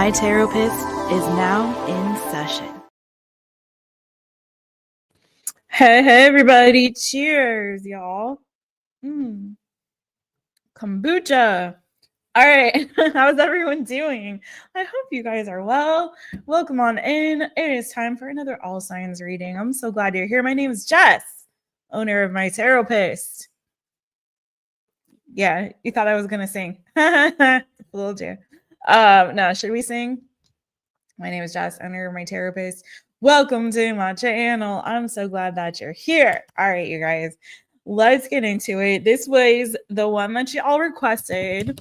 My Taropist is now in session. Hey, everybody. Cheers, y'all. Kombucha. All right. How's everyone doing? I hope you guys are well. Welcome on in. It is time for another All Signs reading. I'm so glad you're here. My name is Jess, owner of My Taropist. Yeah, you thought I was going to sing. A little too. No, should we sing? My name is Jess, owner of My Taropist. Welcome to my channel. I'm so glad that you're here. All right, you guys, let's get into it. This was the one that you all requested.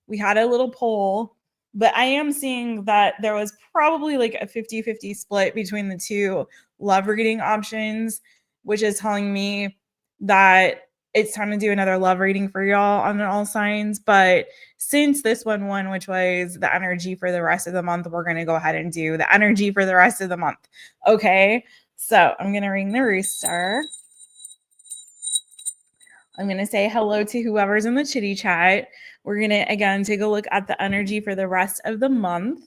We had a little poll, but I am seeing that there was probably like a 50-50 split between the two love reading options, which is telling me that it's time to do another love reading for y'all on all signs. But since this one won, which was the energy for the rest of the month, we're going to go ahead and do the energy for the rest of the month. Okay, so I'm going to ring the rooster. I'm going to say hello to whoever's in the chitty chat. We're going to, again, take a look at the energy for the rest of the month.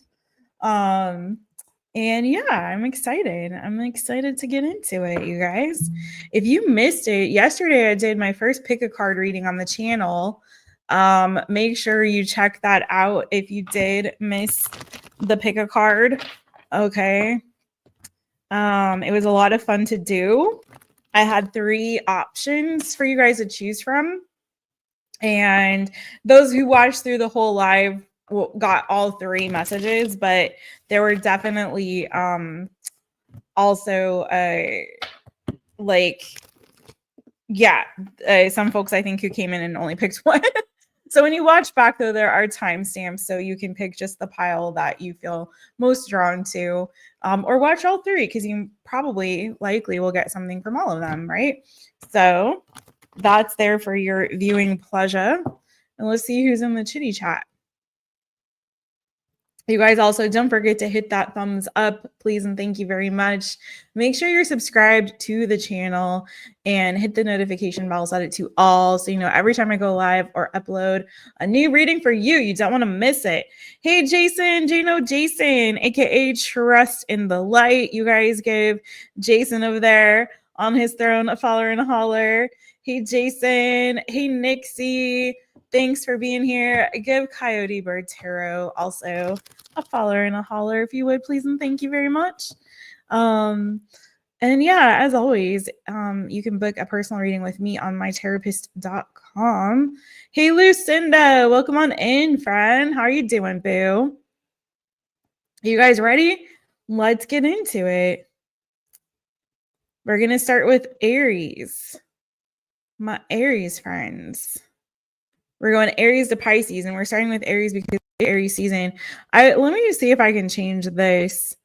And yeah, I'm excited. I'm excited to get into it, you guys. If you missed it, yesterday I did my first pick a card reading on the channel. Make sure you check that out if you did miss the pick a card. Okay. It was a lot of fun to do. I had 3 options for you guys to choose from. And those who watched through the whole live got all 3 messages, but there were definitely also some folks I think who came in and only picked one. So when you watch back, though, there are timestamps, so you can pick just the pile that you feel most drawn to, or watch all 3 because you likely will get something from all of them, right? So that's there for your viewing pleasure. And let's see who's in the chitty chat. You guys also don't forget to hit that thumbs up, please, and thank you very much. Make sure you're subscribed to the channel and hit the notification bell, set it to all, so you know every time I go live or upload a new reading for you, you don't want to miss it. Hey, Jason, Jason, aka Trust in the Light. You guys gave Jason over there on his throne a follower and a holler. Hey, Jason. Hey, Nixie. Thanks for being here. Give Coyote Bird Tarot also a follower and a holler if you would, please, and thank you very much. And yeah, as always, you can book a personal reading with me on mytaropist.com. Hey, Lucinda, welcome on in, friend. How are you doing, boo? You guys ready? Let's get into it. We're going to start with Aries. My Aries friends. We're going Aries to Pisces, and we're starting with Aries because it's Aries season. Let me just see if I can change this.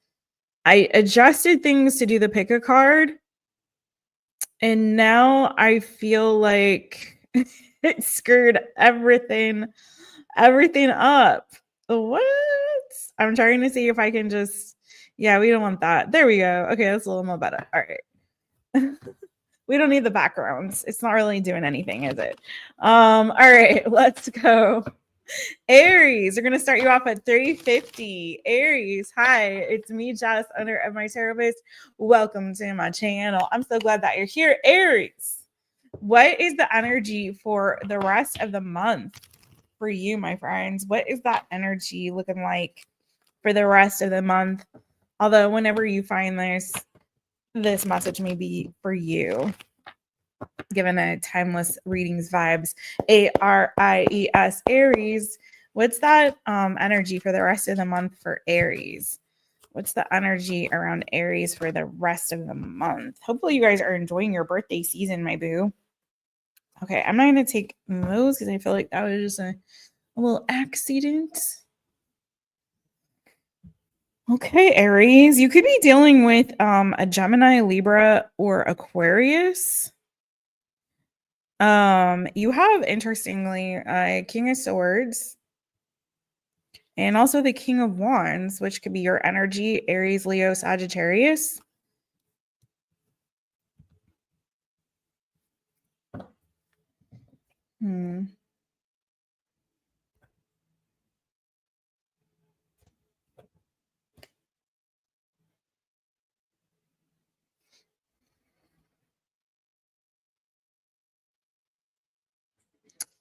I adjusted things to do the pick a card, and now I feel like it screwed everything up. What? I'm trying to see if I can just, yeah, we don't want that. There we go. Okay, that's a little more better. All right. We don't need the backgrounds. It's not really doing anything, is it? All right, let's go. Aries, we're going to start you off at 350. Aries, hi, it's me, Jess, owner of My Taropist. Welcome to my channel. I'm so glad that you're here. Aries, what is the energy for the rest of the month for you, my friends? What is that energy looking like for the rest of the month? Although whenever you find this message may be for you, given a timeless readings vibes. ARIES, Aries. What's that energy for the rest of the month for Aries? What's the energy around Aries for the rest of the month? Hopefully you guys are enjoying your birthday season, my boo. Okay, I'm not going to take those because I feel like that was just a little accident. Okay, Aries, you could be dealing with a Gemini, Libra, or Aquarius. You have, interestingly, King of Swords and also the King of Wands, which could be your energy, Aries, Leo, Sagittarius.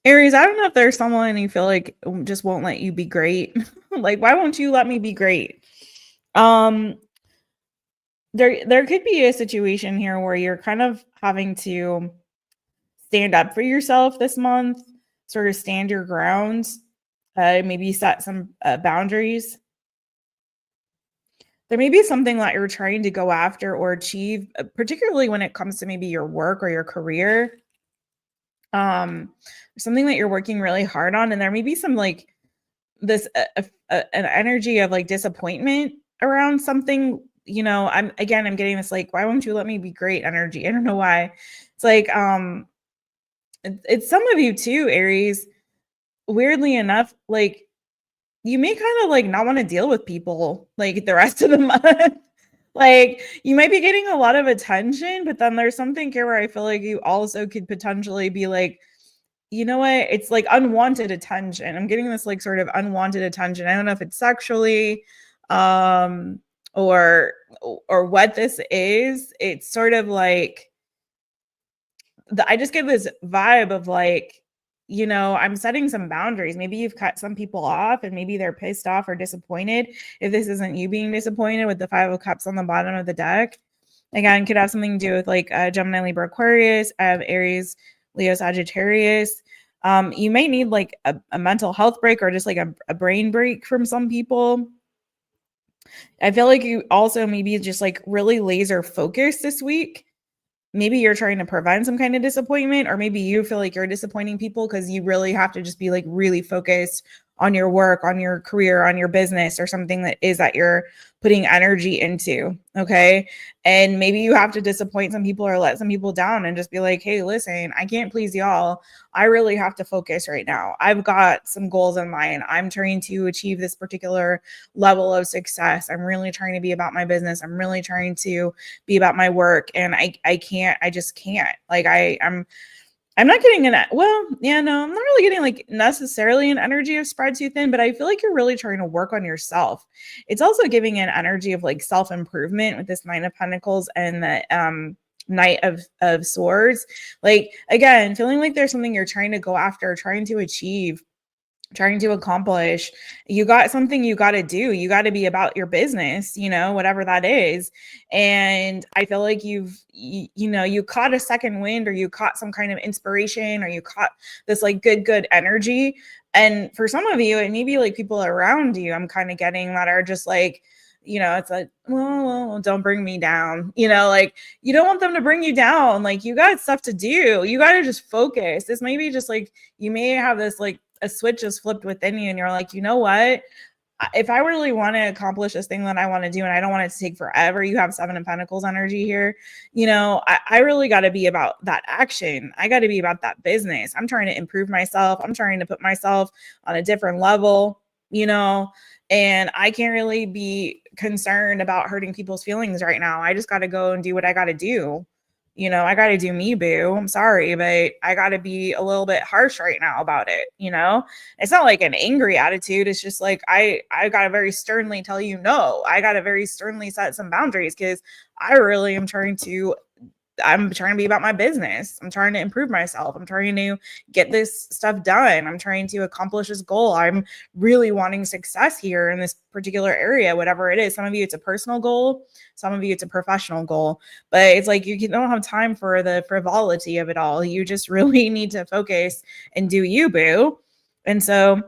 Aries, I don't know if there's someone you feel like just won't let you be great. Like, why won't you let me be great? There could be a situation here where you're kind of having to stand up for yourself this month, sort of stand your ground, maybe set some boundaries. There may be something that you're trying to go after or achieve, particularly when it comes to maybe your work or your career. Something that you're working really hard on, and there may be some like this an energy of like disappointment around something. I'm getting this like, why won't you let me be great energy? I don't know why. It's like it's some of you too, Aries. Weirdly enough, like you may kind of like not want to deal with people like the rest of the month. Like you might be getting a lot of attention, but then there's something here where I feel like you also could potentially be like, you know what? It's like unwanted attention. I'm getting this like sort of unwanted attention. I don't know if it's sexually, um, or what this is. It's sort of like I just get this vibe of like, I'm setting some boundaries. Maybe you've cut some people off and maybe they're pissed off or disappointed. If this isn't you being disappointed with the 5 of Cups on the bottom of the deck, again, could have something to do with like Gemini, Libra, Aquarius, Aries, Leo, Sagittarius. You may need like a mental health break or just like a brain break from some people. I feel like you also maybe just like really laser focused this week. Maybe you're trying to prevent some kind of disappointment, or maybe you feel like you're disappointing people because you really have to just be like really focused on your work, on your career, on your business, or something that you're putting energy into. Okay. And maybe you have to disappoint some people or let some people down and just be like, hey, listen, I can't please y'all. I really have to focus right now. I've got some goals in mind. I'm trying to achieve this particular level of success. I'm really trying to be about my business. I'm really trying to be about my work. And I just can't. Like I'm not getting I'm not really getting like necessarily an energy of spread too thin, but I feel like you're really trying to work on yourself. It's also giving an energy of like self-improvement with this 9 of Pentacles and the Knight of Swords. Like again, feeling like there's something you're trying to go after, trying to achieve, trying to accomplish. You got something you got to do. You got to be about your business, whatever that is. And I feel like you caught a second wind, or you caught some kind of inspiration, or you caught this like good energy. And for some of you, it may be like people around you, I'm kind of getting, that are just like, it's like, well, don't bring me down. Like you don't want them to bring you down. Like you got stuff to do. You got to just focus. This may be just like, you may have this like a switch is flipped within you and you're like, you know what? If I really want to accomplish this thing that I want to do and I don't want it to take forever, you have 7 of Pentacles energy here. I really got to be about that action. I got to be about that business. I'm trying to improve myself. I'm trying to put myself on a different level, and I can't really be concerned about hurting people's feelings right now. I just got to go and do what I got to do. I got to do me, boo. I'm sorry, but I got to be a little bit harsh right now about it. It's not like an angry attitude. It's just like, I got to very sternly tell you no. I got to very sternly set some boundaries because I really am I'm trying to be about my business. I'm trying to improve myself. I'm trying to get this stuff done. I'm trying to accomplish this goal. I'm really wanting success here in this particular area, whatever it is. Some of you, it's a personal goal. Some of you, it's a professional goal. But it's like you don't have time for the frivolity of it all. You just really need to focus and do you, boo. And so,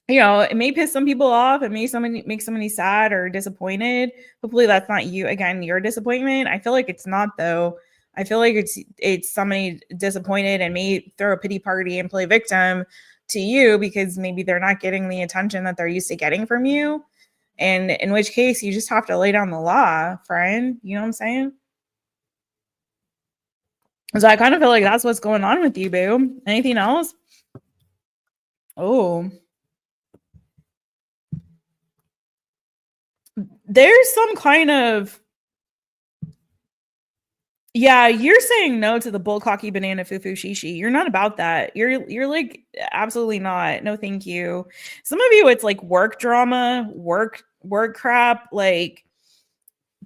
it may piss some people off. It may make somebody sad or disappointed. Hopefully that's not you. Again, your disappointment. I feel like it's not, though. I feel like it's somebody disappointed and may throw a pity party and play victim to you because maybe they're not getting the attention that they're used to getting from you. And in which case you just have to lay down the law, friend. You know what I'm saying? So I kind of feel like that's what's going on with you, boo. Anything else? Oh, there's some kind of, yeah, you're saying no to the bull cocky banana foo-foo shishi. You're not about that. You're like, absolutely not. No, thank you. Some of you, it's like work drama, work crap. Like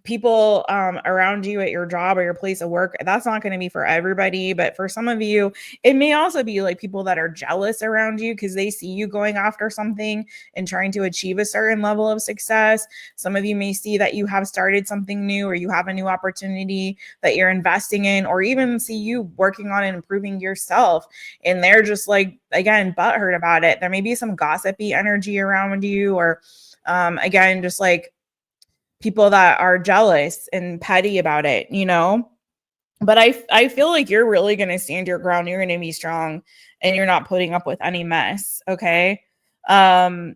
people around you at your job or your place of work, that's not going to be for everybody. But for some of you, it may also be like people that are jealous around you because they see you going after something and trying to achieve a certain level of success. Some of you may see that you have started something new, or you have a new opportunity that you're investing in, or even see you working on and improving yourself. And they're just like, again, butthurt about it. There may be some gossipy energy around you, or again, just like people that are jealous and petty about it, you know? But I feel like you're really going to stand your ground. You're going to be strong, and you're not putting up with any mess. Okay.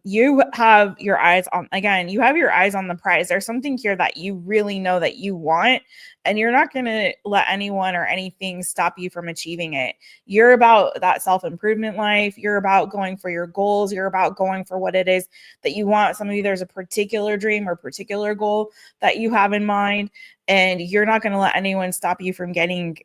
You have your eyes on, again, you have your eyes on the prize. There's something here that you really know that you want, and you're not going to let anyone or anything stop you from achieving it. You're about that self-improvement life. You're about going for your goals. You're about going for what it is that you want. Some of you, there's a particular dream or particular goal that you have in mind, and you're not going to let anyone stop you from getting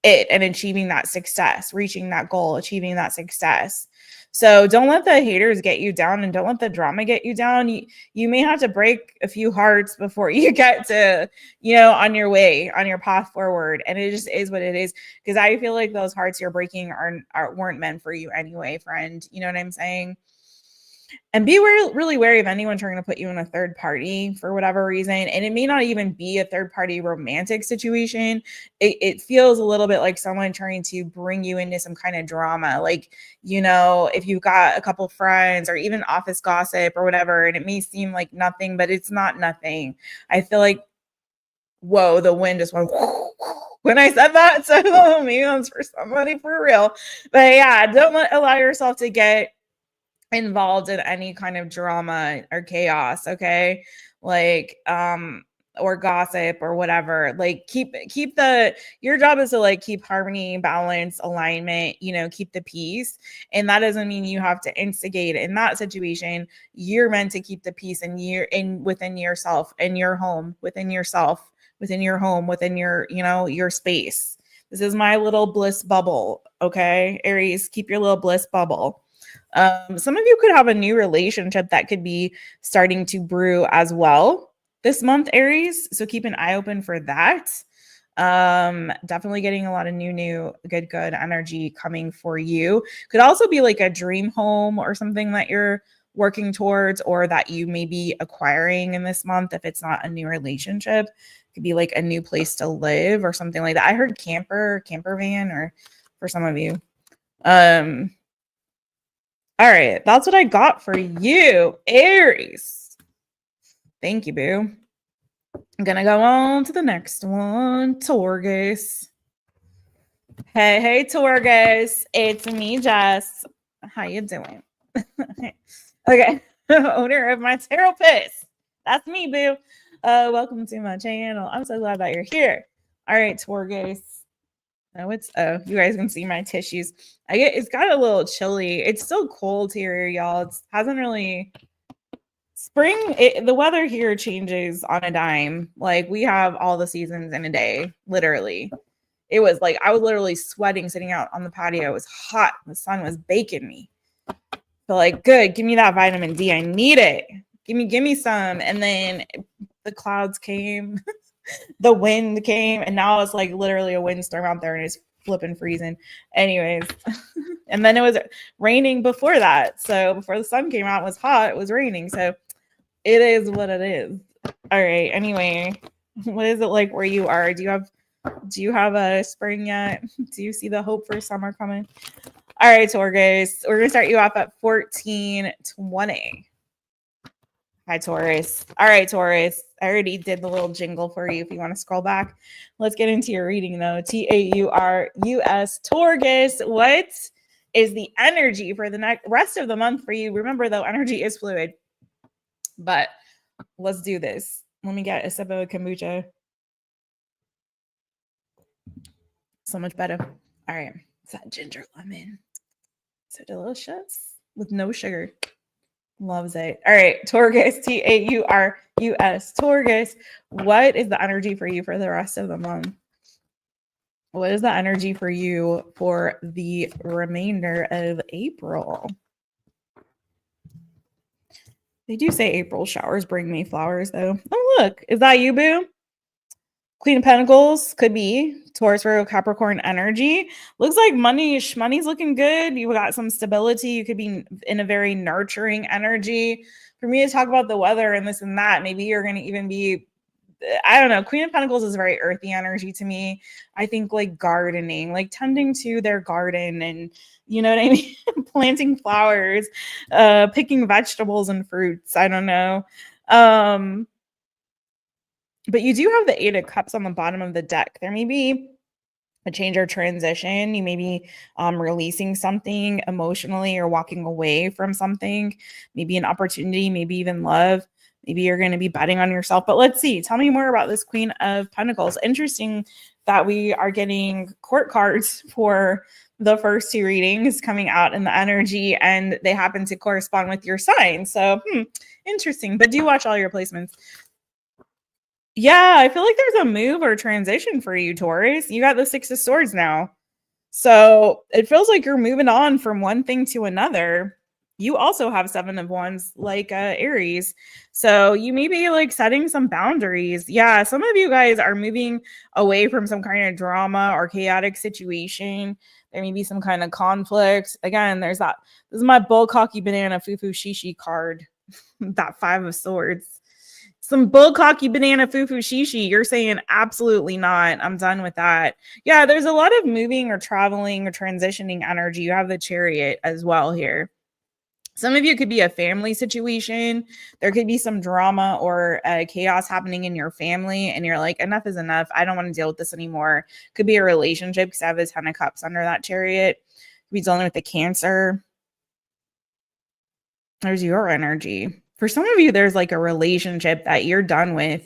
it and achieving that success, reaching that goal, achieving that success. So don't let the haters get you down, and don't let the drama get you down. You may have to break a few hearts before you get to, you know, on your way, on your path forward. And it just is what it is. Because I feel like those hearts you're breaking weren't meant for you anyway, friend. You know what I'm saying? And be really wary of anyone trying to put you in a third party for whatever reason. And it may not even be a third party romantic situation. It feels a little bit like someone trying to bring you into some kind of drama. Like, you know, if you've got a couple friends or even office gossip or whatever, and it may seem like nothing, but it's not nothing. I feel like, whoa, the wind just went when I said that. So maybe that's for somebody for real. But yeah, don't allow yourself to get involved in any kind of drama or chaos, okay? Like or gossip or whatever. Like keep your job is to like keep harmony, balance, alignment, you know, keep the peace. And that doesn't mean you have to instigate in that situation. You're meant to keep the peace, and you're within yourself, in your home, within yourself, within your home, within your, you know, your space. This is my little bliss bubble, okay? Aries, keep your little bliss bubble. Some of you could have a new relationship that could be starting to brew as well this month, Aries. So keep an eye open for that. Definitely getting a lot of new good energy coming for you. Could also be like a dream home or something that you're working towards, or that you may be acquiring in this month. If it's not a new relationship, it could be like a new place to live or something like that. I heard camper van, or for some of you. All right, that's what I got for you, Aries. Thank you, boo. I'm gonna go on to the next one, Taurus. Hey, Taurus. It's me, Jess. How you doing? Okay, owner of My Taropist. That's me, boo. Welcome to my channel. I'm so glad that you're here. All right, Taurus. Oh, you guys can see my tissues. It's got a little chilly. It's still cold here, y'all. It hasn't really the weather here changes on a dime. Like we have all the seasons in a day, literally. It was like I was literally sweating sitting out on the patio. It was hot. The sun was baking me. So like, good, give me that vitamin D. I need it. Give me some. And then the clouds came. The wind came, and now it's like literally a windstorm out there, and it's flipping freezing. Anyways, and then it was raining before that. So before the sun came out, it was hot. It was raining. So it is what it is. All right. Anyway, what is it like where you are? Do you have a spring yet? Do you see the hope for summer coming? All right, Taurus. We're gonna start you off at 1420. Hi, Taurus. All right, Taurus. I already did the little jingle for you if you want to scroll back. Let's get into your reading, though. TAURUS, Taurus. What is the energy for the rest of the month for you? Remember, though, energy is fluid. But let's do this. Let me get a sip of kombucha. So much better. All right. It's that ginger lemon. So delicious with no sugar. Loves it. All right, Taurus, TAURUS, Taurus. What is the energy for you for the rest of the month? What is the energy for you for the remainder of April? They do say April showers bring me flowers, though. Oh, look. Is that you, boo? Queen of Pentacles could be Taurus, Virgo, Capricorn energy. Looks like money's looking good. You got some stability. You could be in a very nurturing energy. For me to talk about the weather and this and that, maybe you're going to even be, I don't know. Queen of Pentacles is very earthy energy to me. I think like gardening, like tending to their garden and, you know what I mean? Planting flowers, picking vegetables and fruits. I don't know. But you do have the Eight of Cups on the bottom of the deck. There may be a change or transition. You may be releasing something emotionally or walking away from something, maybe an opportunity, maybe even love. Maybe you're going to be betting on yourself. But let's see. Tell me more about this Queen of Pentacles. Interesting that we are getting court cards for the first two readings coming out in the energy, and they happen to correspond with your sign. So interesting. But do watch all your placements. Yeah, I feel like there's a move or transition for you, Taurus. You got the Six of Swords now. So it feels like you're moving on from one thing to another. You also have Seven of Wands like Aries. So you may be like setting some boundaries. Yeah, some of you guys are moving away from some kind of drama or chaotic situation. There may be some kind of conflict. Again, there's that. This is my bull cocky banana foo foo shishi card. That Five of Swords. Some bull cocky banana foo foo shishi. You're saying absolutely not. I'm done with that. Yeah, there's a lot of moving or traveling or transitioning energy. You have the Chariot as well here. Some of you could be a family situation. There could be some drama or chaos happening in your family, and you're like, enough is enough. I don't want to deal with this anymore. Could be a relationship because I have the Ten of Cups under that Chariot. Could be dealing with the Cancer. There's your energy. For some of you, there's like a relationship that you're done with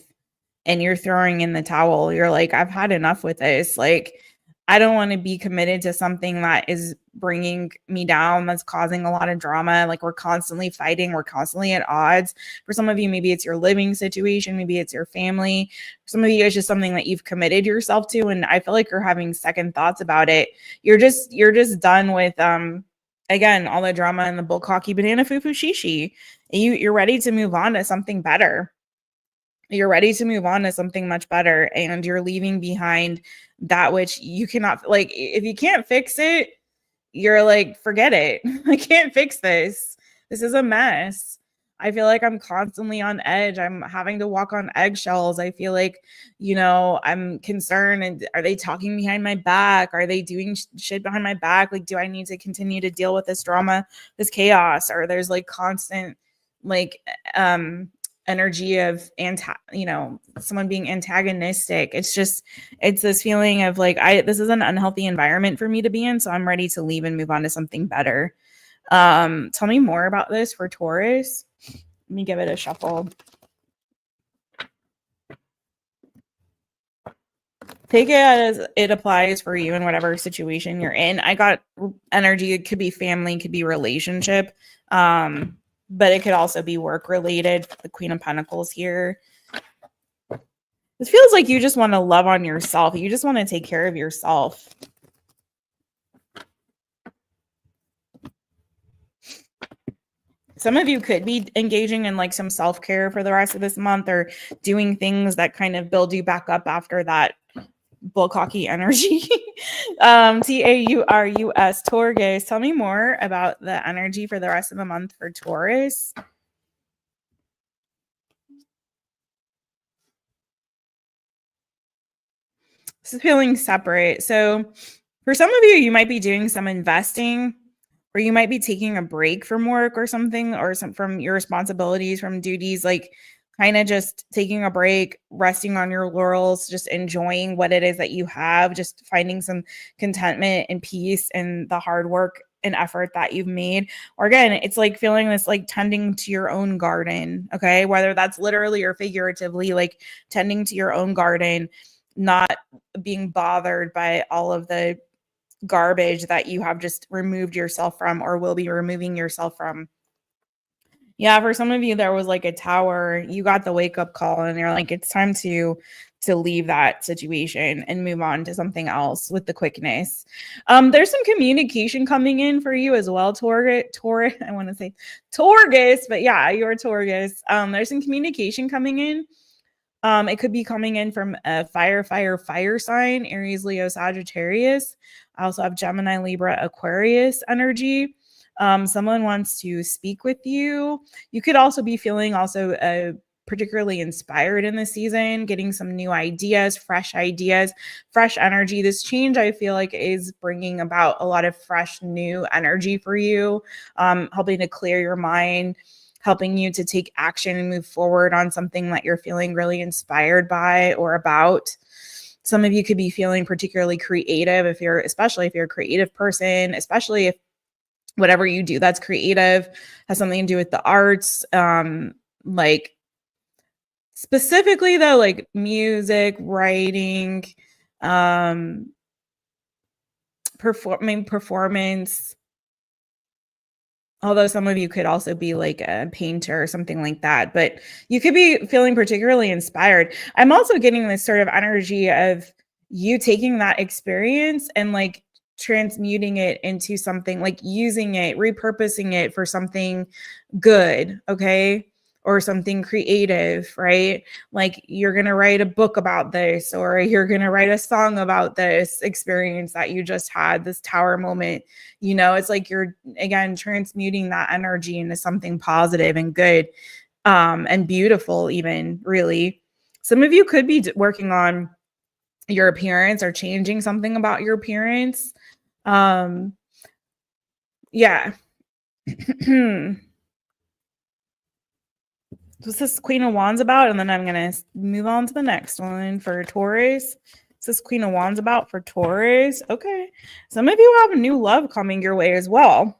and you're throwing in the towel. You're like, I've had enough with this. Like, I don't want to be committed to something that is bringing me down, that's causing a lot of drama. Like, we're constantly fighting, we're constantly at odds. For some of you, maybe it's your living situation, maybe it's your family. For some of you, it's just something that you've committed yourself to. And I feel like you're having second thoughts about it. You're just done with again, all the drama and the bull cocky banana foo foo shishi. You're ready to move on to something better. You're ready to move on to something much better, and you're leaving behind that which you cannot, like, if you can't fix it, you're like, forget it. I can't fix this. This is a mess. I feel like I'm constantly on edge. I'm having to walk on eggshells. I feel like, I'm concerned. And are they talking behind my back? Are they doing shit behind my back? Like, do I need to continue to deal with this drama, this chaos? Or there's like constant, like, energy of someone being antagonistic. It's this feeling of like, this is an unhealthy environment for me to be in, so I'm ready to leave and move on to something better. Tell me more about this for Taurus. Let me give it a shuffle. Take it as it applies for you in whatever situation you're in. I got energy. It could be family, it could be relationship. But it could also be work related. The Queen of Pentacles here. This feels like you just want to love on yourself. You just want to take care of yourself. Some of you could be engaging in like some self-care for the rest of this month, or doing things that kind of build you back up after that bull cocky energy. TAURUS, Taurus. Tell me more about the energy for the rest of the month for Taurus. This is feeling separate. So for some of you, you might be doing some investing, or you might be taking a break from work or something, or from your responsibilities, from duties, like kind of just taking a break, resting on your laurels, just enjoying what it is that you have, just finding some contentment and peace in the hard work and effort that you've made. Or again, it's like feeling this like tending to your own garden, okay? Whether that's literally or figuratively, like tending to your own garden, not being bothered by all of the garbage that you have just removed yourself from or will be removing yourself from. Yeah, for some of you, there was like a tower. You got the wake up call, and you're like, it's time to leave that situation and move on to something else with the quickness. There's some communication coming in for you as well, Taurus. I want to say Taurus, but yeah, you're Taurus. There's some communication coming in. It could be coming in from a fire sign, Aries, Leo, Sagittarius. I also have Gemini, Libra, Aquarius energy. Someone wants to speak with you. You could also be feeling particularly inspired in the season, getting some new ideas, fresh energy. This change, I feel like, is bringing about a lot of fresh, new energy for you, helping to clear your mind, helping you to take action and move forward on something that you're feeling really inspired by or about. Some of you could be feeling particularly creative especially if you're a creative person, especially if whatever you do that's creative has something to do with the arts. Like specifically though, like music, writing, performance. Although some of you could also be like a painter or something like that, but you could be feeling particularly inspired. I'm also getting this sort of energy of you taking that experience and like transmuting it into something, like using it, repurposing it for something good, okay? Or something creative, right? Like you're going to write a book about this, or you're going to write a song about this experience that you just had, this tower moment. You know, it's like you're, again, transmuting that energy into something positive and good, and beautiful even, really. Some of you could be working on your appearance or changing something about your appearance. Yeah. What's this Queen of Wands about? And then I'm going to move on to the next one for Taurus. What's this Queen of Wands about for Taurus? Okay. Some of you have new love coming your way as well.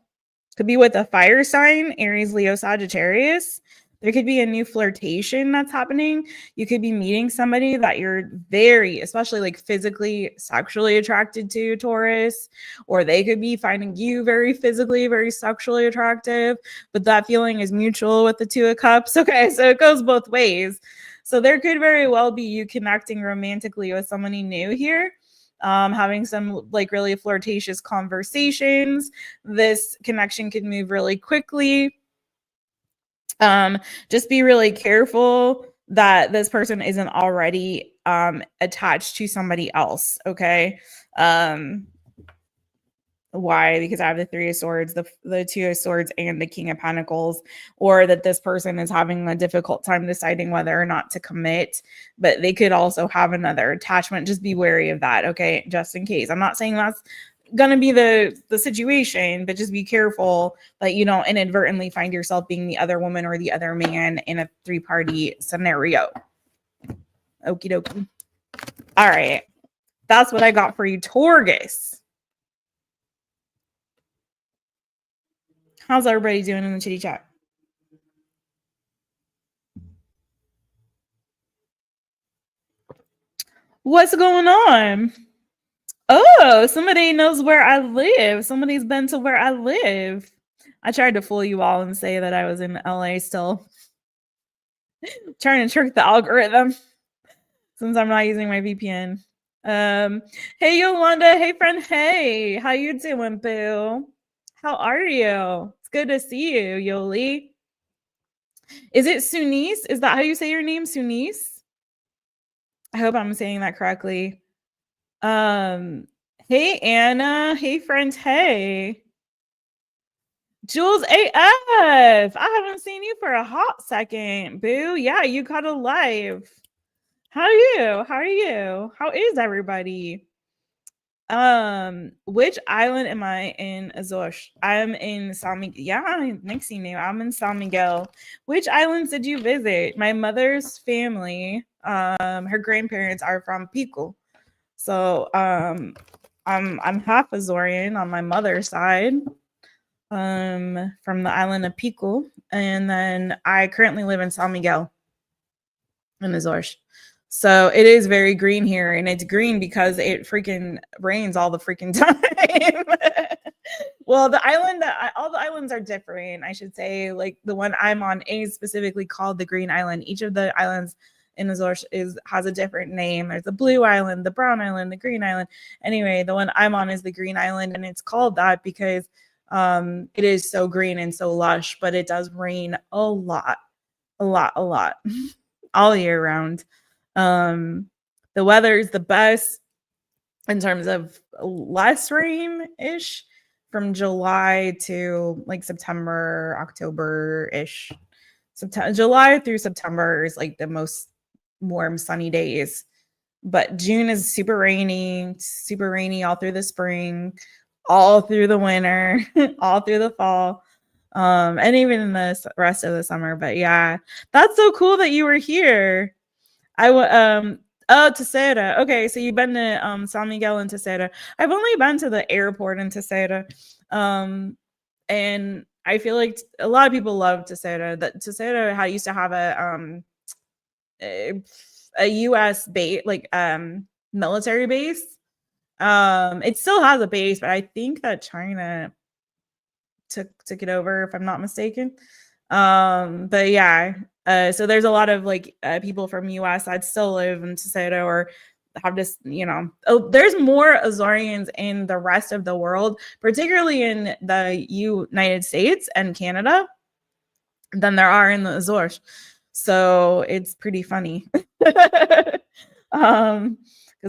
Could be with a fire sign, Aries, Leo, Sagittarius. There could be a new flirtation that's happening. You could be meeting somebody that you're very, especially like physically, sexually attracted to, Taurus, or they could be finding you very physically, very sexually attractive, but that feeling is mutual with the Two of Cups. Okay, so it goes both ways. So there could very well be you connecting romantically with somebody new here. Having some like really flirtatious conversations. This connection can move really quickly. Just be really careful that this person isn't already attached to somebody else. Okay. Why? Because I have the Three of Swords, the Two of Swords, and the King of Pentacles, or that this person is having a difficult time deciding whether or not to commit, but they could also have another attachment. Just be wary of that, okay? Just in case. I'm not saying that's gonna be the situation, but just be careful that you don't inadvertently find yourself being the other woman or the other man in a three-party scenario. Okie dokie. All right. That's what I got for you, Taurus. How's everybody doing in the chitty chat? What's going on? Oh, somebody knows where I live. Somebody's been to where I live. I tried to fool you all and say that I was in LA still. Trying to trick the algorithm since I'm not using my VPN. Hey Yolanda, hey friend, hey, how you doing, boo? How are you? It's good to see you, Yoli. Is it Sunis? Is that how you say your name, Sunis? I hope I'm saying that correctly. Hey Anna, hey friends, hey. Jules AF, I haven't seen you for a hot second, boo. Yeah, you got a live. How are you? How are you? How is everybody? Which island am I in, Azores? I'm in San Miguel. Yeah, next thing you, I'm in San Miguel. Which islands did you visit? My mother's family, her grandparents are from Pico. So I'm half Azorean on my mother's side, from the island of Pico, and then I currently live in San Miguel in Azores. So it is very green here, and it's green because it freaking rains all the freaking time. well, the island that all the islands are different, I should say. Like the one I'm on is specifically called the Green Island. Each of the islands in Azores has a different name. There's the Blue Island, the Brown Island, the Green Island. Anyway, the one I'm on is the Green Island, and it's called that because it is so green and so lush, but it does rain a lot all year round. The weather is the best in terms of less rain-ish from July to like September, October-ish. July through September is like the most warm, sunny days. But June is super rainy all through the spring, all through the winter, all through the fall, and even in the rest of the summer. But yeah, that's so cool that you were here. Oh, Terceira. Okay, so you've been to San Miguel and Terceira. I've only been to the airport in Terceira. And I feel like a lot of people love Terceira. That Terceira used to have a US base, like military base. It still has a base, but I think that China took it over, if I'm not mistaken. But yeah, so there's a lot of like people from US that still live in Terceira or have this, there's more Azorians in the rest of the world, particularly in the United States and Canada, than there are in the Azores. So it's pretty funny. Because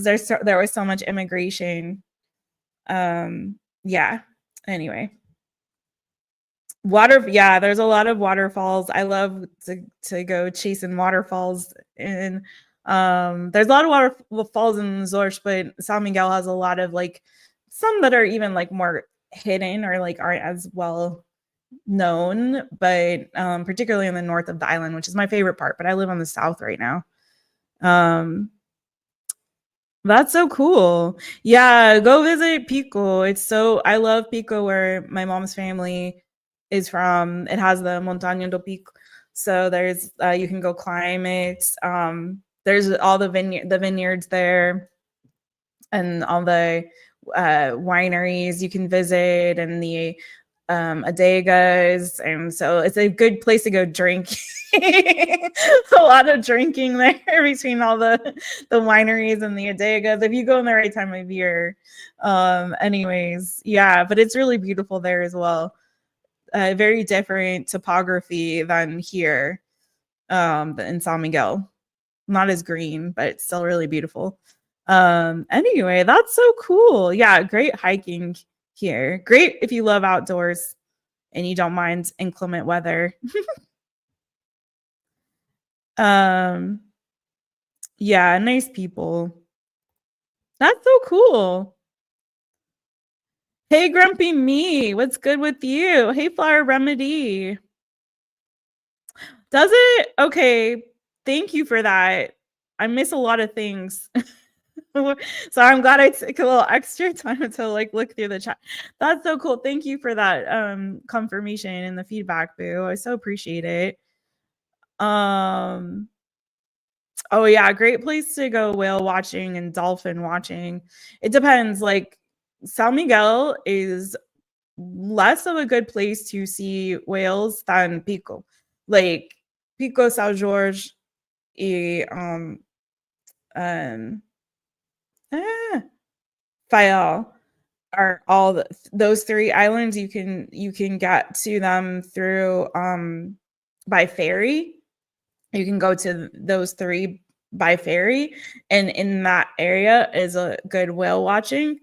there was so much immigration. Yeah. Anyway. There's a lot of waterfalls. I love to go chasing waterfalls, and there's a lot of waterfalls in Azores, but San Miguel has a lot of like some that are even like more hidden or like aren't as well known, but particularly in the north of the island, which is my favorite part, but I live on the south right now. That's so cool. Yeah, go visit Pico. I love Pico, where my mom's family is from. It has the Montaña do Pico. So there's you can go climb it. There's all the vineyards there, and all the wineries you can visit, and the adegas, and so it's a good place to go drink. A lot of drinking there between all the wineries and the adegas if you go in the right time of year. Anyways, yeah, but it's really beautiful there as well. Very different topography than here in San Miguel. Not as green, but it's still really beautiful. Anyway, that's so cool. Yeah, great hiking here. Great if you love outdoors and you don't mind inclement weather. Yeah, nice people. That's so cool. Hey, Grumpy Me, what's good with you? Hey, Flower Remedy. Does it? Okay, thank you for that. I miss a lot of things. So I'm glad I took a little extra time to like look through the chat. That's so cool. Thank you for that confirmation and the feedback, Boo. I so appreciate it. Oh yeah, great place to go whale watching and dolphin watching. It depends. Like San Miguel is less of a good place to see whales than Pico. Like Pico, São Jorge, Fayal are all those three islands. You can get to them through by ferry. You can go to those three by ferry, and in that area is a good whale watching.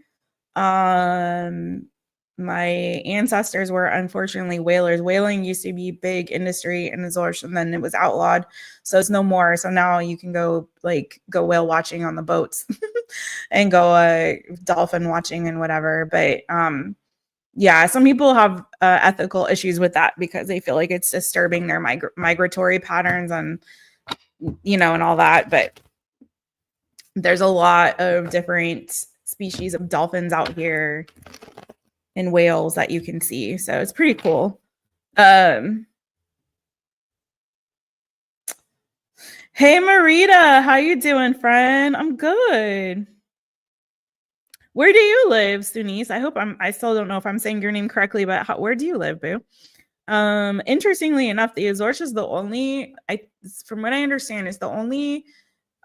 My ancestors were unfortunately whalers. Whaling used to be big industry in Azores, and then it was outlawed, so it's no more. So now you can go whale watching on the boats and go dolphin watching and whatever. But yeah, some people have ethical issues with that because they feel like it's disturbing their migratory patterns and and all that. But there's a lot of different species of dolphins out here and whales that you can see, so it's pretty cool. Hey Marita, how you doing, friend? I'm good. Where do you live, Sunice? I still don't know if I'm saying your name correctly, but where do you live, boo? Interestingly enough, the Azores is the only, from what I understand, is the only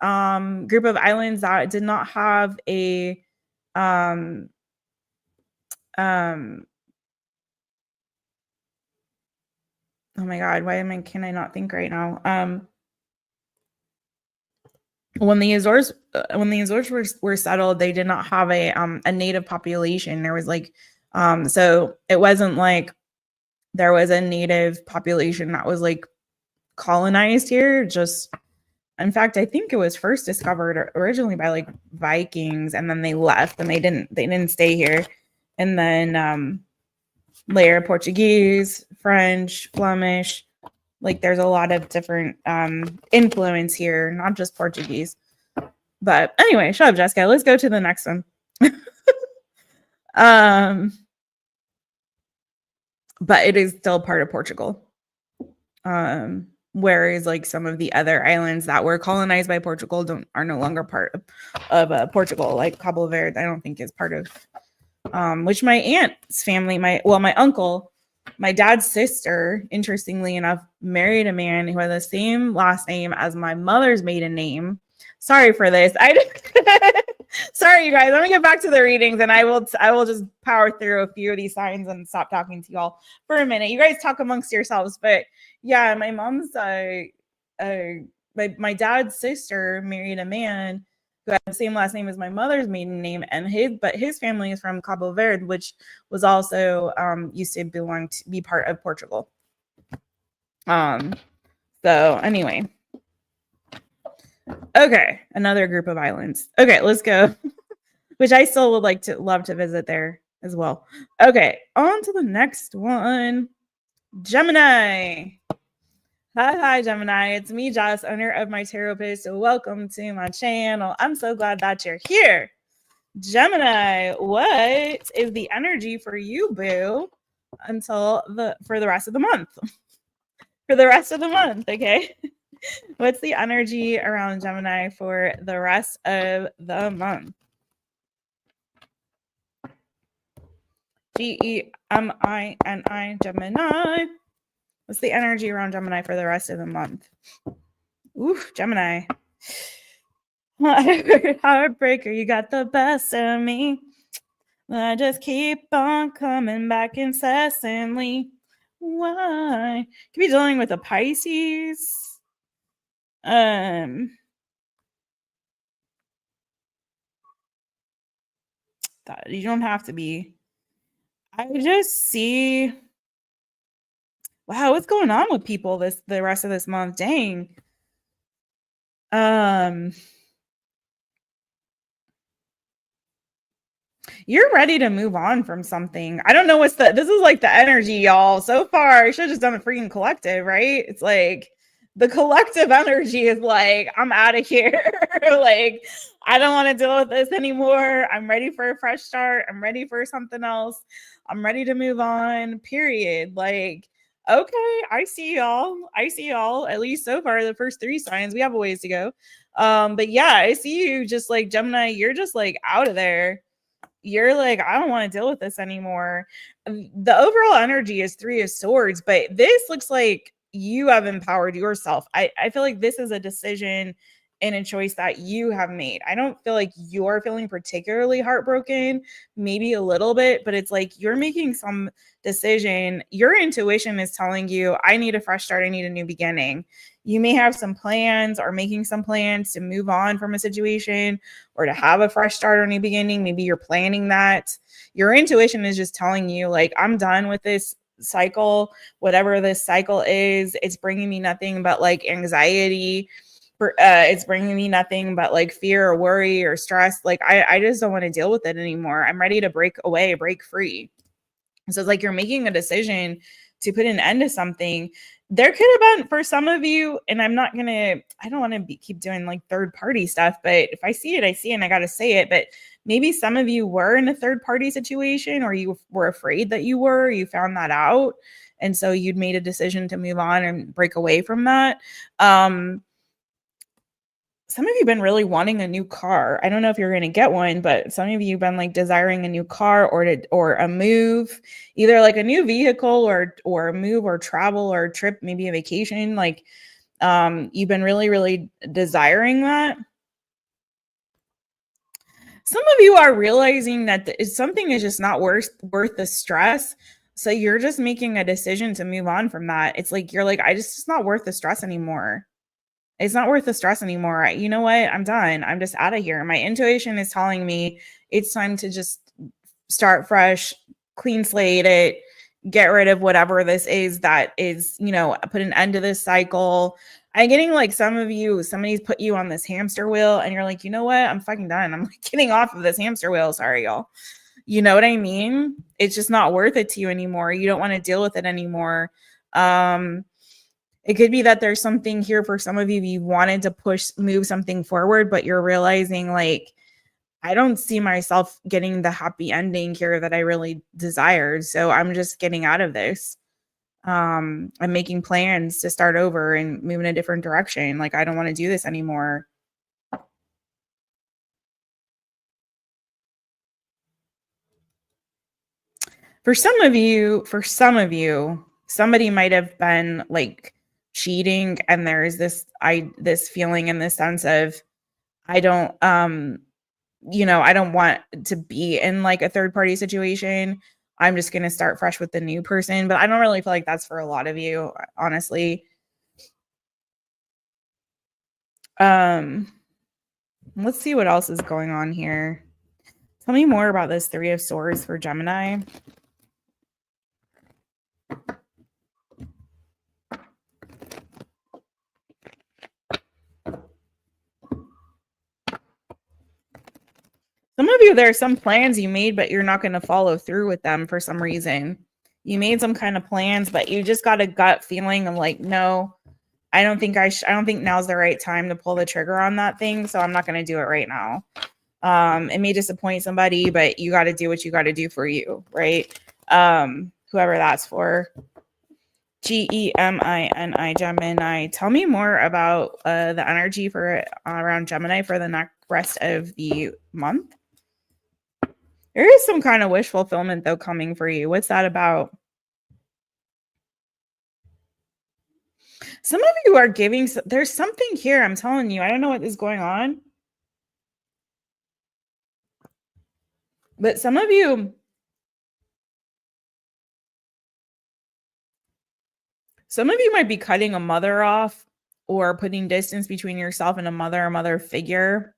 group of islands that did not have a oh my god, can I not think right now? When the Azores were settled, they did not have a native population. There was like so it wasn't like there was a native population that was like colonized here. Just, in fact, I think it was first discovered originally by like Vikings, and then they left and they didn't stay here. And then later Portuguese, French, Flemish, like there's a lot of different influence here, not just Portuguese. But anyway, shut up, Jessica. Let's go to the next one. But it is still part of Portugal. Whereas like some of the other islands that were colonized by Portugal are no longer part of Portugal, like Cabo Verde, I don't think is part of which my aunt's family, my uncle, my dad's sister, interestingly enough, married a man who had the same last name as my mother's maiden name. Sorry for this. Sorry, you guys. I'm gonna get back to the readings, and I will just power through a few of these signs and stop talking to y'all for a minute. You guys talk amongst yourselves, but yeah, my mom's my dad's sister married a man who had the same last name as my mother's maiden name, and his family is from Cabo Verde, which was also used to be part of Portugal. So anyway. Okay, another group of islands. Okay, let's go. Which I still would love to visit there as well. Okay, on to the next one. Gemini. Hi, Gemini. It's me, Jess, owner of My Taropist. Welcome to my channel. I'm so glad that you're here. Gemini, what is the energy for you, boo, for the rest of the month? For the rest of the month, okay? What's the energy around Gemini for the rest of the month? Gemini, Gemini. What's the energy around Gemini for the rest of the month? Ooh, Gemini. Heartbreaker, you got the best of me. I just keep on coming back incessantly. Why? Could be dealing with a Pisces. You don't have to be. I just see. Wow, what's going on with people the rest of this month? Dang. You're ready to move on from something. I don't know this is like the energy, y'all. So far, I should have just done a freaking collective, right? It's like the collective energy is like, I'm out of here. Like, I don't want to deal with this anymore. I'm ready for a fresh start. I'm ready for something else. I'm ready to move on, period. Like, okay, I see y'all. At least so far, the first 3 signs. We have a ways to go. But yeah, I see you just like Gemini, you're just like out of there. You're like, I don't want to deal with this anymore. The overall energy is 3 of Swords, but this looks like you have empowered yourself. I feel like this is a decision and a choice that you have made. I don't feel like you're feeling particularly heartbroken, maybe a little bit, but it's like you're making some decision. Your intuition is telling you, I need a fresh start. I need a new beginning. You may have some plans or making some plans to move on from a situation or to have a fresh start or new beginning. Maybe you're planning that. Your intuition is just telling you, like, I'm done with this cycle, whatever this cycle is. It's bringing me nothing but like anxiety. It's bringing me nothing but like fear or worry or stress. Like, I just don't want to deal with it anymore. I'm ready to break free. So it's like you're making a decision to put an end to something. There could have been, for some of you, and I don't want to keep doing like third party stuff, but if I see it, I see it and I got to say it. But maybe some of you were in a third party situation, or you were afraid that you found that out. And so you'd made a decision to move on and break away from that. some of you have been really wanting a new car. I don't know if you're going to get one, but some of you have been like desiring a new car or a move, either like a new vehicle or a move or travel or a trip, maybe a vacation. Like you've been really, really desiring that. Some of you are realizing that something is just not worth the stress. So you're just making a decision to move on from that. It's like, you're like, it's not worth the stress anymore. It's not worth the stress anymore. You know what? I'm done. I'm just out of here. My intuition is telling me it's time to just start fresh, clean slate it, get rid of whatever this is that is, put an end to this cycle. I'm getting like some of you, somebody's put you on this hamster wheel and you're like, you know what? I'm fucking done. I'm like getting off of this hamster wheel. Sorry, y'all. You know what I mean? It's just not worth it to you anymore. You don't want to deal with it anymore. It could be that there's something here for some of you. You wanted to move something forward, but you're realizing like, I don't see myself getting the happy ending here that I really desired. So I'm just getting out of this. I'm making plans to start over and move in a different direction. Like, I don't want to do this anymore. For some of you, somebody might have been like cheating, and there's this feeling in the sense of, I don't want to be in like a third party situation. I'm just going to start fresh with the new person, but I don't really feel like that's for a lot of you, honestly. Let's see what else is going on here. Tell me more about this Three of Swords for Gemini. Some of you, there are some plans you made, but you're not going to follow through with them for some reason. You made some kind of plans, but you just got a gut feeling of like, no, I don't think now's the right time to pull the trigger on that thing. So I'm not going to do it right now. It may disappoint somebody, but you got to do what you got to do for you, right? Whoever that's for. GEMINI, Gemini. Tell me more about the energy for around Gemini for the rest of the month. There is some kind of wish fulfillment though coming for you. What's that about? Some of you are giving, there's something here, I'm telling you. I don't know what is going on. But some of you might be cutting a mother off or putting distance between yourself and a mother figure.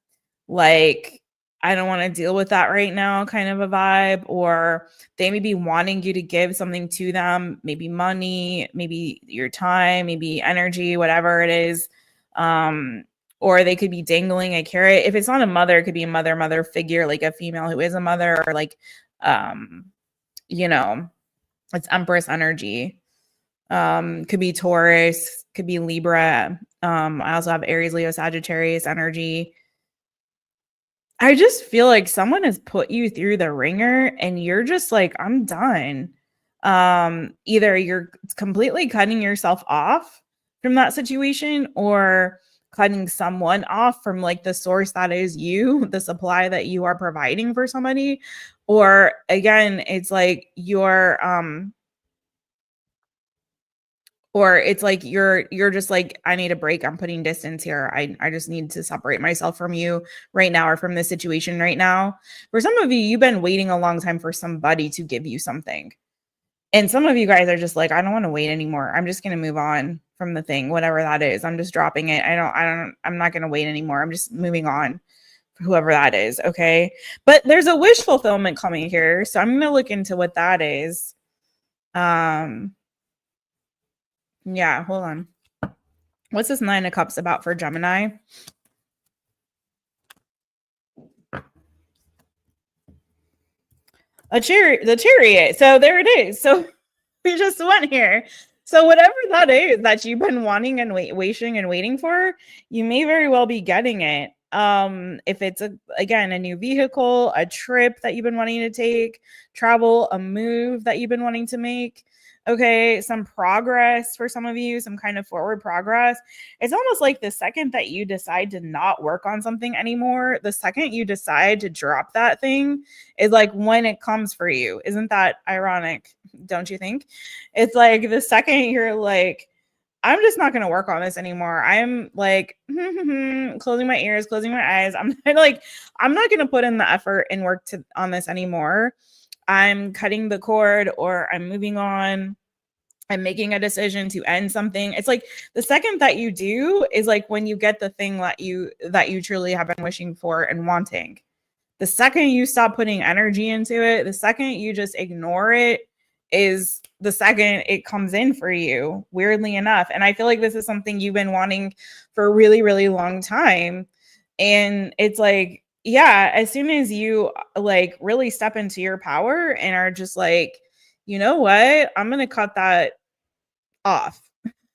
Like, I don't want to deal with that right now kind of a vibe. Or they may be wanting you to give something to them, maybe money, maybe your time, maybe energy, whatever it is. Or they could be dangling a carrot. If it's not a mother, it could be a mother figure, like a female who is a mother, or like, it's Empress energy. Could be Taurus, could be Libra. I also have Aries, Leo, Sagittarius energy. I just feel like someone has put you through the ringer and you're just like, I'm done. Either you're completely cutting yourself off from that situation, or cutting someone off from like the source that is you, the supply that you are providing for somebody. Or again, it's like you're or it's like you're just like, I need a break. I'm putting distance here. I just need to separate myself from you right now, or from this situation right now. For some of you, you've been waiting a long time for somebody to give you something. And some of you guys are just like, I don't want to wait anymore. I'm just going to move on from the thing, whatever that is. I'm just dropping it. I'm not going to wait anymore. I'm just moving on, whoever that is. Okay. But there's a wish fulfillment coming here. So I'm going to look into what that is. Yeah, hold on. What's this Nine of Cups about for Gemini? The Chariot. So there it is. So we just went here. So whatever that is that you've been wanting and waiting for, you may very well be getting it. If it's again, a new vehicle, a trip that you've been wanting to take, travel, a move that you've been wanting to make. Okay, some progress for some of you, some kind of forward progress. It's almost like the second that you decide to not work on something anymore, the second you decide to drop that thing is like when it comes for you. Isn't that ironic? Don't you think? It's like the second you're like, I'm just not going to work on this anymore. I'm like closing my ears, closing my eyes. I'm like, I'm not going to put in the effort and work on this anymore. I'm cutting the cord, or I'm moving on. I'm making a decision to end something. It's like the second that you do is like when you get the thing that you truly have been wishing for and wanting. The second you stop putting energy into it, the second you just ignore it, is the second it comes in for you, weirdly enough. And I feel like this is something you've been wanting for a really, really long time. And it's like, yeah, as soon as you like really step into your power and are just like, you know what, I'm going to cut that off.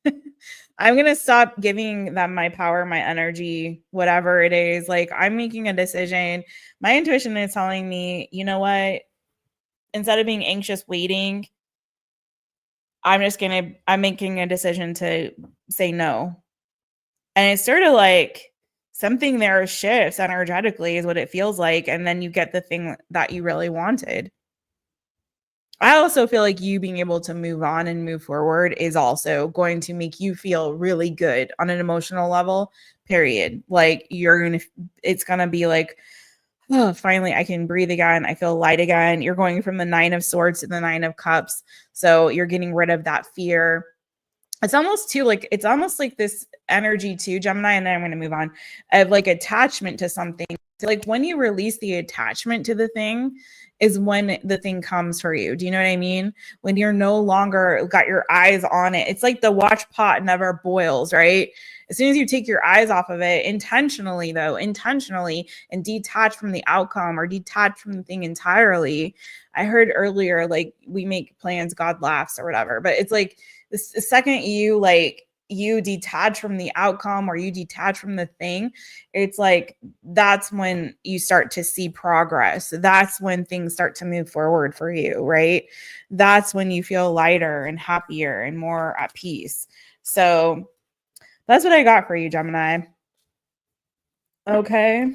I'm going to stop giving them my power, my energy, whatever it is. Like, I'm making a decision. My intuition is telling me, you know what? Instead of being anxious, waiting, I'm making a decision to say no. And it's sort of like something there shifts energetically is what it feels like. And then you get the thing that you really wanted. I also feel like you being able to move on and move forward is also going to make you feel really good on an emotional level, period. Like it's going to be like, oh, finally I can breathe again. I feel light again. You're going from the 9 of Swords to the 9 of Cups. So you're getting rid of that fear. It's almost like this energy too, Gemini, and then I'm going to move on, of like attachment to something. So like when you release the attachment to the thing is when the thing comes for you. Do you know what I mean? When you're no longer got your eyes on it. It's like the watch pot never boils, right? As soon as you take your eyes off of it, intentionally, and detach from the outcome or detach from the thing entirely. I heard earlier, like, we make plans, God laughs, or whatever. But it's like the second you detach from the outcome or you detach from the thing, it's like that's when you start to see progress. That's when things start to move forward for you, right? That's when you feel lighter and happier and more at peace. So that's what I got for you, Gemini. Okay.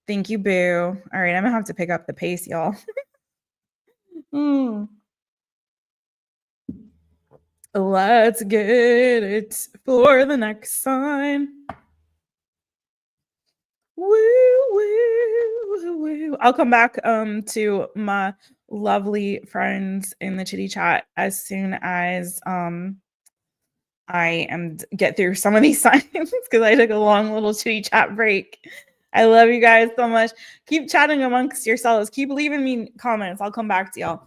Thank you, boo. All right, I'm gonna have to pick up the pace, y'all. Let's get it for the next sign. Woo, woo, woo. I'll come back to my lovely friends in the chitty chat as soon as I get through some of these signs because I took a long little chitty chat break. I love you guys so much. Keep chatting amongst yourselves. Keep leaving me comments. I'll come back to y'all.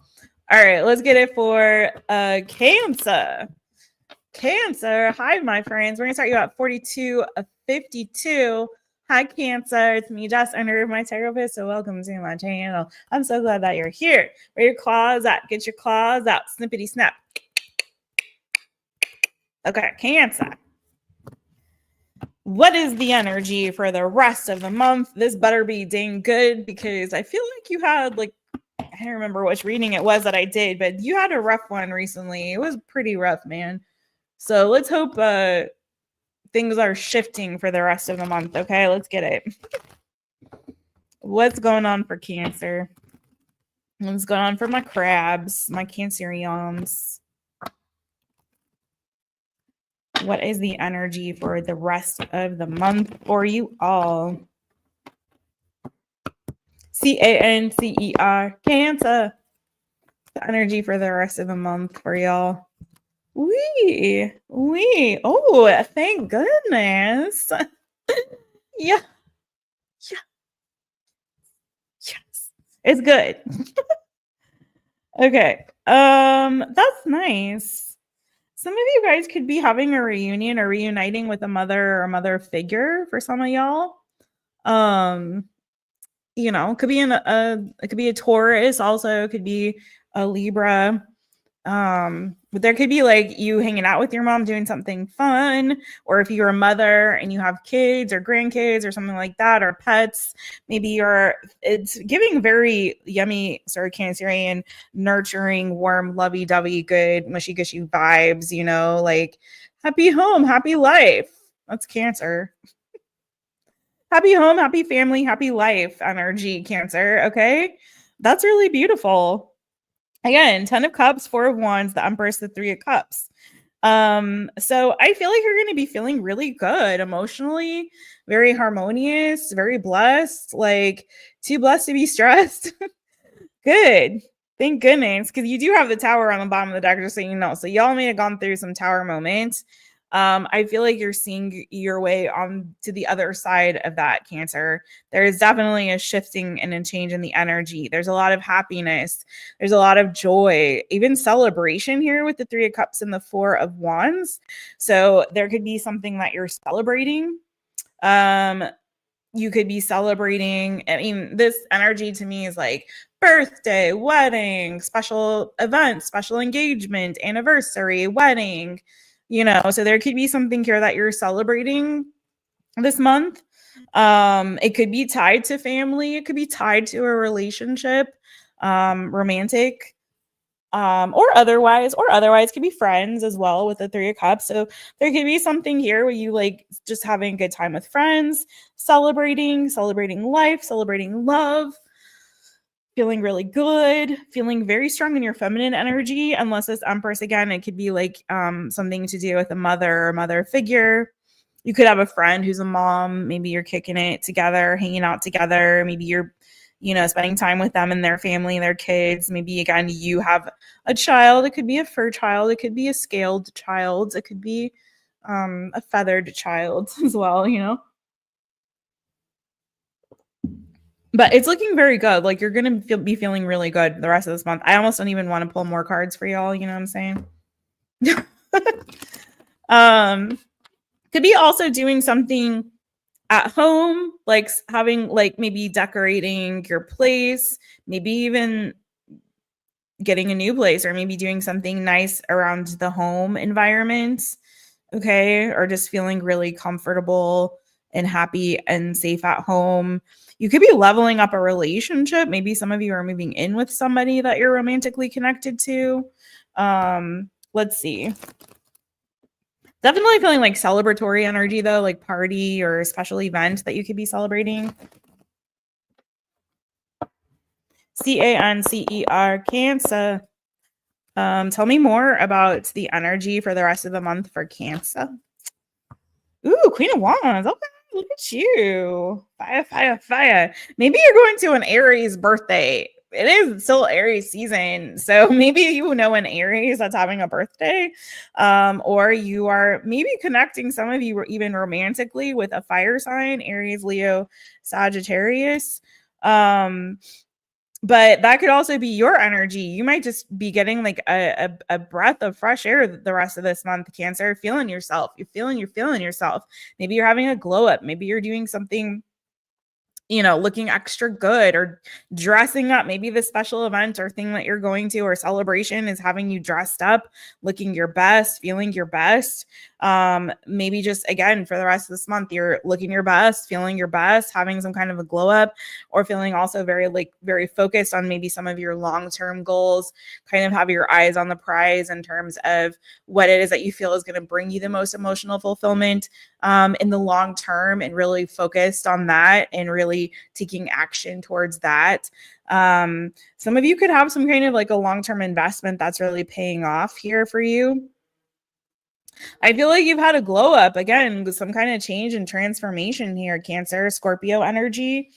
All right, let's get it for Cancer. Cancer, hi, my friends. We're gonna start you at 42 of 52. Hi, Cancer. It's me, Jess, under My Taropist. So welcome to my channel. I'm so glad that you're here. Where your claws at? Get your claws out. Snippity snap. Okay, Cancer. What is the energy for the rest of the month? This better be dang good because I feel like you had I don't remember which reading it was that I did, but you had a rough one recently. It was pretty rough, man. So let's hope things are shifting for the rest of the month. Okay, let's get it. What's going on for Cancer? What's going on for my crabs, my Cancerians? What is the energy for the rest of the month for you all? Cancer, Cancer. The energy for the rest of the month for y'all. Wee. Oh, thank goodness. Yeah. Yes. It's good. Okay. That's nice. Some of you guys could be having a reunion or reuniting with a mother or a mother figure for some of y'all. It could be it could be a Taurus, also it could be a Libra. But there could be like you hanging out with your mom doing something fun, or if you're a mother and you have kids or grandkids or something like that, or pets, maybe it's giving very yummy sort of Cancerian, nurturing, warm, lovey-dovey, good, mushy-gushy vibes, you know, like happy home, happy life. That's Cancer. Happy home, happy family, happy life energy, Cancer. Okay. That's really beautiful. Again, 10 of Cups, 4 of Wands, the Empress, the 3 of Cups. So I feel like you're going to be feeling really good emotionally, very harmonious, very blessed, like too blessed to be stressed. Good. Thank goodness. Because you do have the Tower on the bottom of the deck, just so you know. So y'all may have gone through some Tower moments. I feel like you're seeing your way on to the other side of that, Cancer. There is definitely a shifting and a change in the energy. There's a lot of happiness. There's a lot of joy, even celebration here with the 3 of Cups and the 4 of Wands. So there could be something that you're celebrating. You could be celebrating. I mean, this energy to me is like birthday, wedding, special event, special engagement, anniversary, wedding, you know. So there could be something here that you're celebrating this month. It could be tied to family, it could be tied to a relationship, romantic, or otherwise could be friends as well with the 3 of Cups. So there could be something here where you like just having a good time with friends, celebrating life, celebrating love, feeling really good, feeling very strong in your feminine energy. Unless this Empress, again, it could be like something to do with a mother or mother figure. You could have a friend who's a mom. Maybe you're kicking it together, hanging out together. Maybe you're, you know, spending time with them and their family, their kids. Maybe, again, you have a child. It could be a fur child. It could be a scaled child. It could be a feathered child as well, you know. But it's looking very good. Like you're going to be feeling really good the rest of this month. I almost don't even want to pull more cards for y'all. You know what I'm saying? Could be also doing something at home, like having like maybe decorating your place, maybe even getting a new place, or maybe doing something nice around the home environment. Okay. Or just feeling really comfortable and happy and safe at home. You could be leveling up a relationship. Maybe some of you are moving in with somebody that you're romantically connected to. Let's see. Definitely feeling like celebratory energy though, like party or special event that you could be celebrating. Cancer, Cancer. Tell me more about the energy for the rest of the month for Cancer. Ooh, Queen of Wands. Okay, look at you. Fire, fire, fire. Maybe you're going to an Aries birthday. It is still Aries season. So maybe you know an Aries that's having a birthday. Or you are maybe connecting, some of you were even romantically, with a fire sign, Aries, Leo, Sagittarius. But that could also be your energy. You might just be getting like a breath of fresh air the rest of this month, Cancer, feeling yourself. You're feeling yourself. Maybe you're having a glow up. Maybe you're doing something, you know, looking extra good or dressing up. Maybe the special event or thing that you're going to or celebration is having you dressed up, looking your best, feeling your best. Maybe just, again, for the rest of this month, you're looking your best, feeling your best, having some kind of a glow up, or feeling also very focused on maybe some of your long-term goals, kind of have your eyes on the prize in terms of what it is that you feel is going to bring you the most emotional fulfillment in the long term, and really focused on that and really taking action towards that. Some of you could have some kind of like a long-term investment that's really paying off here for you. I feel like you've had a glow up, again, with some kind of change and transformation here, Cancer, Scorpio energy.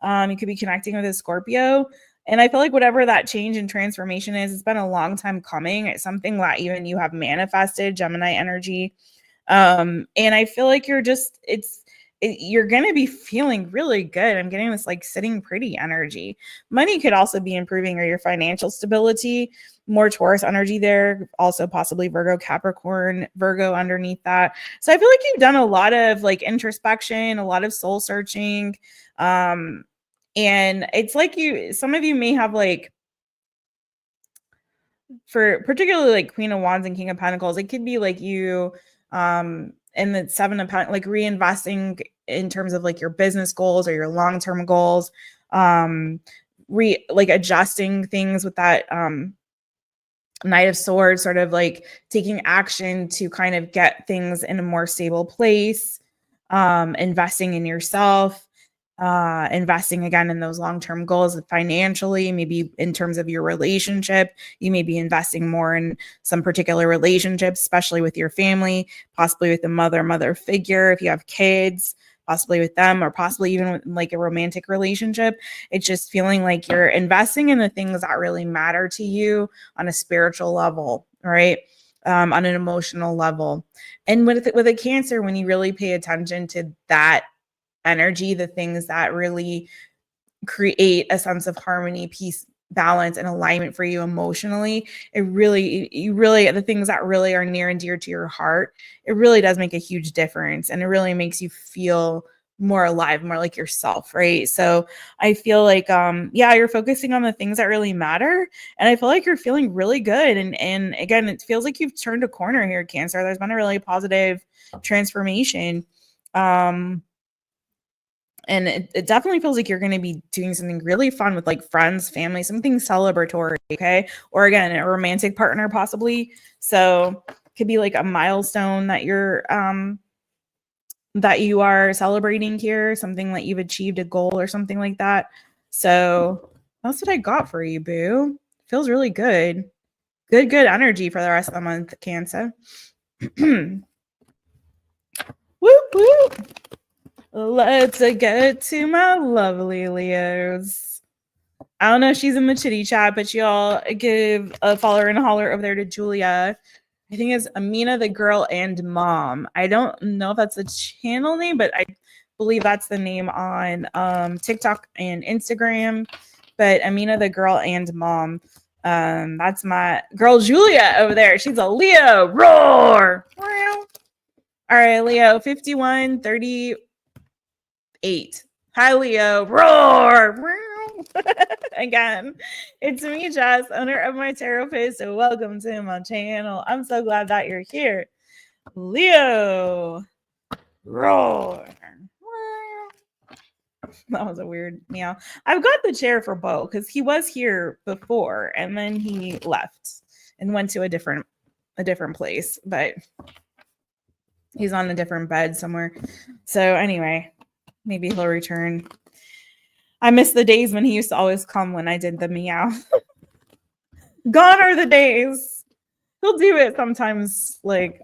You could be connecting with a Scorpio. And I feel like whatever that change and transformation is, it's been a long time coming. It's something that even you have manifested, Gemini energy. And I feel like you're going to be feeling really good. I'm getting this like sitting pretty energy. Money could also be improving, or your financial stability, more Taurus energy there. Also possibly Virgo, Capricorn, Virgo underneath that. So I feel like you've done a lot of like introspection, a lot of soul searching. And it's like some of you may have like for particularly like Queen of Wands and King of Pentacles, it could be like you and the Seven of Pentacles, like reinvesting in terms of like your business goals or your long-term goals, like adjusting things with that Knight of Swords, sort of like taking action to kind of get things in a more stable place, investing in yourself, investing again in those long-term goals financially, maybe in terms of your relationship. You may be investing more in some particular relationships, especially with your family, possibly with the mother figure if you have kids, possibly with them, or possibly even with like a romantic relationship. It's just feeling like you're investing in the things that really matter to you on a spiritual level, right? On an emotional level. And with a Cancer, when you really pay attention to that energy, the things that really create a sense of harmony, peace, balance, and alignment for you emotionally, the things that really are near and dear to your heart, it really does make a huge difference. And it really makes you feel more alive, more like yourself, right? So I feel like you're focusing on the things that really matter, and I feel like you're feeling really good. And again, it feels like you've turned a corner here, Cancer. There's been a really positive transformation. And it definitely feels like you're going to be doing something really fun with like friends, family, something celebratory, okay? Or again, a romantic partner possibly. So it could be like a milestone that you are celebrating here, something that you've achieved, a goal or something like that. So that's what I got for you, boo. Feels really good. Good energy for the rest of the month, Cancer. Whoop, whoop. Let's get to my lovely Leos. I don't know if she's in the chitty chat, but y'all give a follower and a holler over there to Julia. I think it's Amina the Girl and Mom. I don't know if that's a channel name, but I believe that's the name on TikTok and Instagram. But Amina the Girl and Mom. That's my girl Julia over there. She's a Leo. Roar! All right, Leo, 51:38. Hi, Leo. Roar! Again, it's me, Jess, owner of My Taropist. So welcome to my channel. I'm so glad that you're here. Leo. Roar. That was a weird meow. I've got the chair for Bo because he was here before and then he left and went to a different place, but he's on a different bed somewhere. So anyway, maybe he'll return. I miss the days when he used to always come when I did the meow. Gone are the days. He'll do it sometimes, like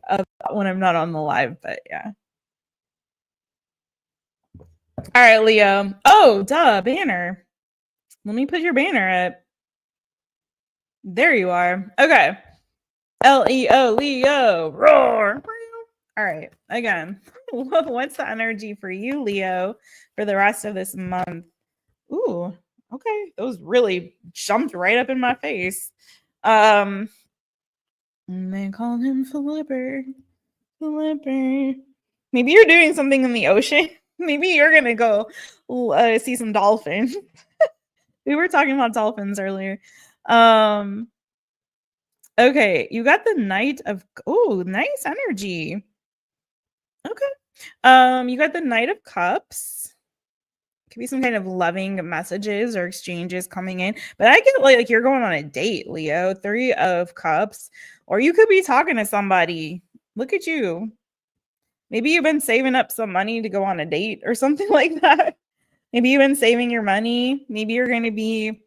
when I'm not on the live, but yeah. All right, Leo. Oh, duh, banner. Let me put your banner up. There you are. Okay. Leo, Leo, roar. All right. Again, what's the energy for you, Leo, for the rest of this month? Ooh, okay. Those really jumped right up in my face. And they called him Flipper. Maybe you're doing something in the ocean. Maybe you're gonna go see some dolphins. We were talking about dolphins earlier. Okay, you got the Knight of nice energy. Okay. You got the Knight of Cups. Could be some kind of loving messages or exchanges coming in, but I get like you're going on a date, Leo. 3 of Cups, or you could be talking to somebody. Look at you. Maybe you've been saving up some money to go on a date or something like that. Maybe you've been saving your money. Maybe you're going to be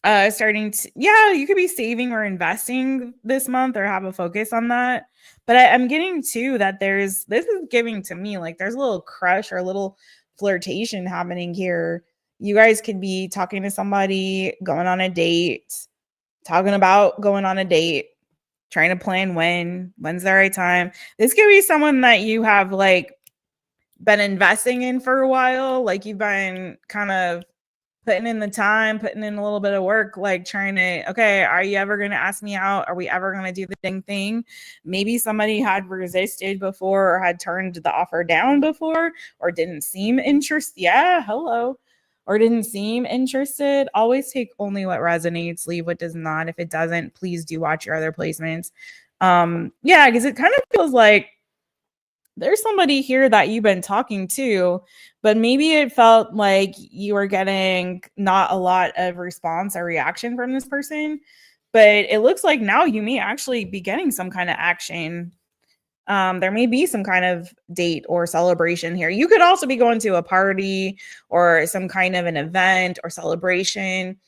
you could be saving or investing this month or have a focus on that. But I'm getting too that this is giving to me like there's a little crush or a little flirtation happening here. You guys could be talking to somebody, going on a date, talking about going on a date, trying to plan when's the right time. This could be someone that you have like been investing in for a while, like you've been kind of putting in the time, putting in a little bit of work, like trying to, okay, are you ever going to ask me out? Are we ever going to do the dang thing? Maybe somebody had resisted before or had turned the offer down before or didn't seem interested. Yeah, hello. or didn't seem interested. Always take only what resonates, leave what does not. If it doesn't, please do watch your other placements. Yeah, because it kind of feels like there's somebody here that you've been talking to, but maybe it felt like you were getting not a lot of response or reaction from this person. But it looks like now you may actually be getting some kind of action. There may be some kind of date or celebration here. You could also be going to a party or some kind of an event or celebration.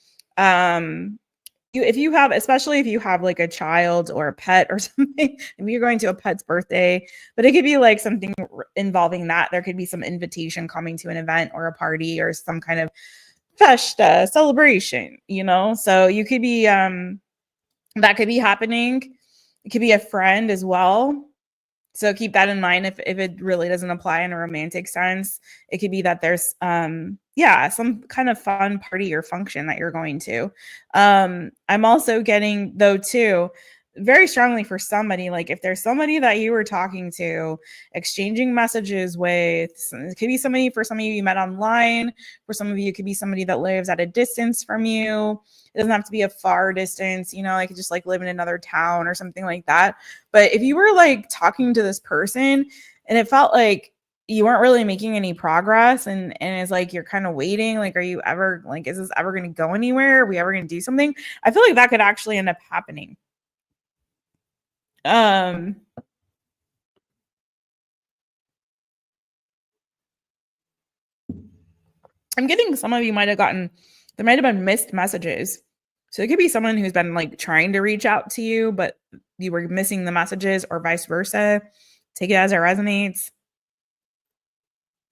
If you have, especially if you have like a child or a pet or something, if you're going to a pet's birthday, but it could be like something involving that. There could be some invitation coming to an event or a party or some kind of festa celebration, so you could be, that could be happening. It could be a friend as well. So keep that in mind if it really doesn't apply in a romantic sense. It could be that there's some kind of fun party or function that you're going to. I'm also getting, though, too, very strongly for somebody, like if there's somebody that you were talking to, exchanging messages with, it could be somebody, for some of you met online, for some of you it could be somebody that lives at a distance from you. It doesn't have to be a far distance, I could just like live in another town or something like that. But if you were like talking to this person and it felt like you weren't really making any progress and it's like you're kind of waiting, like, are you ever, like, is this ever going to go anywhere? Are we ever going to do something? I feel like that could actually end up happening. I'm getting some of you might have gotten, there might have been missed messages. So it could be someone who's been like trying to reach out to you, but you were missing the messages, or vice versa. Take it as it resonates.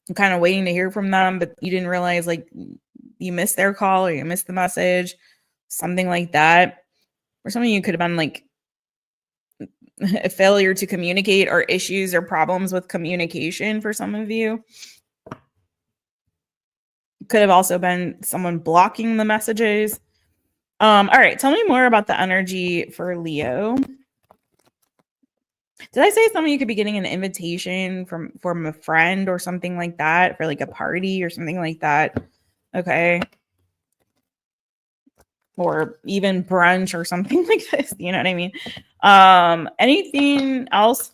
I'm kind of waiting to hear from them, but you didn't realize like you missed their call or you missed the message, something like that. Or some of you could have been like a failure to communicate or issues or problems with communication for some of you. Could have also been someone blocking the messages. All right, tell me more about the energy for Leo. Did I say some of you could be getting an invitation from a friend or something like that for like a party or something like that? Okay. Or even brunch or something like this. You know what I mean? Anything else?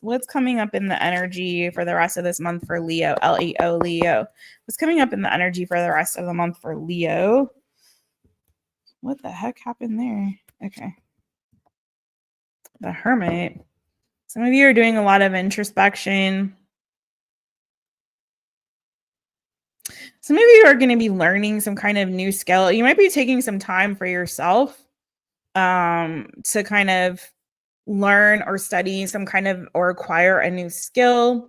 What's coming up in the energy for the rest of this month for Leo? Leo, Leo. What's coming up in the energy for the rest of the month for Leo? What the heck happened there? Okay. The Hermit. Some of you are doing a lot of introspection. Some of you are going to be learning some kind of new skill. You might be taking some time for yourself to kind of learn or study some kind of, or acquire a new skill.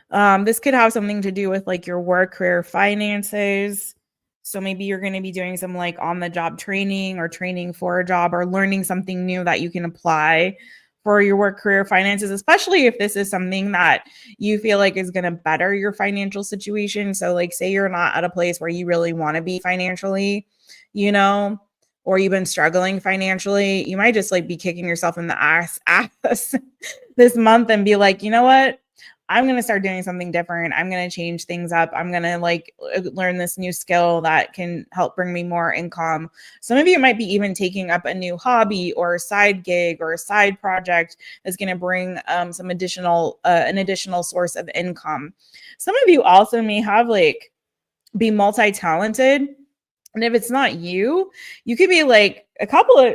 This could have something to do with like your work, career, finances. So maybe you're going to be doing some like on the job training or training for a job or learning something new that you can apply for your work, career, finances, especially if this is something that you feel like is going to better your financial situation. So like say you're not at a place where you really want to be financially, or you've been struggling financially, you might just like be kicking yourself in the ass this month and be like, you know what? I'm going to start doing something different. I'm going to change things up. I'm going to like learn this new skill that can help bring me more income. Some of you might be even taking up a new hobby or a side gig or a side project that's going to bring an additional source of income. Some of you also may have like be multi-talented. And if it's not you, you could be like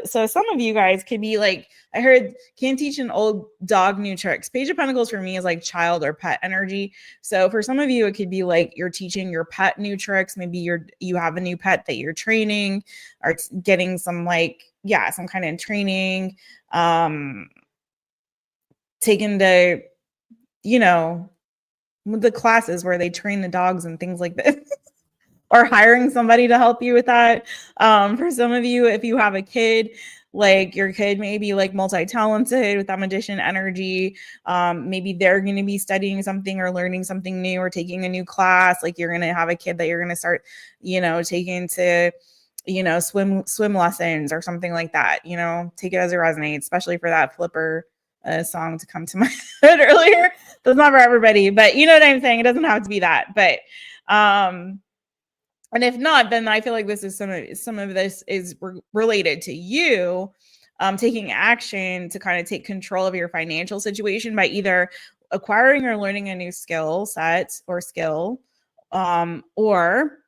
so some of you guys could be like, I heard, can't teach an old dog new tricks. Page of Pentacles for me is like child or pet energy. So for some of you, it could be like you're teaching your pet new tricks. Maybe you have a new pet that you're training or getting some some kind of training, taken to, the classes where they train the dogs and things like this. Or hiring somebody to help you with that. For some of you, if you have a kid, like your kid may be like multi-talented with that magician energy. Maybe they're going to be studying something or learning something new or taking a new class. Like you're going to have a kid that you're going to start, taking to, swim lessons or something like that. Take it as it resonates, especially for that Flipper song to come to my head earlier. That's not for everybody, but you know what I'm saying? It doesn't have to be that. But And if not, then I feel like this is some of this is related to you taking action to kind of take control of your financial situation by either acquiring or learning a new skill set or skill, or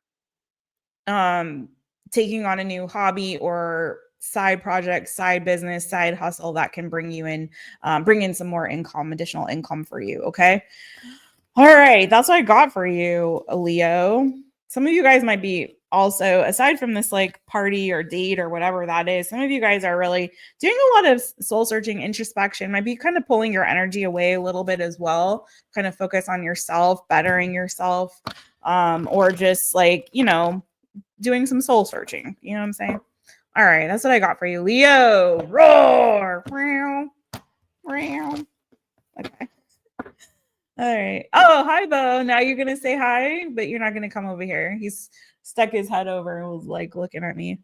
taking on a new hobby or side project, side business, side hustle that can bring you in, bring in some more income, additional income for you. Okay. All right. That's what I got for you, Leo. Some of you guys might be also, aside from this like party or date or whatever that is, some of you guys are really doing a lot of soul searching, introspection, might be kind of pulling your energy away a little bit as well, kind of focus on yourself, bettering yourself, or just like, you know, doing some soul searching. You know what I'm saying? All right. That's what I got for you, Leo. Roar. Okay. All right. Oh, hi, Bo. Now you're going to say hi, but you're not going to come over here. He's stuck his head over and was like looking at me.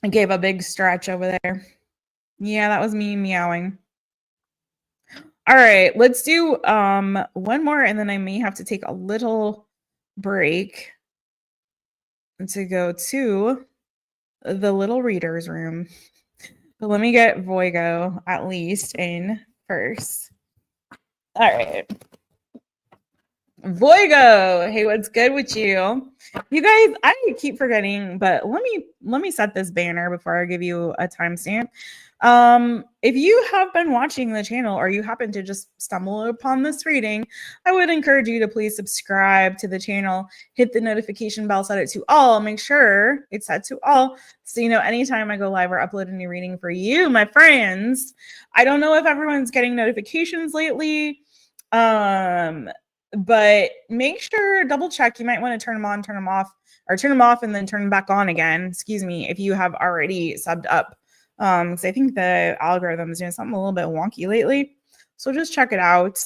I gave a big stretch over there. Yeah, that was me meowing. All right, let's do one more and then I may have to take a little break to go to the little reader's room. But let me get Voigo at least in first. All right. Voigo, hey, what's good with you? You guys, I keep forgetting, but let me set this banner before I give you a timestamp. If you have been watching the channel or you happen to just stumble upon this reading, I would encourage you to please subscribe to the channel, hit the notification bell, set it to all, make sure it's set to all, so you know anytime I go live or upload a new reading for you, my friends. I don't know if everyone's getting notifications lately, but make sure, double check. You might want to turn them on, turn them off, or turn them off and then turn them back on again. Excuse me, if you have already subbed up. Because I think the algorithm is doing something a little bit wonky lately. So just check it out.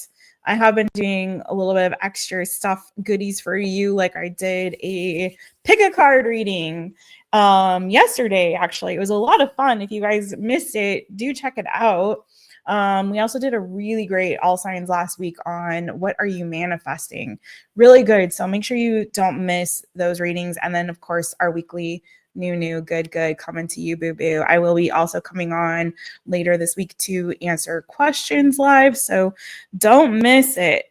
I have been doing a little bit of extra stuff, goodies for you. Like I did a pick a card reading yesterday, actually. It was a lot of fun. If you guys missed it, do check it out. We also did a really great all signs last week on what are you manifesting. Really good. So make sure you don't miss those readings. And then, of course, our weekly new, good coming to you, boo-boo. I will be also coming on later this week to answer questions live. So don't miss it.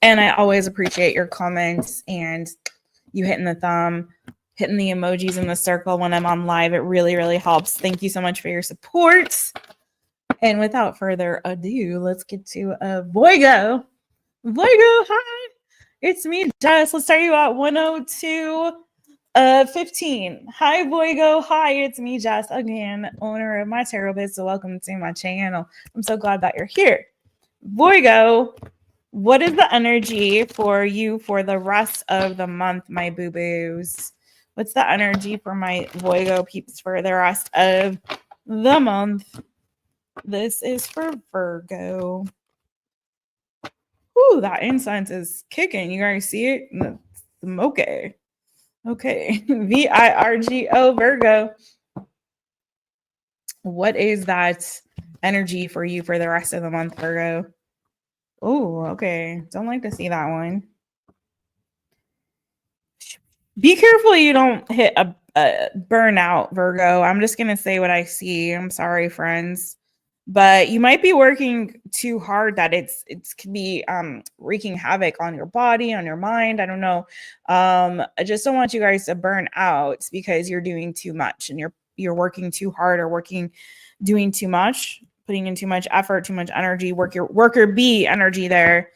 And I always appreciate your comments and you hitting the thumb, hitting the emojis in the circle when I'm on live. It really, really helps. Thank you so much for your support. And without further ado, let's get to Voigo. Voigo, hi. It's me, Jess. Let's start you at 102. 15. Hi, Voigo. Hi, it's me, Jess, again, owner of My Taropist. So welcome to my channel. I'm so glad that you're here. Voigo, what is the energy for you for the rest of the month, my boo-boos? What's the energy for my Voigo peeps for the rest of the month? This is for Virgo. Ooh, that incense is kicking. You guys see it? Okay. Okay, VIRGO, Virgo. What is that energy for you for the rest of the month, Virgo? Oh, okay. Don't like to see that one. Be careful you don't hit a burnout, Virgo. I'm just going to say what I see. I'm sorry, friends. But you might be working too hard that it could be wreaking havoc on your body, on your mind. I don't know. I just don't want you guys to burn out because you're doing too much and you're working too hard or doing too much, putting in too much effort, too much energy, worker bee energy there,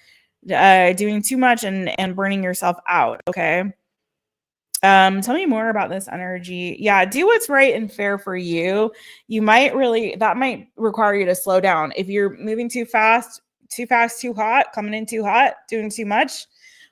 doing too much and burning yourself out. Okay. Tell me more about this energy. Yeah, do what's right and fair for you. That might require you to slow down. If you're moving too fast, too hot, coming in too hot, doing too much,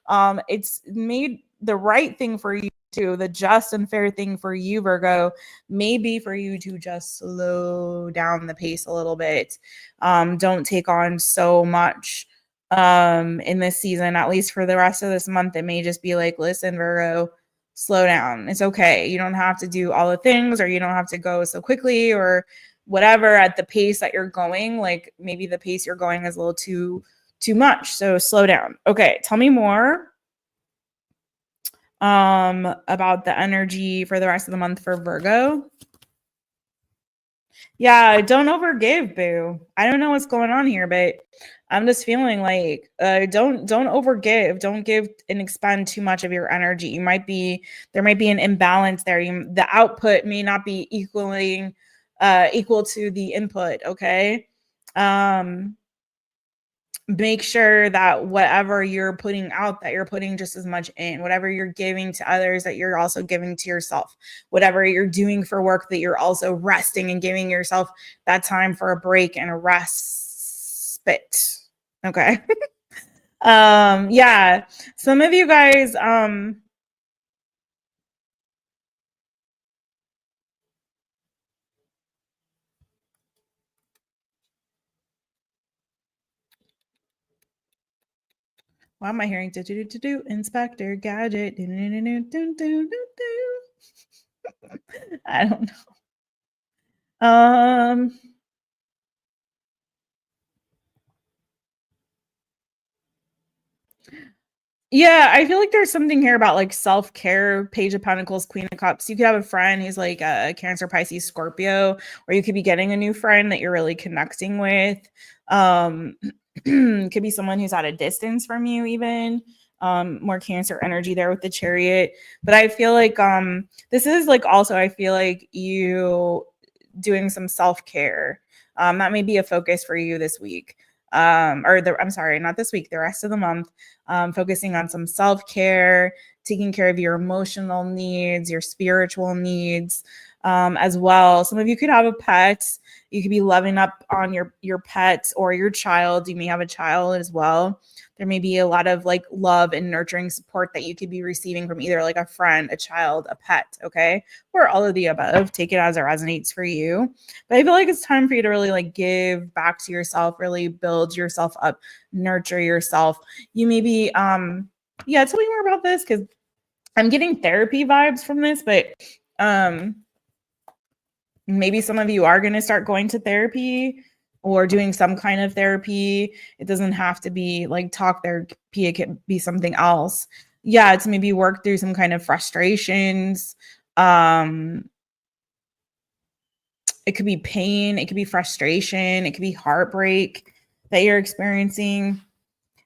it's made the right thing for you to, the just and fair thing for you, Virgo, may be for you to just slow down the pace a little bit. Don't take on so much in this season, at least for the rest of this month. It may just be like, listen, Virgo, slow down. It's okay. You don't have to do all the things, or you don't have to go so quickly or whatever at the pace that you're going. Like maybe the pace you're going is a little too too much. So slow down. Okay, tell me more about the energy for the rest of the month for Virgo. Yeah, don't overgive, boo. I don't know what's going on here, but I'm just feeling like don't overgive. Don't give and expend too much of your energy. There might be an imbalance there. The output may not be equal to the input, okay? Make sure that whatever you're putting out, that you're putting just as much in. Whatever you're giving to others, that you're also giving to yourself. Whatever you're doing for work, that you're also resting and giving yourself that time for a break and a respite. Okay. Yeah, some of you guys why am I hearing Inspector Gadget? I don't know. Yeah, I feel like there's something here about like self-care, Page of Pentacles, Queen of Cups. You could have a friend who's like a Cancer, Pisces, Scorpio, or you could be getting a new friend that you're really connecting with. Could be someone who's at a distance from you, even. More Cancer energy there with the Chariot. But I feel like this is like also, I feel like you doing some self-care. That may be a focus for you this week. I'm sorry, not this week, the rest of the month. Focusing on some self-care, taking care of your emotional needs, your spiritual needs, as well. Some of you could have a pet. You could be loving up on your pet or your child. You may have a child as well. There may be a lot of like love and nurturing support that you could be receiving from either like a friend, a child, a pet, okay? Or all of the above. Take it as it resonates for you. But I feel like it's time for you to really like give back to yourself, really build yourself up, nurture yourself. You may be yeah, tell me more about this, because I'm getting therapy vibes from this, but maybe some of you are going to start going to therapy or doing some kind of therapy. It doesn't have to be like talk therapy. It could be something else. Yeah, it's maybe work through some kind of frustrations. It could be pain. It could be frustration. It could be heartbreak that you're experiencing,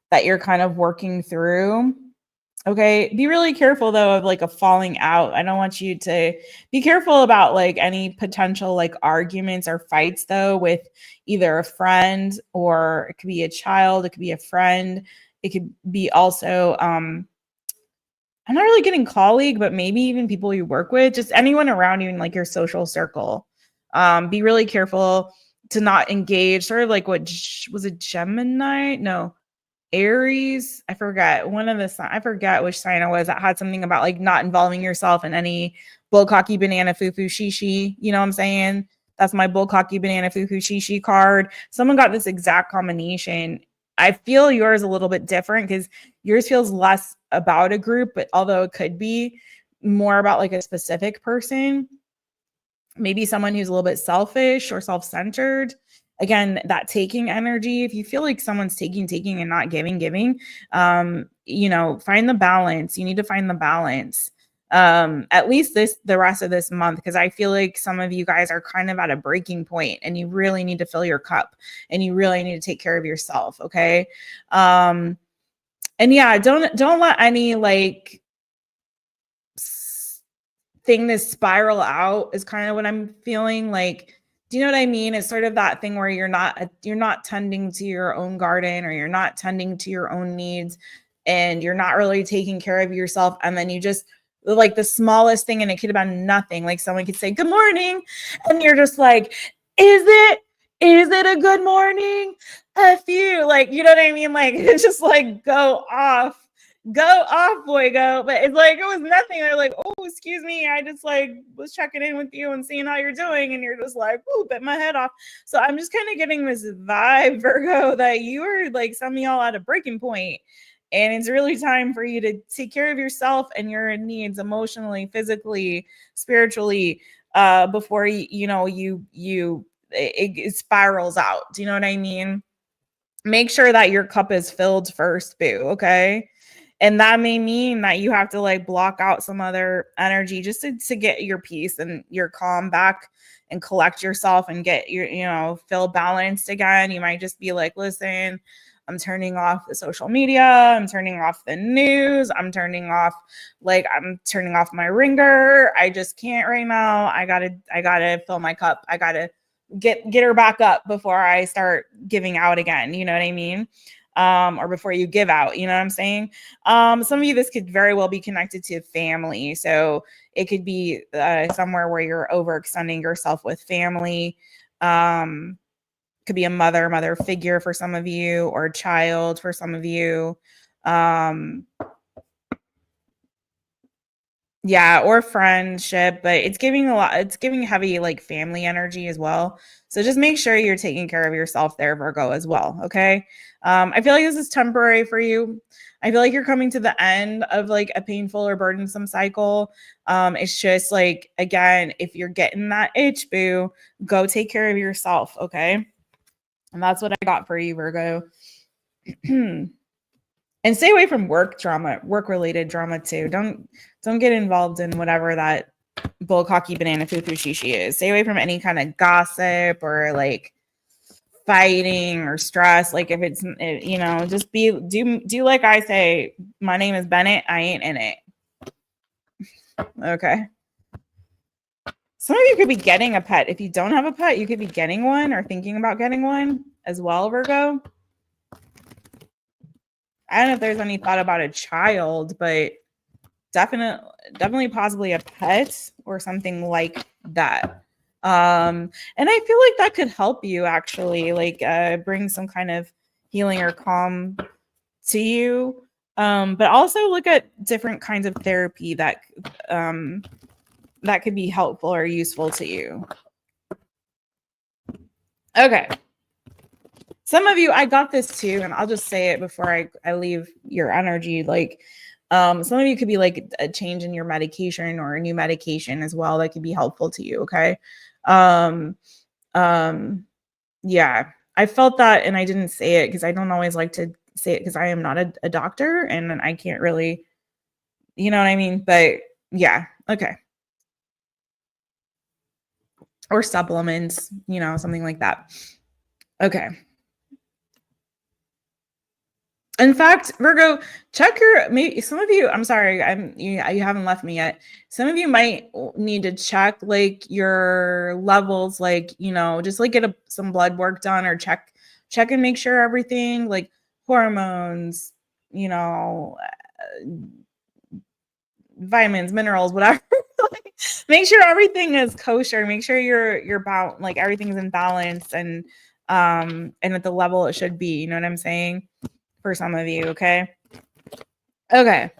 that you're kind of working through. Okay. Be really careful though of like a falling out. I don't want you to be careful about like any potential like arguments or fights though with either a friend, or it could be a child, it could be a friend. It could be also I'm not really getting colleague, but maybe even people you work with, just anyone around you in like your social circle. Be really careful to not engage, sort of like what was it, Gemini? No, Aries. I forget I forget which sign it was that had something about like not involving yourself in any bullcocky banana foo-foo shishi. You know what I'm saying? That's my bullcocky banana foo-foo shishi card. Someone got this exact combination. I feel yours a little bit different because yours feels less about a group, but although it could be more about like a specific person, maybe someone who's a little bit selfish or self-centered. Again, that taking energy, if you feel like someone's taking and not giving, you know, find the balance. You need to find the balance. At least the rest of this month, because I feel like some of you guys are kind of at a breaking point and you really need to fill your cup and you really need to take care of yourself. Okay. And yeah, don't let any like thing this spiral out is kind of what I'm feeling like. Do you know what I mean? It's sort of that thing where you're not tending to your own garden, or you're not tending to your own needs, and you're not really taking care of yourself, and then you just like the smallest thing, and it could have been nothing, like someone could say good morning and you're just like, is it a good morning? F you, like, you know what I mean? Like it's just like go off, boy, go. But it's like it was nothing. They're like, oh, excuse me, I just like was checking in with you and seeing how you're doing, and you're just like, oh, bit my head off. So I'm just kind of getting this vibe, Virgo, that you are like some of y'all at a breaking point, and it's really time for you to take care of yourself and your needs emotionally, physically, spiritually, before you know it spirals out. Do you know what I mean? make sure that your cup is filled first, boo, okay? And that may mean that you have to like block out some other energy just to get your peace and your calm back and collect yourself and get your, feel balanced again. You might just be like, listen, I'm turning off the social media. I'm turning off the news. I'm turning off my ringer. I just can't right now. I gotta fill my cup. I gotta get her back up before I start giving out again. You know what I mean? Or before you give out, you know what I'm saying? Some of you, this could very well be connected to family. So it could be somewhere where you're overextending yourself with family. Could be a mother figure for some of you, or child for some of you. Yeah, or friendship, but it's giving heavy like family energy as well. So just make sure you're taking care of yourself there, Virgo, as well. Okay. I feel like this is temporary for you. I feel like you're coming to the end of like a painful or burdensome cycle. It's just like, again, if you're getting that itch, boo, go take care of yourself. Okay. And that's what I got for you, Virgo. And stay away from work-related drama too. Don't get involved in whatever that bull cocky banana foo-foo shishi is. Stay away from any kind of gossip or like fighting or stress. Like if it's, just do like I say, my name is Bennett, I ain't in it. Okay. Some of you could be getting a pet. If you don't have a pet, you could be getting one or thinking about getting one as well, Virgo. I don't know if there's any thought about a child, but definitely possibly a pet or something like that. And I feel like that could help you actually, like bring some kind of healing or calm to you. But also look at different kinds of therapy that could be helpful or useful to you. Okay. Some of you, I got this too, and I'll just say it before I leave your energy. Like, some of you could be like a change in your medication or a new medication as well that could be helpful to you. Okay. Yeah, I felt that, and I didn't say it because I don't always like to say it because I am not a doctor and I can't really, you know what I mean? But yeah, okay. Or supplements, something like that. Okay. In fact, Virgo, check maybe some of you, I'm sorry, you haven't left me yet. Some of you might need to check like your levels, like, just like get some blood work done or check and make sure everything like hormones, vitamins, minerals, whatever. Make sure everything is kosher. Make sure you're about like everything's in balance and at the level it should be. You know what I'm saying? For some of you, okay? Okay.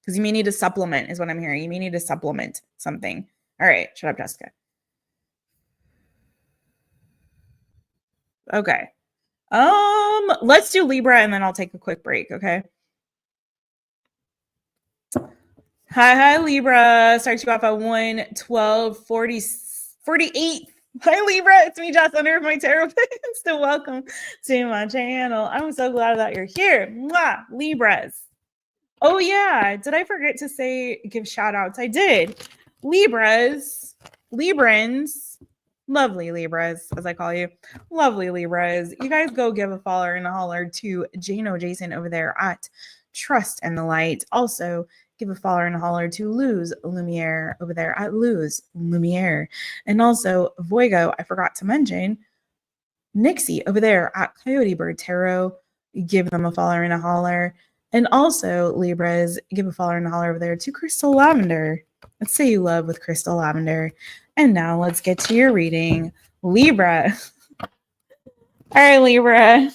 Because you may need to supplement is what I'm hearing. You may need to supplement something. All right. Shut up, Jessica. Okay. Let's do Libra and then I'll take a quick break, okay? Hi, Libra. Starts you off at 1/12/48. Hi, Libra. It's me, Jess, under My Taropist. So welcome to my channel. I'm so glad that you're here. Mwah, Libras. Oh, yeah. Did I forget to give shout outs? I did. Librans, lovely Libras, as I call you. Lovely Libras. You guys go give a follower and a holler to Jason over there at Trust and the Light. Also, give a follower and a holler to Luz Lumiere over there at Luz Lumiere. And also, Voigo, I forgot to mention, Nixie over there at Coyote Bird Tarot. Give them a follower and a holler. And also, Libras, give a follower and a holler over there to Crystal Lavender. Let's say you love with Crystal Lavender. And now let's get to your reading. Libra. All right, Libra.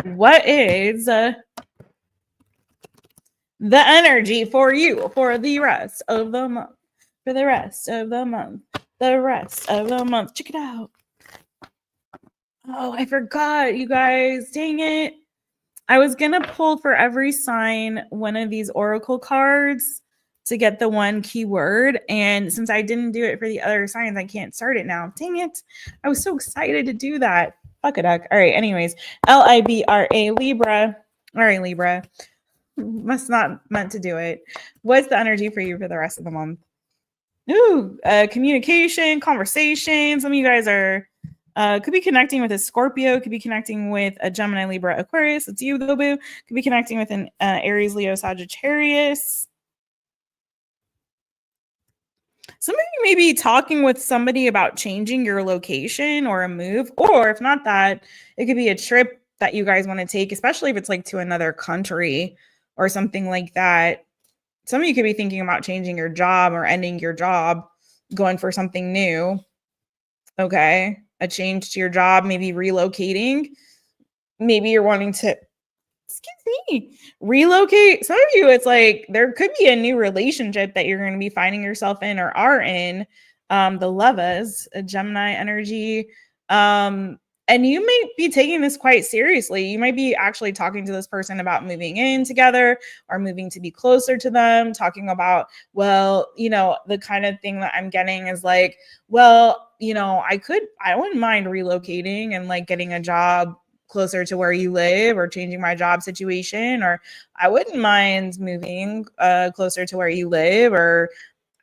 What is the energy for you for the rest of the month? For the rest of the month. The rest of the month. Check it out. Oh, I forgot, you guys. Dang it. I was going to pull for every sign one of these oracle cards to get the one keyword. And since I didn't do it for the other signs, I can't start it now. Dang it. I was so excited to do that. Fuck a duck. All right. Anyways, LIBRA, Libra. All right, Libra. Must not meant to do it. What's the energy for you for the rest of the month? Ooh, communication, conversation. Some of you guys are could be connecting with a Scorpio, could be connecting with a Gemini, Libra, Aquarius. It's you, though, boo. Could be connecting with an Aries, Leo, Sagittarius. Some of you may be talking with somebody about changing your location or a move, or if not that, it could be a trip that you guys want to take, especially if it's like to another country or something like that. Some of you could be thinking about changing your job or ending your job, going for something new. Okay. A change to your job, maybe relocating. Maybe you're wanting to, excuse me, relocate. Some of you, it's like there could be a new relationship that you're going to be finding yourself in or are in. The Levas, a Gemini energy. And you may be taking this quite seriously. You might be actually talking to this person about moving in together or moving to be closer to them, talking about, well, you know, the kind of thing that I'm getting is like, well, you know, I wouldn't mind relocating and like getting a job closer to where you live or changing my job situation, or I wouldn't mind moving closer to where you live, or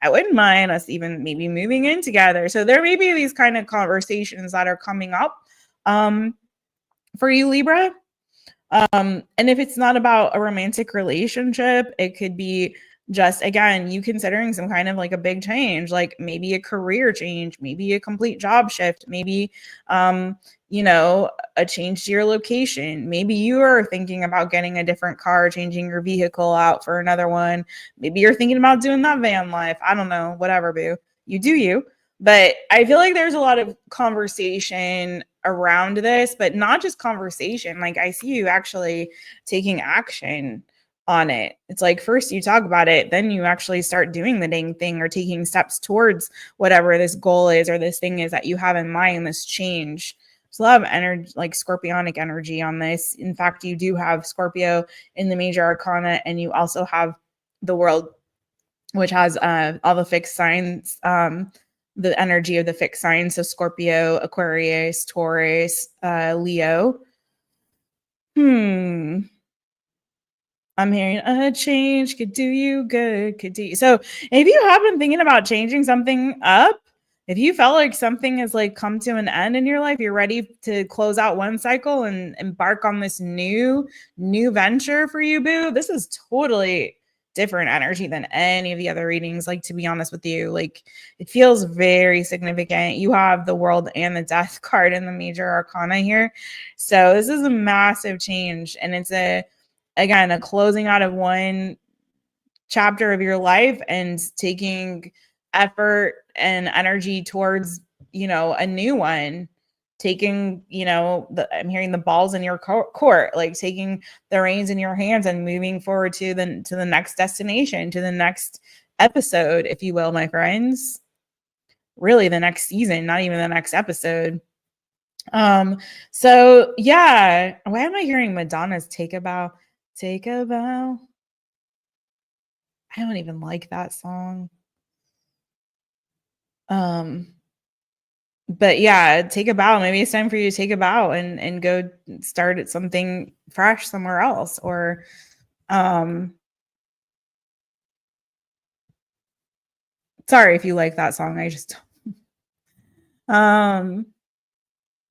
I wouldn't mind us even maybe moving in together. So there may be these kind of conversations that are coming up for you, Libra. And if it's not about a romantic relationship, it could be just, again, you considering some kind of like a big change, like maybe a career change, maybe a complete job shift, maybe, you know, a change to your location. Maybe you are thinking about getting a different car, changing your vehicle out for another one. Maybe you're thinking about doing that van life. I don't know, whatever, boo. You do you. But I feel like there's a lot of conversation around this, but not just conversation. Like I see you actually taking action on it. It's like first you talk about it, then you actually start doing the dang thing or taking steps towards whatever this goal is or this thing is that you have in mind, this change. There's a lot of energy, like scorpionic energy on this. In fact, you do have Scorpio in the major arcana, and you also have the world, which has all the fixed signs, the energy of the fixed signs. So Scorpio, Aquarius, Taurus, Leo. I'm hearing a change could do you good, could do you. So if you have been thinking about changing something up, if you felt like something has like come to an end in your life, you're ready to close out one cycle and embark on this new venture for you, boo. This is totally different energy than any of the other readings. Like, to be honest with you, like it feels very significant. You have the World and the Death card in the major arcana here. So this is a massive change, and it's again, a closing out of one chapter of your life and taking effort and energy towards, you know, a new one. Taking, you know, I'm hearing the balls in your court, like taking the reins in your hands and moving forward to the next destination, to the next episode, if you will, my friends. Really, the next season, not even the next episode. So yeah, why am I hearing Madonna's Take a Bow? Take a bow. I don't even like that song. But yeah, take a bow. Maybe it's time for you to take a bow and go start at something fresh somewhere else. Or sorry if you like that song. I just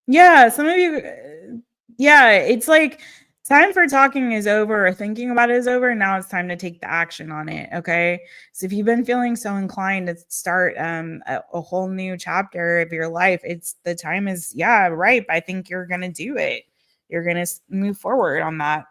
yeah, some of you yeah, it's like time for talking is over or thinking about it is over. Now it's time to take the action on it. Okay. So if you've been feeling so inclined to start a whole new chapter of your life, it's the time is, yeah, ripe. I think you're going to do it. You're going to move forward on that.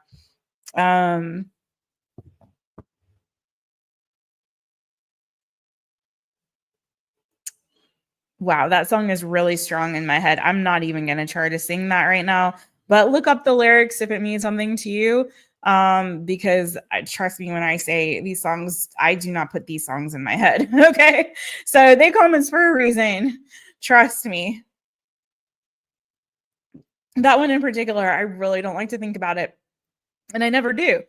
Wow, that song is really strong in my head. I'm not even going to try to sing that right now, but look up the lyrics if it means something to you. Because trust me when I say these songs, I do not put these songs in my head. Okay. So they comments for a reason. Trust me. That one in particular, I really don't like to think about it. And I never do.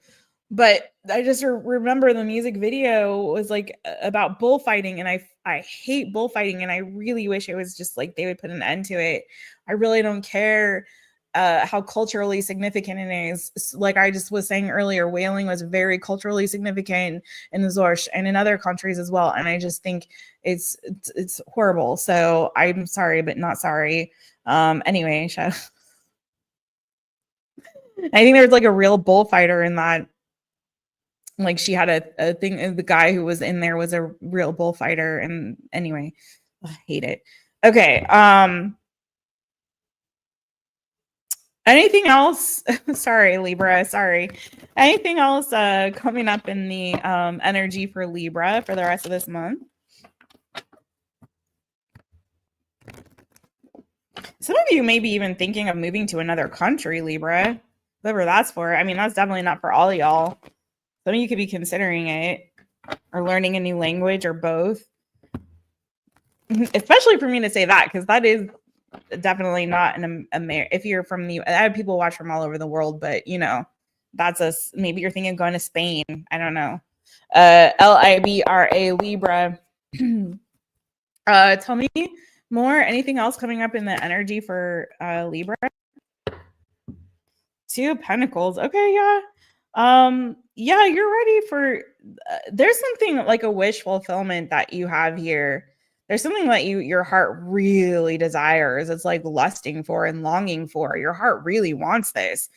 But I just remember the music video was like about bullfighting, and I hate bullfighting, and I really wish it was just like they would put an end to it. I really don't care how culturally significant it is. Like I just was saying earlier, whaling was very culturally significant in the Zorsh and in other countries as well. And I just think it's horrible. So I'm sorry, but not sorry. Anyway, I think there's like a real bullfighter in that. Like she had a thing, the guy who was in there was a real bullfighter. And anyway, I hate it. Okay. Anything else? Sorry, Libra. Sorry. Anything else coming up in the energy for Libra for the rest of this month? Some of you may be even thinking of moving to another country, Libra. Whatever that's for. I mean, that's definitely not for all of y'all. Some of you could be considering it or learning a new language or both. Especially for me to say that, because that is definitely not an American. If you're from the, I have people watch from all over the world, but you know, that's us. Maybe you're thinking of going to Spain. I don't know. LIBRA Libra. Tell me more. Anything else coming up in the energy for Libra? Two of Pentacles. Okay, yeah. Yeah, you're ready for there's something like a wish fulfillment that you have here. There's something that your heart really desires. It's like lusting for and longing for. Your heart really wants this.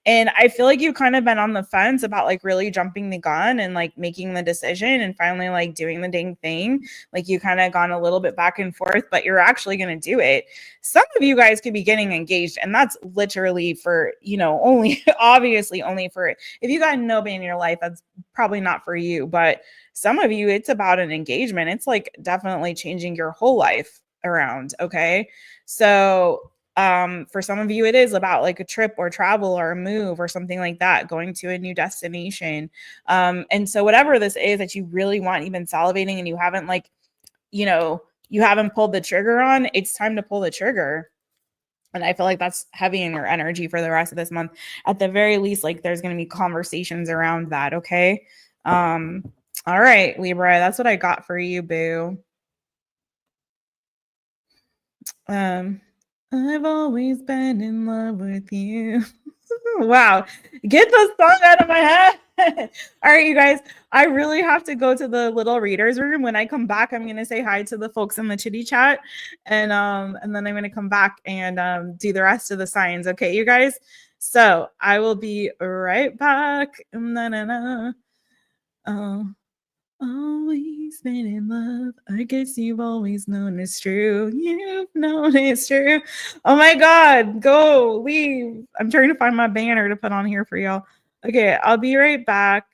And I feel like you've kind of been on the fence about like really jumping the gun and like making the decision and finally like doing the dang thing. Like you kind of gone a little bit back and forth, but you're actually going to do it. Some of you guys could be getting engaged, and that's literally for, you know, only obviously only for if you got nobody in your life, that's probably not for you. But some of you, it's about an engagement. It's like definitely changing your whole life around. Okay. So for some of you it is about like a trip or travel or a move or something like that, going to a new destination. And so whatever this is that you really want, you've been salivating and you haven't like, you know, you haven't pulled the trigger on, it's time to pull the trigger. And I feel like that's heavy in your energy for the rest of this month. At the very least, like there's going to be conversations around that. Okay. All right, Libra, that's what I got for you, boo. I've always been in love with you. Wow. Get the song out of my head. All right, you guys. I really have to go to the little readers room. When I come back, I'm gonna say hi to the folks in the chitty chat. And then I'm gonna come back and do the rest of the signs. Okay, you guys. So I will be right back. Na-na-na. Oh. Always been in love. I guess you've always known it's true. You've known it's true. Oh my God, go leave. I'm trying to find my banner to put on here for y'all. Okay, I'll be right back.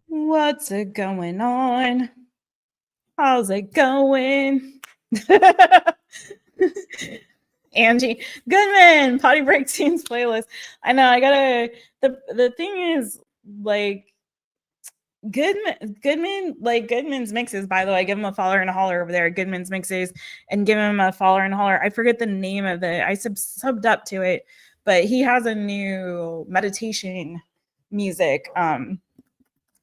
What's it going on? How's it going? Angie Goodman, Potty Break Teens playlist. I know I gotta the thing is like Goodman's mixes, by the way. Give him a follower and a holler over there. Goodman's mixes, and give him a follower and a holler. I forget the name of it. I subbed up to it, but he has a new meditation music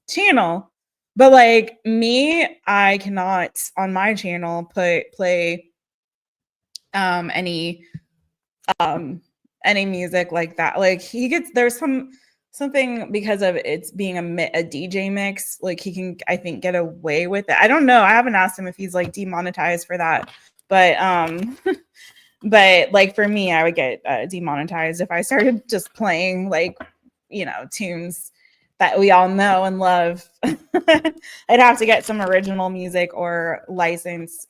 channel. But like me, I cannot on my channel play any music like that. Like he gets there's something because of it's being a DJ mix, like he can I think get away with it. I don't know. I haven't asked him if he's like demonetized for that. But but like for me, I would get demonetized if I started just playing like, you know, tunes that we all know and love. I'd have to get some original music or license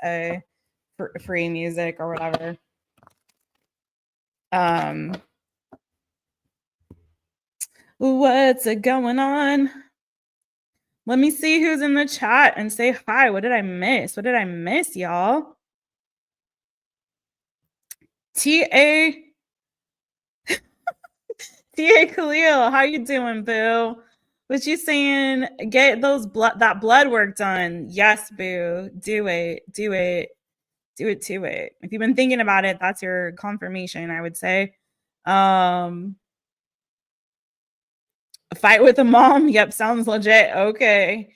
free music or whatever. What's going on? Let me see who's in the chat and say hi. What did I miss? What did I miss, y'all? T.A. Khalil, how you doing, boo? What you saying? Get that blood work done. Yes, boo. Do it. Do it. Do it to it. If you've been thinking about it, that's your confirmation, I would say. A fight with a mom. Yep, sounds legit. Okay.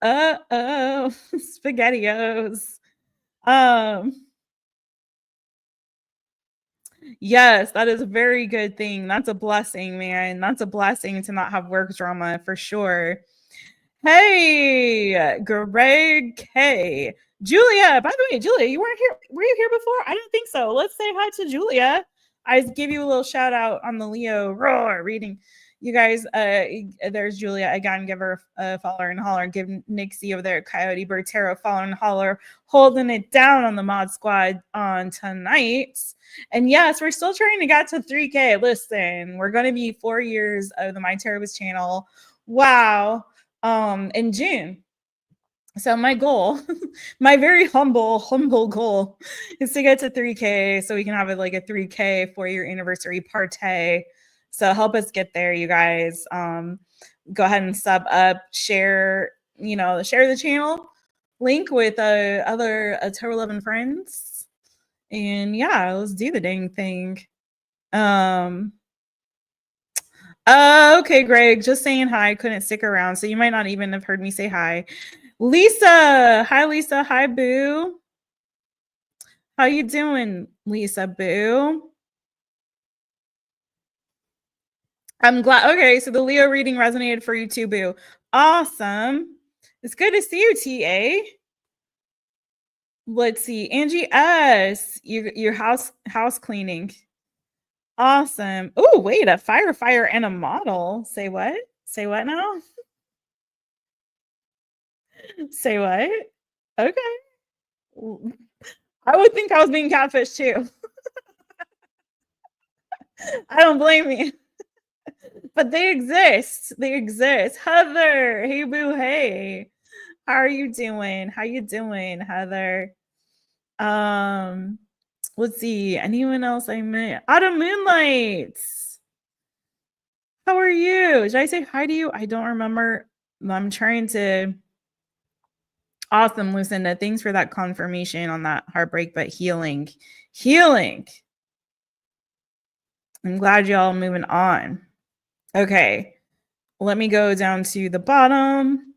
Uh-oh. SpaghettiOs. Yes, that is a very good thing. That's a blessing, man. That's a blessing to not have work drama for sure. Hey, Greg K. Julia, by the way, Julia, you weren't here. Were you here before? I don't think so. Let's say hi to Julia. I give you a little shout out on the Leo Roar reading. You guys, there's Julia again. Give her a follower and holler. Give Nixie over there, Coyote Bird Tarot, follower and holler, holding it down on the mod squad on tonight. And yes, we're still trying to get to 3K. Listen, we're going to be 4 years of the My Taropist channel. Wow. In June. So my goal, my very humble goal is to get to 3K so we can have like a 3K 4-year anniversary party. So help us get there, you guys. Go ahead and sub up, share the channel link with other tarot loving friends. And yeah, let's do the dang thing. Okay, Greg, just saying hi. Couldn't stick around, so you might not even have heard me say hi. Lisa, hi, Lisa. Hi, boo. How you doing, Lisa, boo? I'm glad. Okay, so the Leo reading resonated for you too, boo. Awesome. It's good to see you, TA. Let's see, Angie S. Your house cleaning. Awesome. Oh, wait, a firefighter and a model. Say what? Say what now? Say what? Okay. I would think I was being catfished too. I don't blame you. But they exist. They exist. Heather, hey boo, hey. How are you doing? How you doing, Heather? Let's see. Anyone else I met? Autumn Moonlight. How are you? Did I say hi to you? I don't remember. I'm trying to. Awesome, Lucinda. Thanks for that confirmation on that heartbreak, but healing. Healing. I'm glad y'all moving on. Okay. Let me go down to the bottom.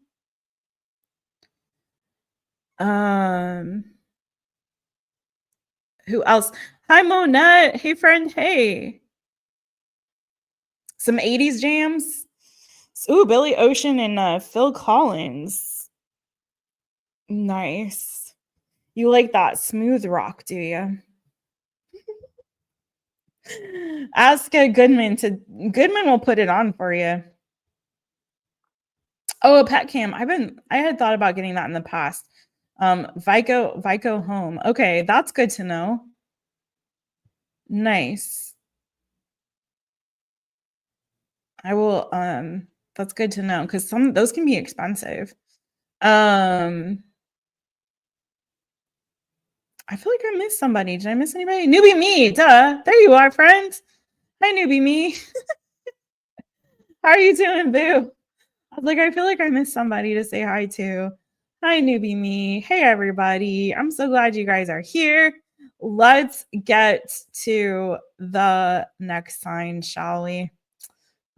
Who else? Hi, Monette. Hey, friend. Hey. Some 80s jams. Ooh, Billy Ocean and Phil Collins. Nice. You like that smooth rock, do you? Ask Goodman will put it on for you. Oh, a pet cam. I had thought about getting that in the past. Vico home. Okay, that's good to know. Nice. I will That's good to know because those can be expensive. I feel like I missed somebody. Did I miss anybody? Newbie me, duh. There you are, friends. Hi, newbie me. How are you doing, boo? I was like, I feel like I missed somebody to say hi to. Hi, newbie me. Hey, everybody. I'm so glad you guys are here. Let's get to the next sign, shall we?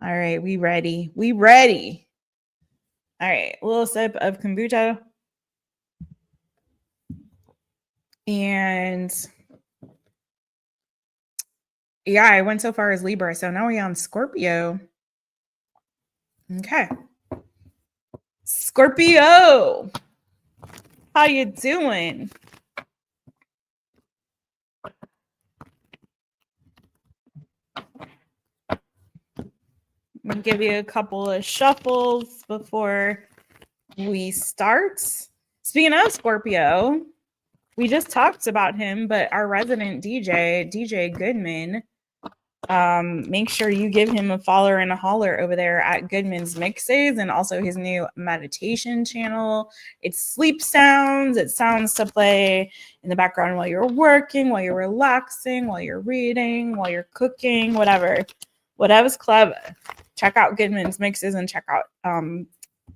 All right, we ready. We ready. All right, a little sip of kombucha. And yeah, I went so far as Libra, so now we're on Scorpio. Okay. Scorpio, how you doing? I'm gonna give you a couple of shuffles before we start. Speaking of Scorpio, we just talked about him, but our resident DJ Goodman, make sure you give him a follow and a holler over there at Goodman's Mixes and also his new meditation channel. It's sleep sounds. It sounds to play in the background while you're working, while you're relaxing, while you're reading, while you're cooking, whatever's clever. Check out Goodman's Mixes and check out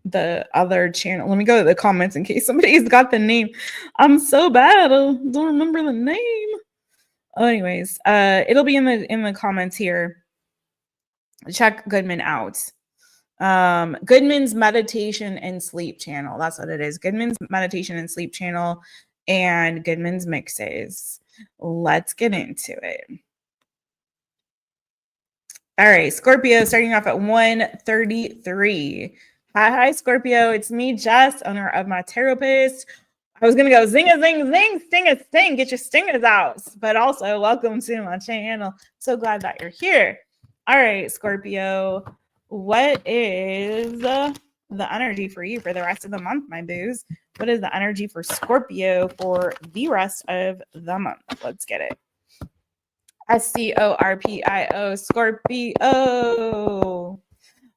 the other channel. Let me go to the comments in case somebody's got the name. I'm so bad. I don't remember the name. Anyways, it'll be in the comments here. Check Goodman out. Goodman's meditation and sleep channel. That's what it is. Goodman's meditation and sleep channel and Goodman's Mixes. Let's get into it. All right, Scorpio starting off at 133. Hi, Scorpio. It's me, Jess, owner of My Taropist. I was going to go zing a zing zing, sting a sting, get your stingers out. But also, welcome to my channel. So glad that you're here. All right, Scorpio. What is the energy for you for the rest of the month, my boos? What is the energy for Scorpio for the rest of the month? Let's get it. SCORPIO, Scorpio.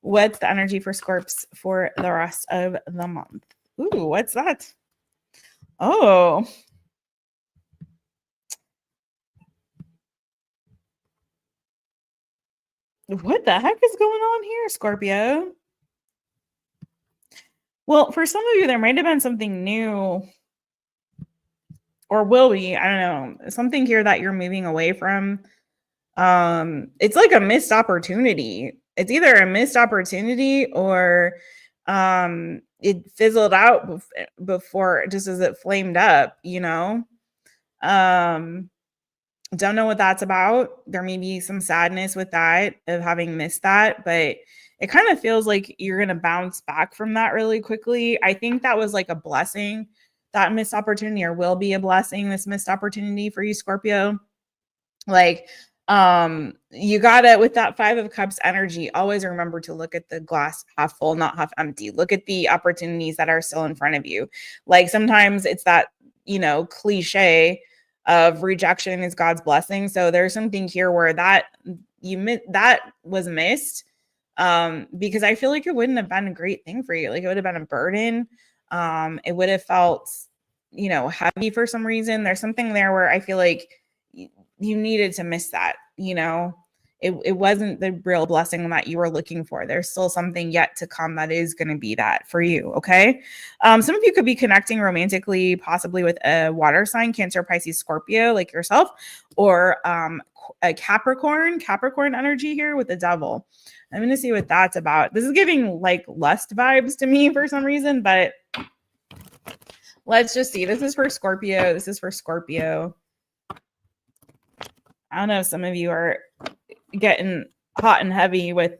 What's the energy for Scorps for the rest of the month? Ooh, what's that? Oh. What the heck is going on here, Scorpio? Well, for some of you, there might have been something new or will be, I don't know, something here that you're moving away from. It's like a missed opportunity. It's either a missed opportunity or it fizzled out before, just as it flamed up, you know. Don't know what that's about. There may be some sadness with that, of having missed that, but it kind of feels like you're going to bounce back from that really quickly. I think that was like a blessing, that missed opportunity, or will be a blessing, this missed opportunity for you, Scorpio. Like, you gotta, with that 5 of Cups energy, always remember to look at the glass half full, not half empty. Look at the opportunities that are still in front of you. Like, sometimes it's that, you know, cliche of rejection is God's blessing. So there's something here where that was missed, because I feel like it wouldn't have been a great thing for you. Like, it would have been a burden. It would have felt, you know, heavy for some reason. There's something there where I feel like you needed to miss that, you know. It wasn't the real blessing that you were looking for. There's still something yet to come that is going to be that for you. Okay. Some of you could be connecting romantically, possibly with a water sign, Cancer, Pisces, Scorpio, like yourself, or a Capricorn energy here with the Devil. I'm going to see what that's about. This is giving like lust vibes to me for some reason, but let's just see. This is for Scorpio. This is for Scorpio. I don't know if some of you are getting hot and heavy with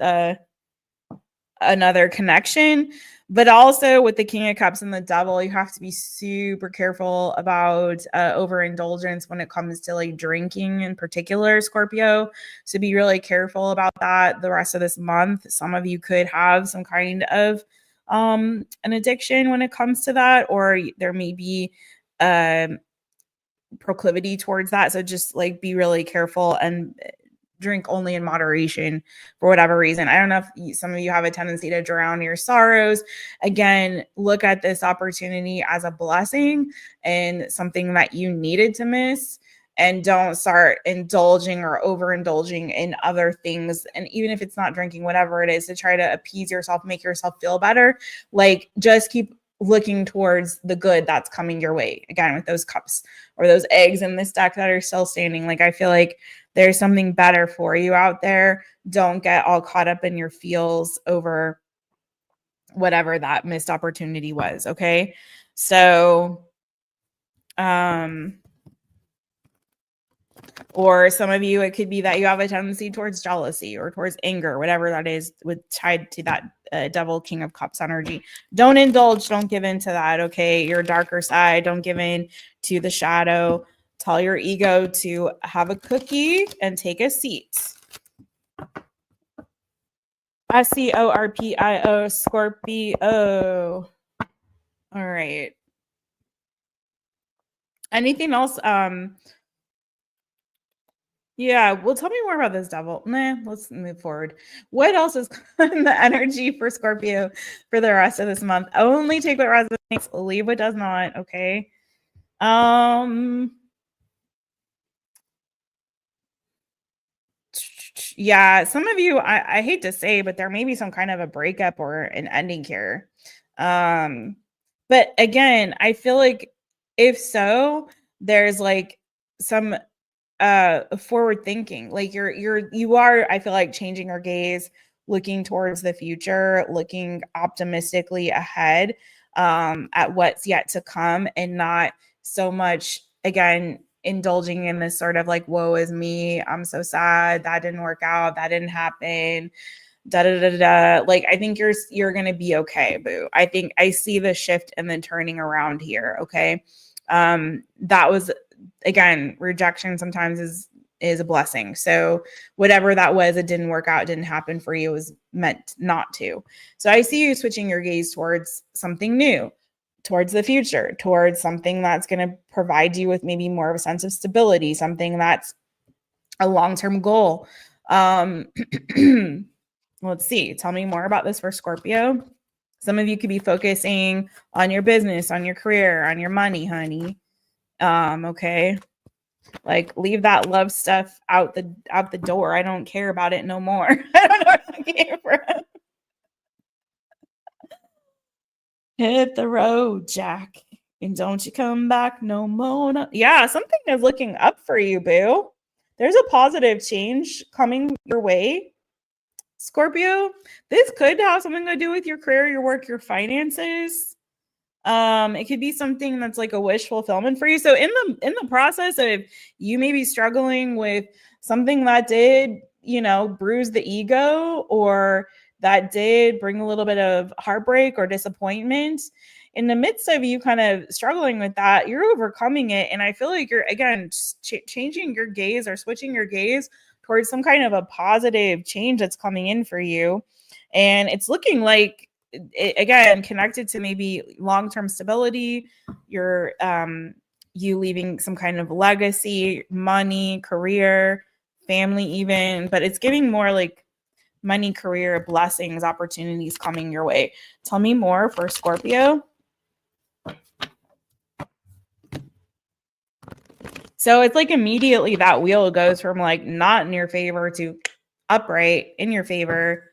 another connection, but also with the King of Cups and the Devil, you have to be super careful about overindulgence when it comes to like drinking in particular, Scorpio. So be really careful about that the rest of this month. Some of you could have some kind of an addiction when it comes to that, or there may be proclivity towards that. So just like be really careful and drink only in moderation for whatever reason. I don't know if some of you have a tendency to drown your sorrows. Again, look at this opportunity as a blessing and something that you needed to miss, and don't start indulging or overindulging in other things. And even if it's not drinking, whatever it is, to try to appease yourself, make yourself feel better, like just keep looking towards the good that's coming your way. Again, with those cups or those eggs in this deck that are still standing, like I feel like there's something better for you out there. Don't get all caught up in your feels over whatever that missed opportunity was. Okay. So, or some of you, it could be that you have a tendency towards jealousy or towards anger, whatever that is, with tied to that devil king of cups energy. Don't indulge. Don't give in to that. Okay. Your darker side. Don't give in to the shadow. Tell your ego to have a cookie and take a seat. SCORPIO, Scorpio. All right. Anything else? Yeah, well, tell me more about this devil. Nah, let's move forward. What else is in the energy for Scorpio for the rest of this month? Only take what resonates, leave what does not. Okay. Yeah, some of you, I hate to say, but there may be some kind of a breakup or an ending here. But again, I feel like if so, there's like some forward thinking. Like you are, I feel like, changing your gaze, looking towards the future, looking optimistically ahead at what's yet to come, and not so much, again, indulging in this sort of like, woe is me, I'm so sad, that didn't work out, that didn't happen, da da da da. Like, I think you're gonna be okay, boo. I think I see the shift and then turning around here. Okay. That was, again, rejection sometimes is a blessing. So whatever that was, it didn't work out, it didn't happen for you, it was meant not to. So I see you switching your gaze towards something new, towards the future, towards something that's going to provide you with maybe more of a sense of stability, something that's a long-term goal. Let's see. Tell me more about this for Scorpio. Some of you could be focusing on your business, on your career, on your money, honey. Okay. Like, leave that love stuff out the door. I don't care about it no more. I don't know what I care for. Hit the road, Jack, and don't you come back no more. No. Yeah, something is looking up for you, boo. There's a positive change coming your way, Scorpio. This could have something to do with your career, your work, your finances. It could be something that's like a wish fulfillment for you. So in the process of you maybe struggling with something that did, bruise the ego, or that did bring a little bit of heartbreak or disappointment, in the midst of you kind of struggling with that, you're overcoming it. And I feel like you're, again, changing your gaze or switching your gaze towards some kind of a positive change that's coming in for you. And it's looking like, again, connected to maybe long-term stability, your you leaving some kind of legacy, money, career, family even, but it's giving more like money, career, blessings, opportunities coming your way. Tell me more for Scorpio. So it's like immediately that wheel goes from like not in your favor to upright, in your favor.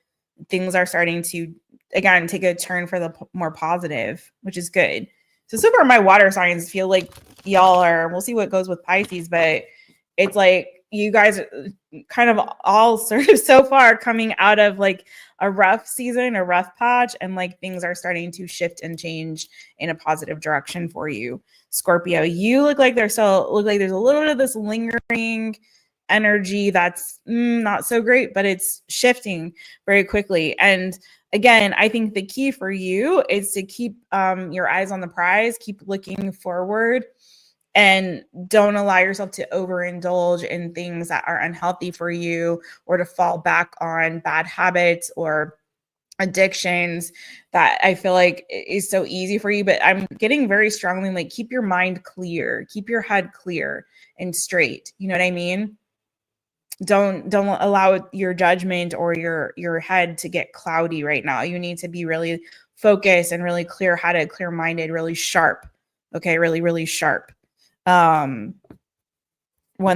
Things are starting to, again, take a turn for the more positive, which is good. So far my water signs feel like y'all are, we'll see what goes with Pisces, but it's like you guys kind of all sort of so far coming out of like a rough season, a rough patch, and like things are starting to shift and change in a positive direction for you, Scorpio. You look like there's a little bit of this lingering energy that's not so great, but it's shifting very quickly. And again, I think the key for you is to keep your eyes on the prize, keep looking forward, and don't allow yourself to overindulge in things that are unhealthy for you, or to fall back on bad habits or addictions that I feel like is so easy for you. But I'm getting very strongly like, keep your mind clear, keep your head clear and straight. You know what I mean? Don't allow your judgment or your head to get cloudy right now. You need to be really focused and really clear-headed, clear-minded, really sharp. Okay, really, really sharp. When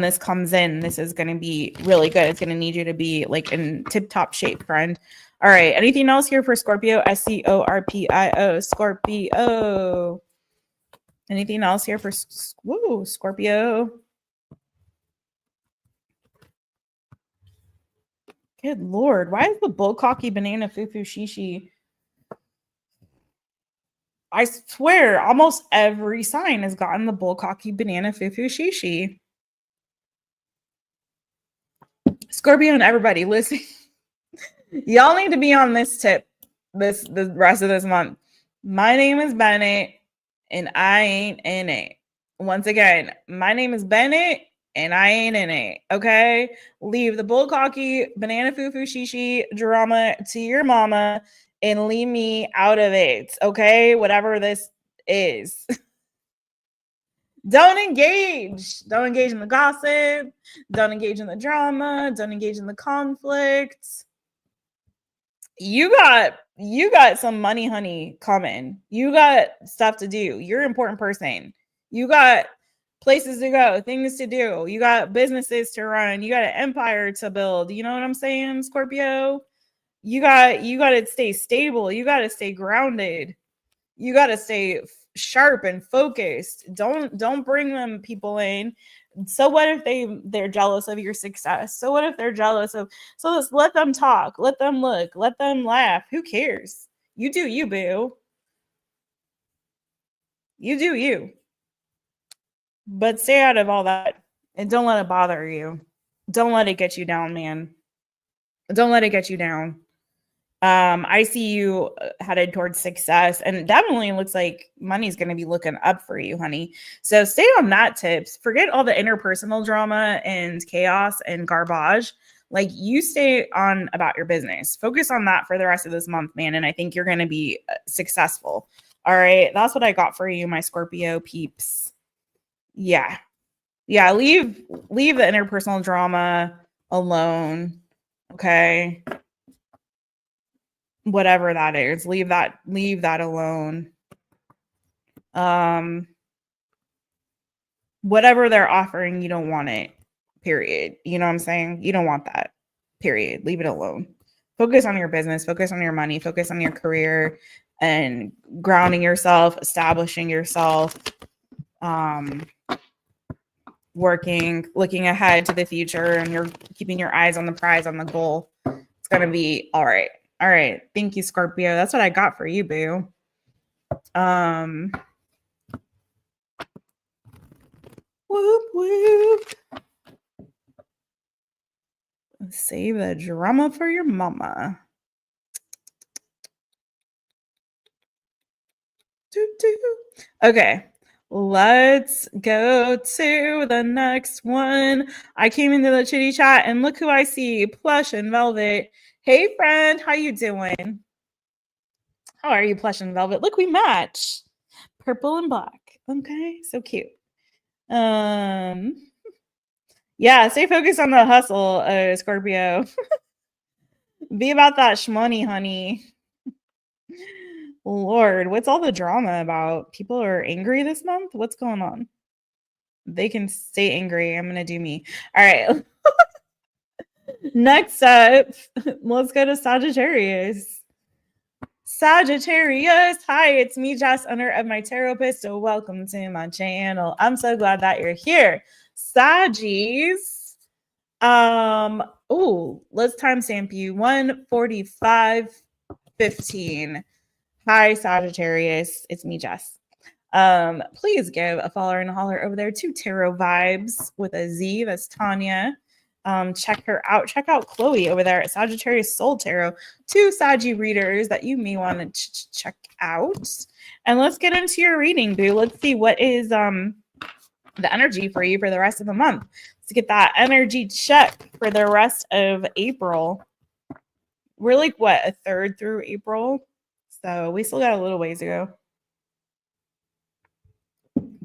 this comes in, this is going to be really good. It's going to need you to be like in tip-top shape, friend. All right. Anything else here for Scorpio? SCORPIO, Scorpio. Anything else here for Scorpio? Good Lord. Why is the bullcocky banana foo-foo shishi? I swear, almost every sign has gotten the bullcocky banana foo-foo shishi. Scorpio and everybody, listen. Y'all need to be on this tip the rest of this month. My name is Bennett, and I ain't in it. Once again, my name is Bennett, and I ain't in it. Okay? Leave the bullcocky banana foo-foo shishi drama to your mama and leave me out of it. Okay? Whatever this is. Don't engage. Don't engage in the gossip. Don't engage in the drama. Don't engage in the conflict. You got some money, honey, coming. You got stuff to do. You're an important person. You got places to go, things to do. You got businesses to run. You got an empire to build. You know what I'm saying, Scorpio? You got to stay stable. You got to stay grounded. You got to stay sharp and focused. Don't bring them people in. So what if they're jealous of your success? So what if they're jealous of, so let's let them talk, let them look, let them laugh. Who cares? You do you, boo. You do you. But stay out of all that and don't let it bother you. Don't let it get you down, man. Don't let it get you down. I see you headed towards success, and it definitely looks like money's going to be looking up for you, honey. So stay on that tips. Forget all the interpersonal drama and chaos and garbage. Like, you stay on about your business. Focus on that for the rest of this month, man. And I think you're going to be successful. All right. That's what I got for you, my Scorpio peeps. Yeah. Yeah. Leave the interpersonal drama alone. Okay. Whatever that is, leave that alone. Whatever they're offering, you don't want it, period. You know what I'm saying? You don't want that, period. Leave it alone. Focus on your business, focus on your money, focus on your career, and grounding yourself, establishing yourself, working, looking ahead to the future, and you're keeping your eyes on the prize, on the goal. It's gonna be all right. All right. Thank you, Scorpio. That's what I got for you, boo. Whoop, whoop. Save the drama for your mama. Okay. Let's go to the next one. I came into the chitty chat and look who I see. Plush and Velvet. Hey, friend. How you doing? How are you, Plush and Velvet? Look, we match. Purple and black. Okay. So cute. Yeah, stay focused on the hustle, Scorpio. Be about that shmoney, honey. Lord, what's all the drama about? People are angry this month? What's going on? They can stay angry. I'm gonna do me. All right. Next up, let's go to Sagittarius. Sagittarius. Hi, it's me, Jess, owner of My Taropist. So welcome to my channel. I'm so glad that you're here. Saggies. Oh, let's timestamp you. 1:45:15. Hi, Sagittarius. It's me, Jess. Please give a follower and a holler over there to Tarot Vibes with a Z. That's Tanya. Check her out. Check out Chloe over there at Sagittarius Soul Tarot. 2 Saggy readers that you may want to check out. And let's get into your reading, boo. Let's see what is the energy for you for the rest of the month. Let's get that energy check for the rest of April. We're like, what, a third through April? So we still got a little ways to go.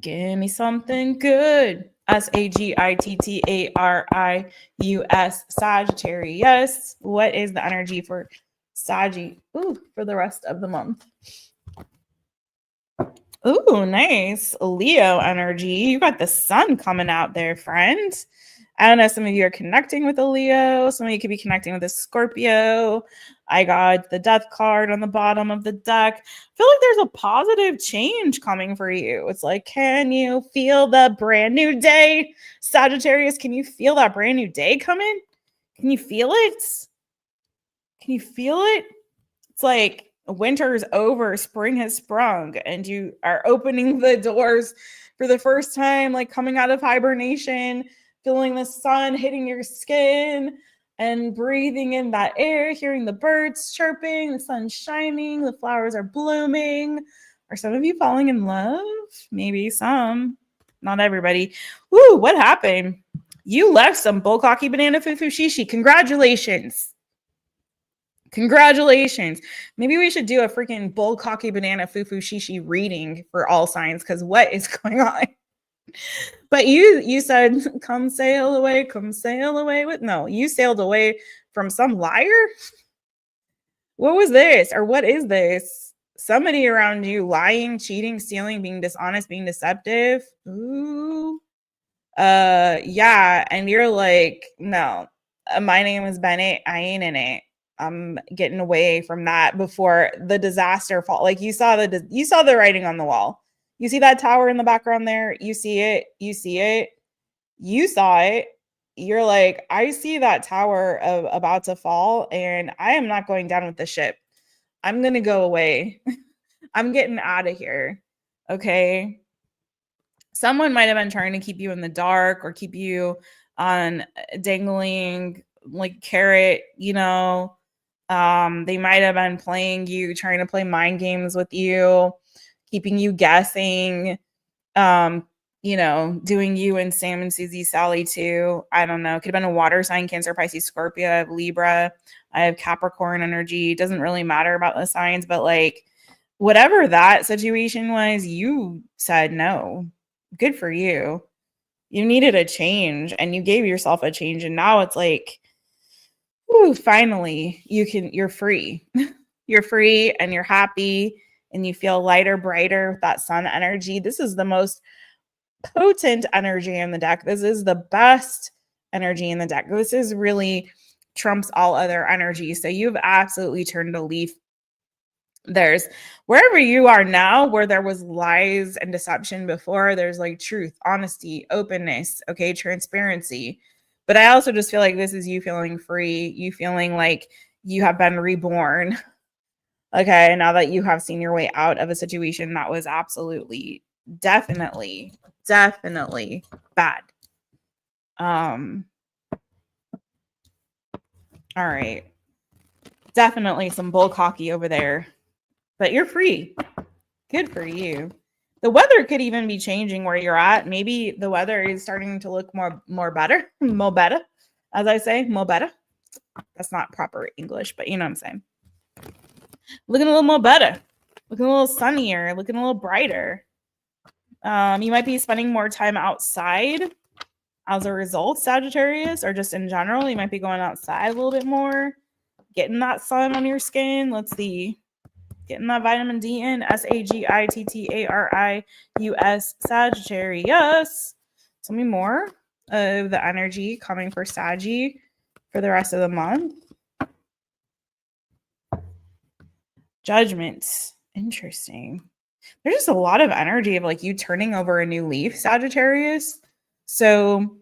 Give me something good. SAGITTARIUS, Sagittarius. What is the energy for for the rest of the month? Ooh, nice. Leo energy. You got the sun coming out there, friend. I don't know. Some of you are connecting with a Leo. Some of you could be connecting with a Scorpio. I got the death card on the bottom of the deck. I feel like there's a positive change coming for you. It's like, can you feel the brand new day? Sagittarius, can you feel that brand new day coming? Can you feel it? Can you feel it? It's like winter's over, spring has sprung, and you are opening the doors for the first time, like coming out of hibernation, feeling the sun hitting your skin and breathing in that air, hearing the birds chirping, the sun shining, the flowers are blooming. Are some of you falling in love? Maybe some, not everybody. Woo, what happened? You left some bullcocky banana fufu shishi. Congratulations. Congratulations. Maybe we should do a freaking bullcocky banana fufu shishi reading for all signs, because what is going on? But you said, come sail away, come sail away with, no, you sailed away from some liar? What was this? Or what is this? Somebody around you lying, cheating, stealing, being dishonest, being deceptive. Ooh. Yeah. And you're like, no, my name is Bennett. I ain't in it. I'm getting away from that before the disaster fall. Like you saw the writing on the wall. You see that tower in the background there? You see it. You see it. You saw it. You're like, I see that tower about to fall, and I am not going down with the ship. I'm going to go away. I'm getting out of here. Okay. Someone might have been trying to keep you in the dark or keep you on dangling like carrot, you know. They might have been playing you, trying to play mind games with you, keeping you guessing, you know, doing you and Sam and Susie Sally too. I don't know. Could have been a water sign, Cancer, Pisces, Scorpio. I have Libra. I have Capricorn energy. It doesn't really matter about the signs, but like whatever that situation was, you said no. Good for you. You needed a change and you gave yourself a change. And now it's like, ooh, finally you're free. You're free and you're happy and you feel lighter, brighter with that sun energy. This is the most potent energy in the deck. This is the best energy in the deck. This is really trumps all other energy. So you've absolutely turned a leaf. There's wherever you are now, where there was lies and deception before, there's like truth, honesty, openness, okay, transparency. But I also just feel like this is you feeling free, you feeling like you have been reborn. Okay, now that you have seen your way out of a situation that was absolutely, definitely bad. All right. Definitely some bull cocky over there. But you're free. Good for you. The weather could even be changing where you're at. Maybe the weather is starting to look more better. Mo better, as I say, mo better. That's not proper English, but you know what I'm saying. Looking a little more better. Looking a little sunnier. Looking a little brighter. You might be spending more time outside as a result, Sagittarius, or just in general. You might be going outside a little bit more. Getting that sun on your skin. Let's see. Getting that vitamin D in. SAGITTARIUS, Sagittarius. Tell me more of the energy coming for Saggy for the rest of the month. Judgments. Interesting. There's just a lot of energy of like you turning over a new leaf, Sagittarius. So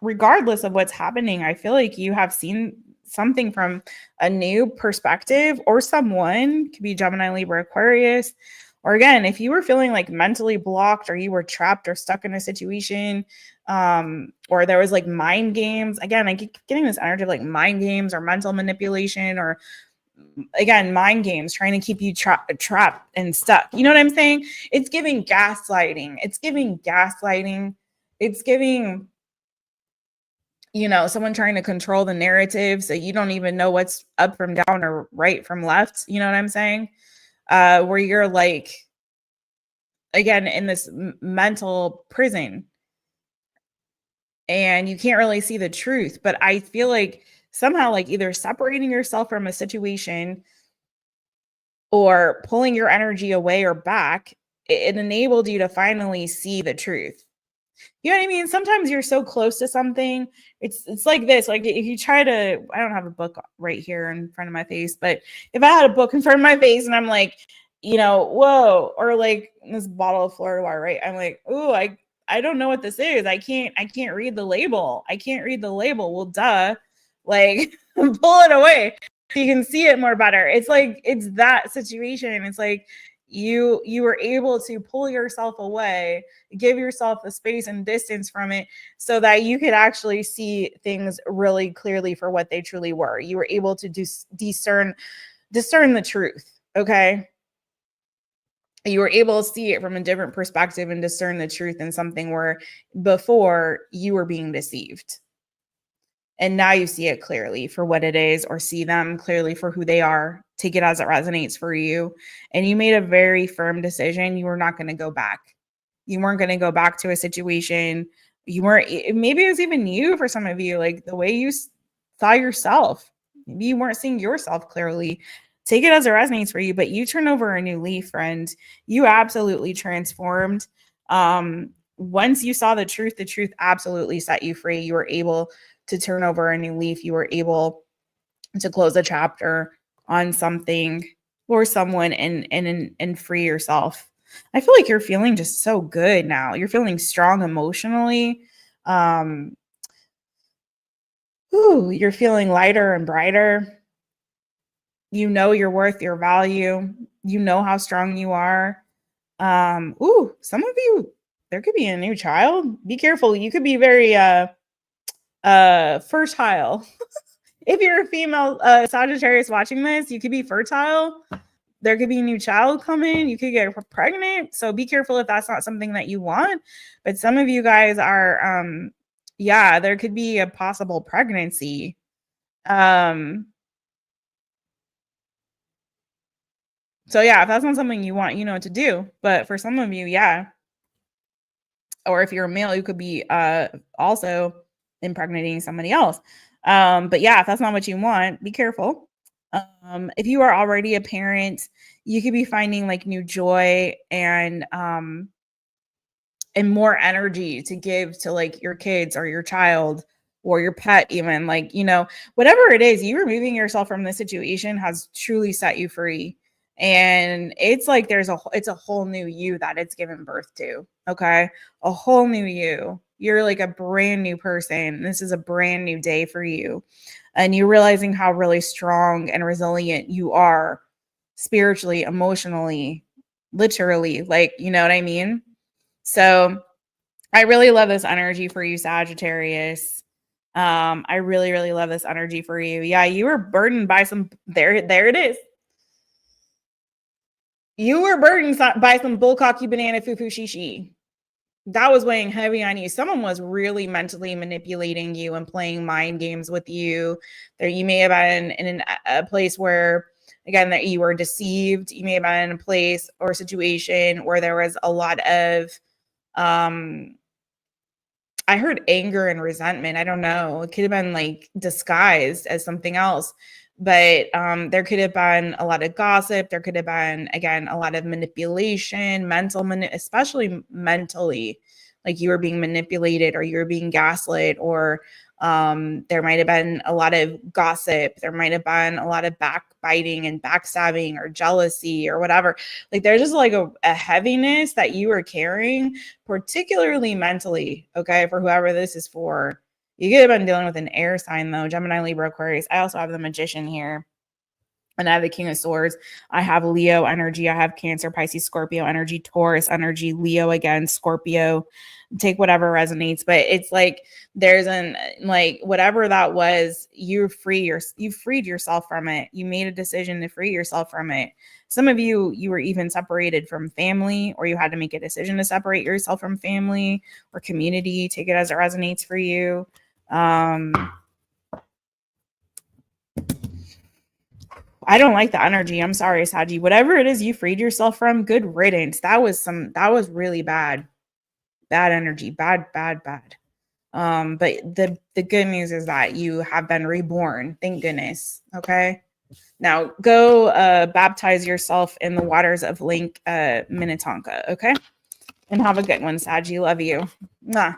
regardless of what's happening, I feel like you have seen something from a new perspective, or someone could be Gemini, Libra, Aquarius. Or again, if you were feeling like mentally blocked or you were trapped or stuck in a situation, or there was like mind games. Again, I keep getting this energy of like mind games or mental manipulation, or again, mind games trying to keep you trapped and stuck. You know what I'm saying? It's giving gaslighting. It's giving gaslighting. It's giving, you know, someone trying to control the narrative so you don't even know what's up from down or right from left. You know what I'm saying? Where you're like, again, in this mental prison. and you can't really see the truth. But I feel like somehow, like, either separating yourself from a situation or pulling your energy away or back, it enabled you to finally see the truth. You know what I mean? Sometimes you're so close to something. It's like this. Like, if you try to, I don't have a book right here in front of my face, but if I had a book in front of my face and I'm like, you know, whoa, or like this bottle of Florida water, right? I'm like, ooh, I don't know what this is. I can't read the label. I can't read the label. Well, duh. Like, pull it away so you can see it more better. It's like, it's that situation. It's like you were able to pull yourself away, give yourself the space and distance from it so that you could actually see things really clearly for what they truly were. You were able to discern the truth. Okay. You were able to see it from a different perspective and discern the truth in something where before you were being deceived. And now you see it clearly for what it is, or see them clearly for who they are. Take it as it resonates for you. And you made a very firm decision. You were not going to go back. You weren't going to go back to a situation. You weren't, maybe it was even you for some of you, like the way you saw yourself. Maybe you weren't seeing yourself clearly. Take it as it resonates for you, but you turn over a new leaf, friend. You absolutely transformed. Once you saw the truth absolutely set you free. You were able to turn over a new leaf. You were able to close a chapter on something or someone and free yourself. I feel like you're feeling just so good now. You're feeling strong emotionally. You're feeling lighter and brighter. You know your worth, your value. You know how strong you are. Some of you, there could be a new child. Be careful. You could be very fertile. If you're a female Sagittarius watching this, you could be fertile. There could be a new child coming. You could get pregnant. So be careful if that's not something that you want. But some of you guys are, there could be a possible pregnancy. So yeah, if that's not something you want, you know what to do. But for some of you, yeah. Or if you're a male, you could be also impregnating somebody else. But yeah, if that's not what you want, be careful. If you are already a parent, you could be finding like new joy and more energy to give to like your kids or your child or your pet, even, like, you know, whatever it is, you removing yourself from the situation has truly set you free. And it's like it's a whole new you that it's given birth to. Okay. A whole new you. You're like a brand new person. This is a brand new day for you. And you're realizing how really strong and resilient you are spiritually, emotionally, literally, like, you know what I mean? So I really love this energy for you, Sagittarius. I really, really love this energy for you. Yeah, you were burdened by there it is. You were burdened by some bullcocky banana foo-foo shishi. That was weighing heavy on you. Someone was really mentally manipulating you and playing mind games with you. There, you may have been in a place where, again, that you were deceived. You may have been in a place or situation where there was a lot of, I heard anger and resentment. I don't know. It could have been like disguised as something else. But there could have been a lot of gossip. There could have been, again, a lot of manipulation, especially mentally, like you were being manipulated or you were being gaslit, or there might have been a lot of gossip. There might have been a lot of backbiting and backstabbing or jealousy or whatever. Like there's just like a heaviness that you were carrying, particularly mentally, okay, for whoever this is for. You could have been dealing with an air sign, though. Gemini, Libra, Aquarius. I also have the Magician here. And I have the King of Swords. I have Leo energy. I have Cancer, Pisces, Scorpio energy, Taurus energy, Leo again, Scorpio. Take whatever resonates. But it's like there's whatever that was, you freed yourself from it. You made a decision to free yourself from it. Some of you were even separated from family, or you had to make a decision to separate yourself from family or community. Take it as it resonates for you. I don't like the energy. I'm sorry, Saji. Whatever it is you freed yourself from, good riddance. That was really bad. Bad energy. Bad. But the good news is that you have been reborn. Thank goodness. Okay. Now go baptize yourself in the waters of Lake Minnetonka. Okay. And have a good one, Saggy. Love you. Nah.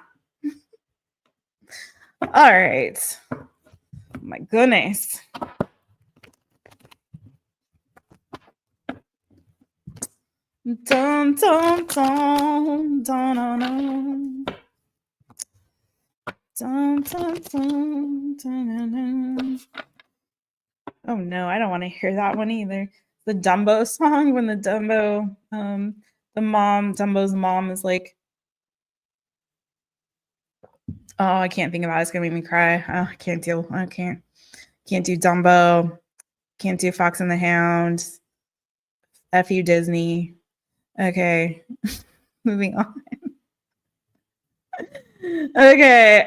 All right. My goodness. Dun, dun, dun, dun, dun, dun. Dun, dun, dun, dun, dun, dun. Oh no, I don't want to hear that one either. The Dumbo song when the Dumbo, Dumbo's mom is like, oh, I can't think about it. It's gonna make me cry. Oh, I can't do Dumbo. Can't do Fox and the Hound. F you, Disney. Okay, moving on. Okay,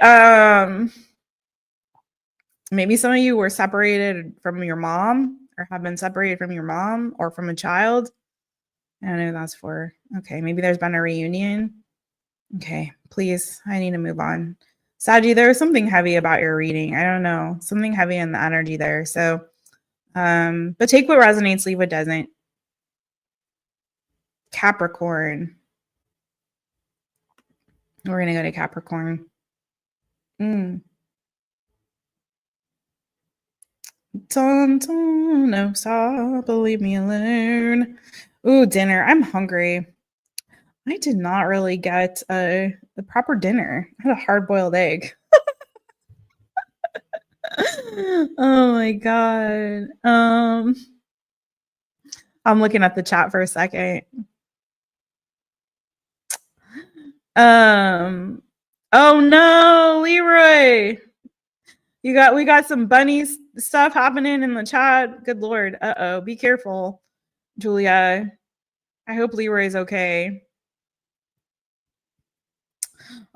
maybe some of you were separated from your mom or have been separated from your mom or from a child. I don't know who that's for. Okay, maybe there's been a reunion. Okay, please, I need to move on. Saji, there was something heavy about your reading. I don't know, something heavy in the energy there. So, but take what resonates, leave what doesn't. Capricorn. We're going to go to Capricorn. Dun, dun, no, stop, leave me alone. Ooh, dinner. I'm hungry. I did not really get the proper dinner. I had a hard-boiled egg. Oh my God. I'm looking at the chat for a second. Oh no, Leroy. We got some bunny stuff happening in the chat. Good Lord. Uh-oh. Be careful, Julia. I hope Leroy's okay.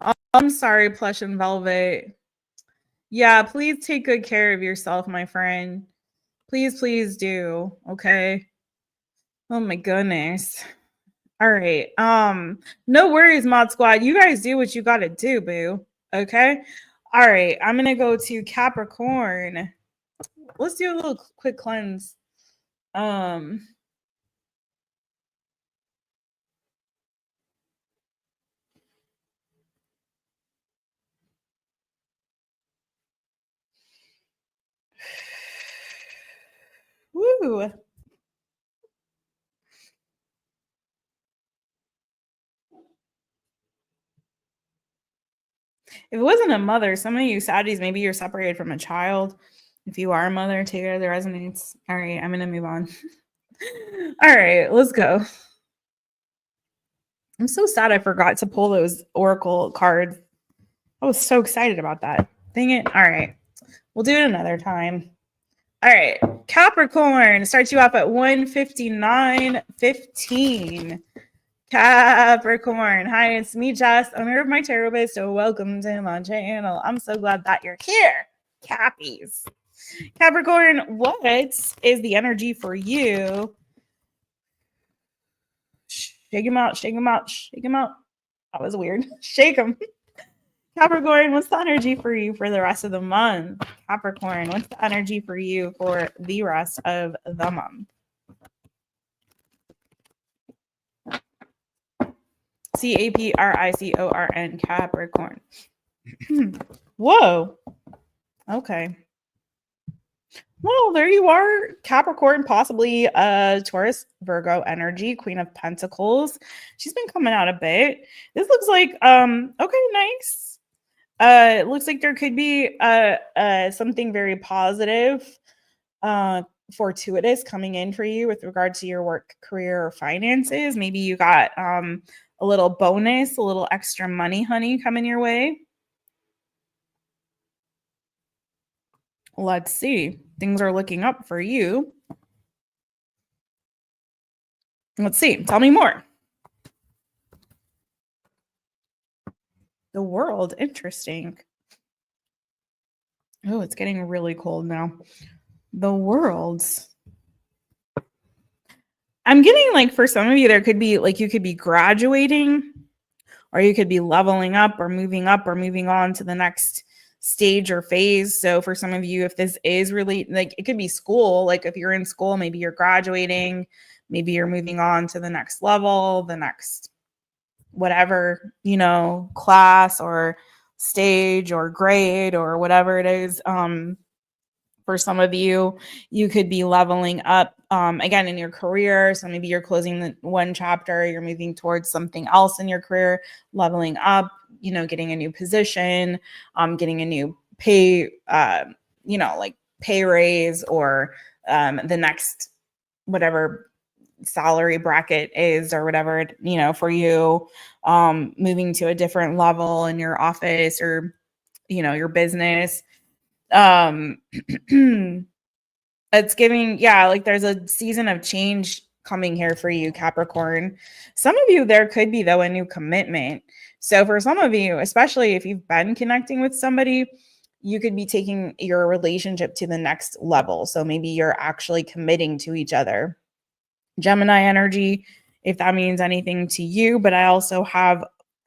Oh, I'm sorry, Plush and Velvet. Yeah, please take good care of yourself, my friend. Please, please do. Okay. Oh my goodness. All right. No worries, Mod Squad. You guys do what you gotta do, boo. Okay. All right. I'm gonna go to Capricorn. Let's do a little quick cleanse. Woo. If it wasn't a mother, some of you Saudis, maybe you're separated from a child. If you are a mother, take it out of the resonates. All right, I'm going to move on. All right, let's go. I'm so sad I forgot to pull those Oracle cards. I was so excited about that. Dang it. All right, we'll do it another time. All right, Capricorn starts you off at 159.15. Capricorn. Hi, it's me, Jess, owner of My Taropist. So welcome to my channel. I'm so glad that you're here, Cappies. Capricorn, what is the energy for you? Shake him out, shake him out, shake him out. That was weird. Shake him. Capricorn, what's the energy for you for the rest of the month? Capricorn, what's the energy for you for the rest of the month? Capricorn, Capricorn. Whoa. Okay. Well, there you are, Capricorn, possibly Taurus, Virgo energy, Queen of Pentacles. She's been coming out a bit. This looks like, okay, nice. It looks like there could be something very positive, fortuitous coming in for you with regard to your work, career, or finances. Maybe you got a little bonus, a little extra money, honey, coming your way. Let's see. Things are looking up for you. Let's see. Tell me more. The world. Interesting. Oh, it's getting really cold now. The world. I'm getting like for some of you, there could be like you could be graduating or you could be leveling up or moving on to the next stage or phase. So for some of you, if this is really like, it could be school, like if you're in school, maybe you're graduating, maybe you're moving on to the next level, the next whatever, you know, class or stage or grade or whatever it is. For some of you, you could be leveling up again in your career. So maybe you're closing the one chapter, you're moving towards something else in your career, leveling up, you know, getting a new position, getting a new pay, you know, like pay raise, or the next whatever salary bracket is, or whatever, you know, for you, moving to a different level in your office or, you know, your business. It's giving, yeah, like there's a season of change coming here for you, Capricorn. Some of you, there could be, though, a new commitment. So for some of you, especially if you've been connecting with somebody, you could be taking your relationship to the next level. So maybe you're actually committing to each other. Gemini energy, if that means anything to you, but I also have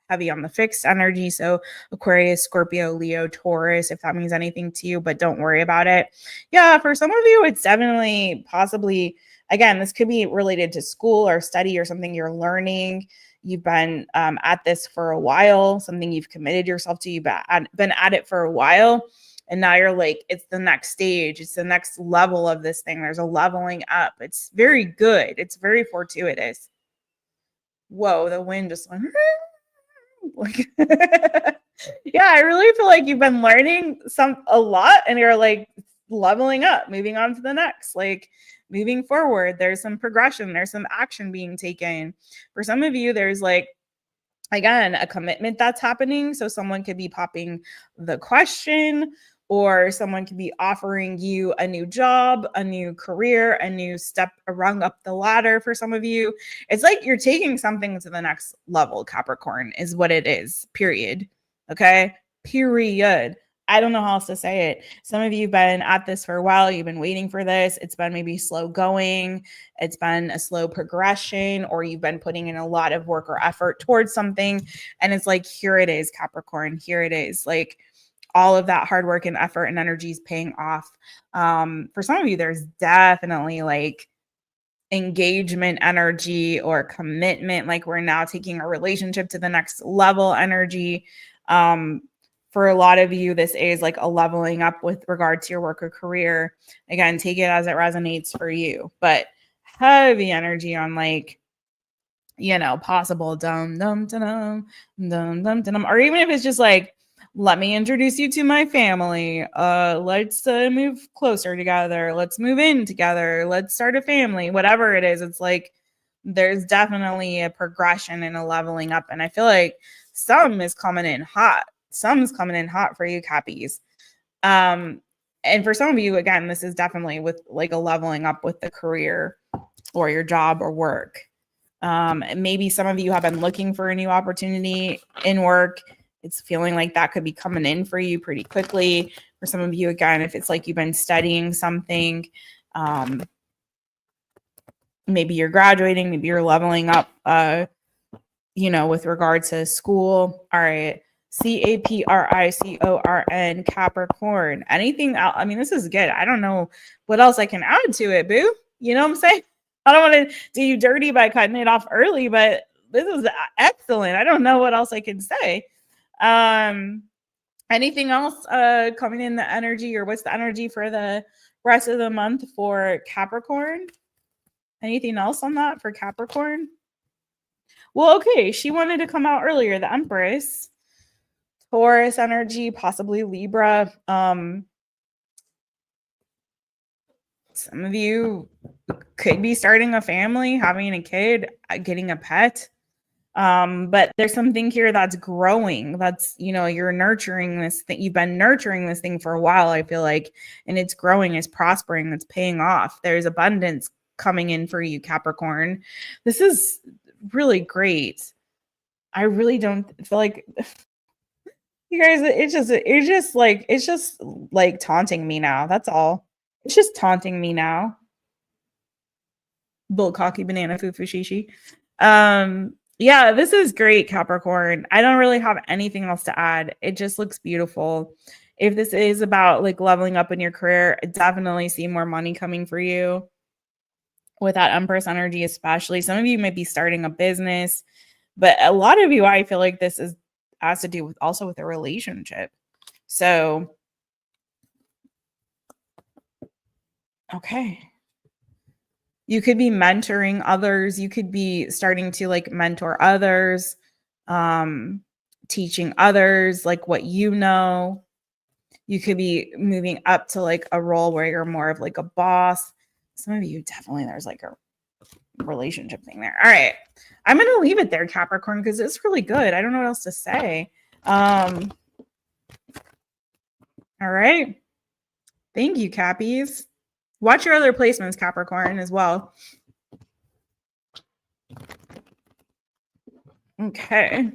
heavy on the fixed energy. So Aquarius, Scorpio, Leo, Taurus, if that means anything to you, but don't worry about it. Yeah, for some of you, it's definitely possibly, again, this could be related to school or study or something you're learning. You've been at this for a while, something you've committed yourself to, you've been at it for a while. And now you're like, it's the next stage. It's the next level of this thing. There's a leveling up. It's very good. It's very fortuitous. Whoa, the wind just went. Like, yeah, I really feel like you've been learning a lot, and you're like leveling up, moving on to the next, like moving forward. There's some progression. There's some action being taken. For some of you, there's like, again, a commitment that's happening. So someone could be popping the question, or someone could be offering you a new job, a new career, a new step, a rung up the ladder. For some of you, it's like you're taking something to the next level, Capricorn, is what it is, period. Okay, period. I don't know how else to say it. Some of you have been at this for a while. You've been waiting for this. It's been maybe slow going. It's been a slow progression, or you've been putting in a lot of work or effort towards something. And it's like, here it is, Capricorn. Here it is. Like all of that hard work and effort and energy is paying off. For some of you, there's definitely like engagement energy or commitment. Like we're now taking a relationship to the next level energy. For a lot of you, this is like a leveling up with regard to your work or career. Again, take it as it resonates for you, but heavy energy on like, you know, possible dum dum dum dum dum dum, or even if it's just like, let me introduce you to my family. Let's move closer together. Let's move in together. Let's start a family. Whatever it is, it's like there's definitely a progression and a leveling up, and I feel like some is coming in hot. Some's coming in hot for you, Cappies. And for some of you, again, this is definitely with like a leveling up with the career or your job or work. Maybe some of you have been looking for a new opportunity in work. It's feeling like that could be coming in for you pretty quickly. For some of you, again, if it's like you've been studying something, maybe you're graduating, maybe you're leveling up, you know, with regard to school. All right. CAPRICORN, Capricorn. Anything else? I mean, this is good. I don't know what else I can add to it, boo. You know what I'm saying? I don't want to do you dirty by cutting it off early, but this is excellent. I don't know what else I can say. Anything else coming in the energy, or what's the energy for the rest of the month for Capricorn? Anything else on that for Capricorn? Well, okay, she wanted to come out earlier, the Empress. Taurus energy, possibly Libra. Some of you could be starting a family, having a kid, getting a pet. But there's something here that's growing. That's, you know, you're nurturing this thing. You've been nurturing this thing for a while, I feel like, and it's growing, it's prospering, it's paying off. There's abundance coming in for you, Capricorn. This is really great. I really don't feel like you guys, it's just like taunting me now. That's all. It's just taunting me now. Bull cocky banana foo foo shishi. Yeah, this is great, Capricorn. I don't really have anything else to add. It just looks beautiful. If this is about like leveling up in your career, I definitely see more money coming for you with that Empress energy, especially. Some of you might be starting a business, but a lot of you, I feel like this is has to do with also with a relationship. So, okay. You could be mentoring others. You could be starting to like mentor others, teaching others like what you know. You could be moving up to like a role where you're more of like a boss. Some of you definitely there's like a relationship thing there. All right. I'm going to leave it there, Capricorn, because it's really good. I don't know what else to say. All right. Thank you, Cappies. Watch your other placements, Capricorn, as well. Okay.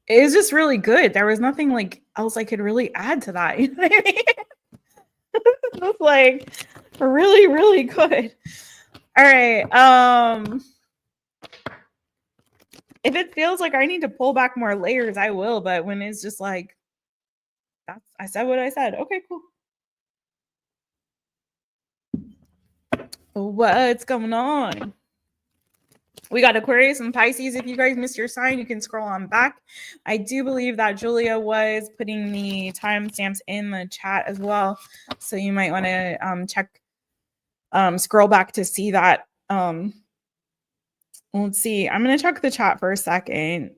It was just really good. There was nothing like else I could really add to that. You know what I mean? It was like really, really good. All right. If it feels like I need to pull back more layers, I will. But when it's just like, I said what I said. Okay, cool. What's going on? We got Aquarius and Pisces. If you guys missed your sign, you can scroll on back. I do believe that Julia was putting the timestamps in the chat as well. So you might want to check, scroll back to see that. Let's see. I'm going to check the chat for a second.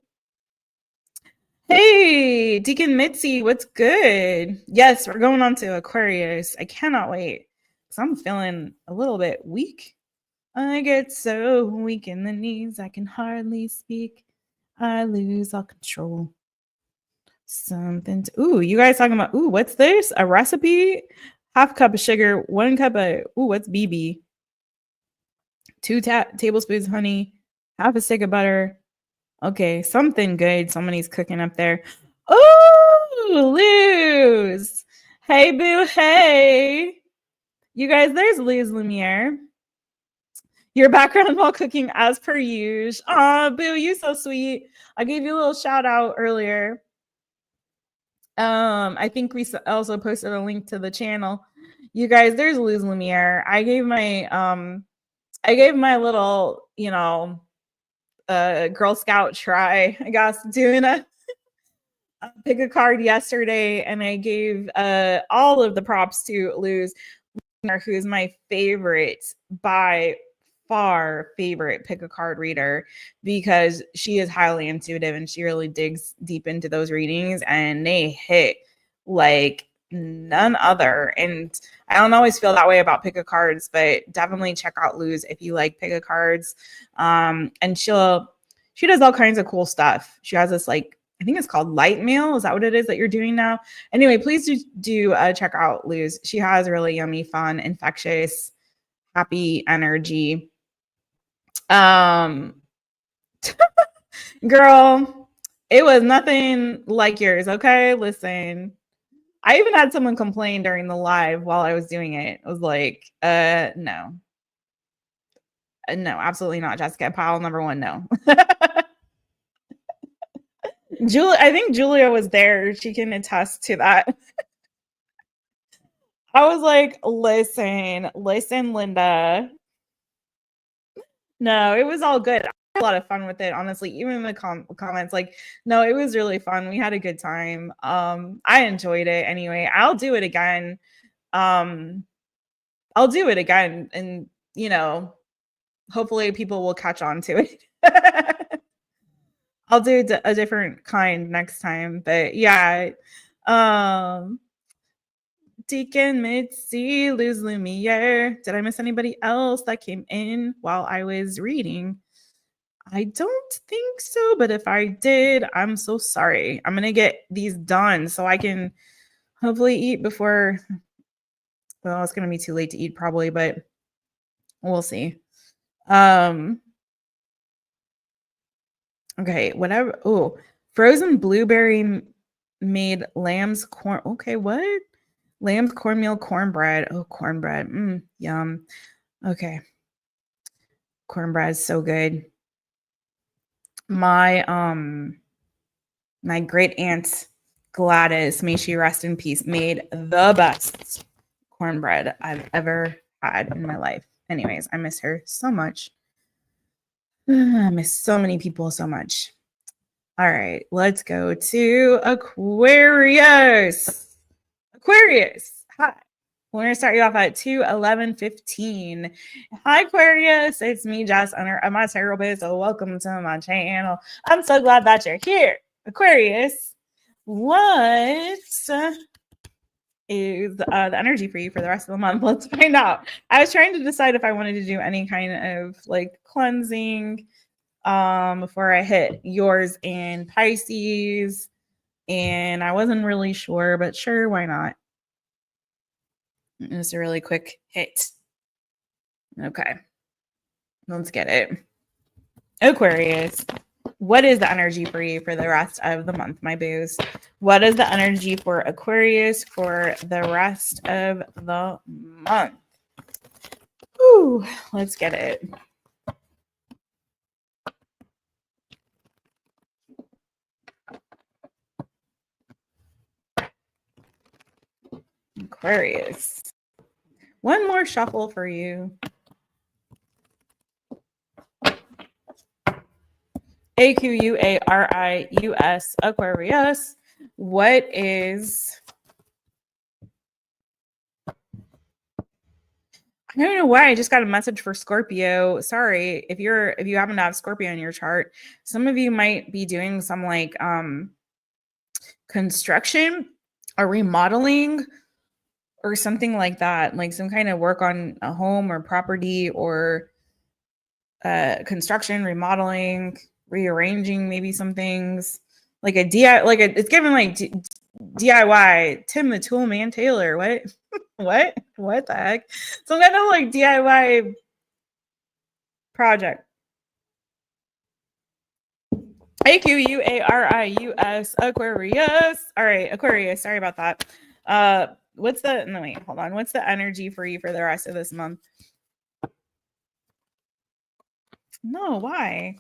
Hey, Deacon Mitzi, what's good? Yes, we're going on to Aquarius. I cannot wait because I'm feeling a little bit weak. I get so weak in the knees, I can hardly speak. I lose all control. Something to, ooh, you guys talking about, ooh, what's this? A recipe? Half cup of sugar, 1 cup of, ooh, what's BB? 2 tablespoons honey, half a stick of butter. Okay, something good somebody's cooking up there. Oh, Luz. Hey, boo, hey. You guys, there's Luz Lumiere. Your background while cooking as per usual. Aw, boo, you so sweet. I gave you a little shout out earlier. I think we also posted a link to the channel. You guys, there's Luz Lumiere. I gave my little, you know, Girl Scout try, I guess, doing a pick a card yesterday, and I gave all of the props to Luz, who is my favorite by far favorite pick a card reader, because she is highly intuitive and she really digs deep into those readings and they hit like none other. And I don't always feel that way about pick a cards, but definitely check out Luz if you like pick a cards. And she does all kinds of cool stuff. She has this like, I think it's called light mail. Is that what it is that you're doing now? Anyway, please do check out Luz. She has really yummy, fun, infectious, happy energy. Girl, it was nothing like yours. Okay, listen. I even had someone complain during the live while I was doing it. I was like, no, absolutely not, Jessica. Pile number 1, no. Julia, I think Julia was there. She can attest to that. I was like, listen, Linda. No, it was all good. I had a lot of fun with it, honestly. Even in the comments, like, no, it was really fun. We had a good time. I enjoyed it anyway. I'll do it again. And you know, hopefully people will catch on to it. I'll do a different kind next time. But yeah, Deacon Mitzi, Luz Lumiere. Did I miss anybody else that came in while I was reading? I don't think so, but if I did, I'm so sorry. I'm gonna get these done so I can hopefully eat before. Well, it's gonna be too late to eat probably, but we'll see. Okay, whatever. Oh, frozen blueberry made lamb's corn. Okay, what? Lamb's cornmeal cornbread. Oh, cornbread. Yum. Okay. Cornbread's so good. My great aunt Gladys, may she rest in peace, made the best cornbread I've ever had in my life. Anyways, I miss her so much. I miss so many people so much. All right, let's go to Aquarius. Aquarius, hi. We're going to start you off at 2/11/15. Hi, Aquarius. It's me, Jess, owner of My Taropist. So welcome to my channel. I'm so glad that you're here. Aquarius, what is the energy for you for the rest of the month? Let's find out. I was trying to decide if I wanted to do any kind of like cleansing before I hit yours in Pisces, and I wasn't really sure, but sure, why not? Just a really quick hit. Okay, let's get it. Aquarius, what is the energy for you for the rest of the month, my boos? What is the energy for Aquarius for the rest of the month? Whew, let's get it. Aquarius. One more shuffle for you. AQUARIUS, Aquarius. What is... I don't know why I just got a message for Scorpio. Sorry, if you happen to have Scorpio in your chart, some of you might be doing some like construction or remodeling or something like that, like some kind of work on a home or property or construction, remodeling, rearranging maybe some things, like a DIY, like it's given like DIY, Tim the Tool Man Taylor. What? What the heck? Some kind of like DIY project. AQUARIUS, Aquarius. All right, Aquarius. Sorry about that. What's the... No, wait, hold on. What's the energy for you for the rest of this month? No, why?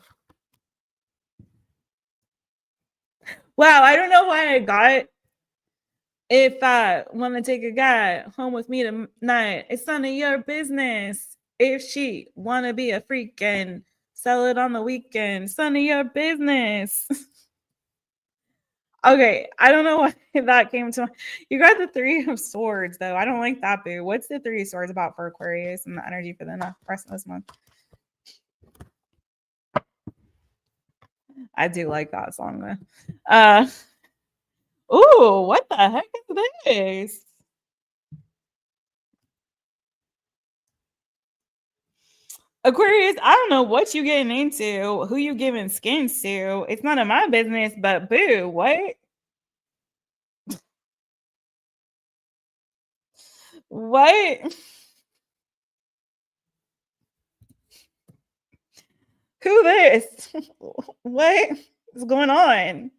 Wow, I don't know why I got... If I want to take a guy home with me tonight, it's none of your business. If she want to be a freak and sell it on the weekend, it's none of your business. Okay, I don't know why that came to... You got the Three of Swords, though. I don't like that, boo. What's the Three of Swords about for Aquarius and the energy for the rest of this month? I do like that song, though. Ooh, what the heck is this? Aquarius, I don't know what you getting into, who you giving skins to. It's none of my business, but boo, what? What? Who this? What is going on?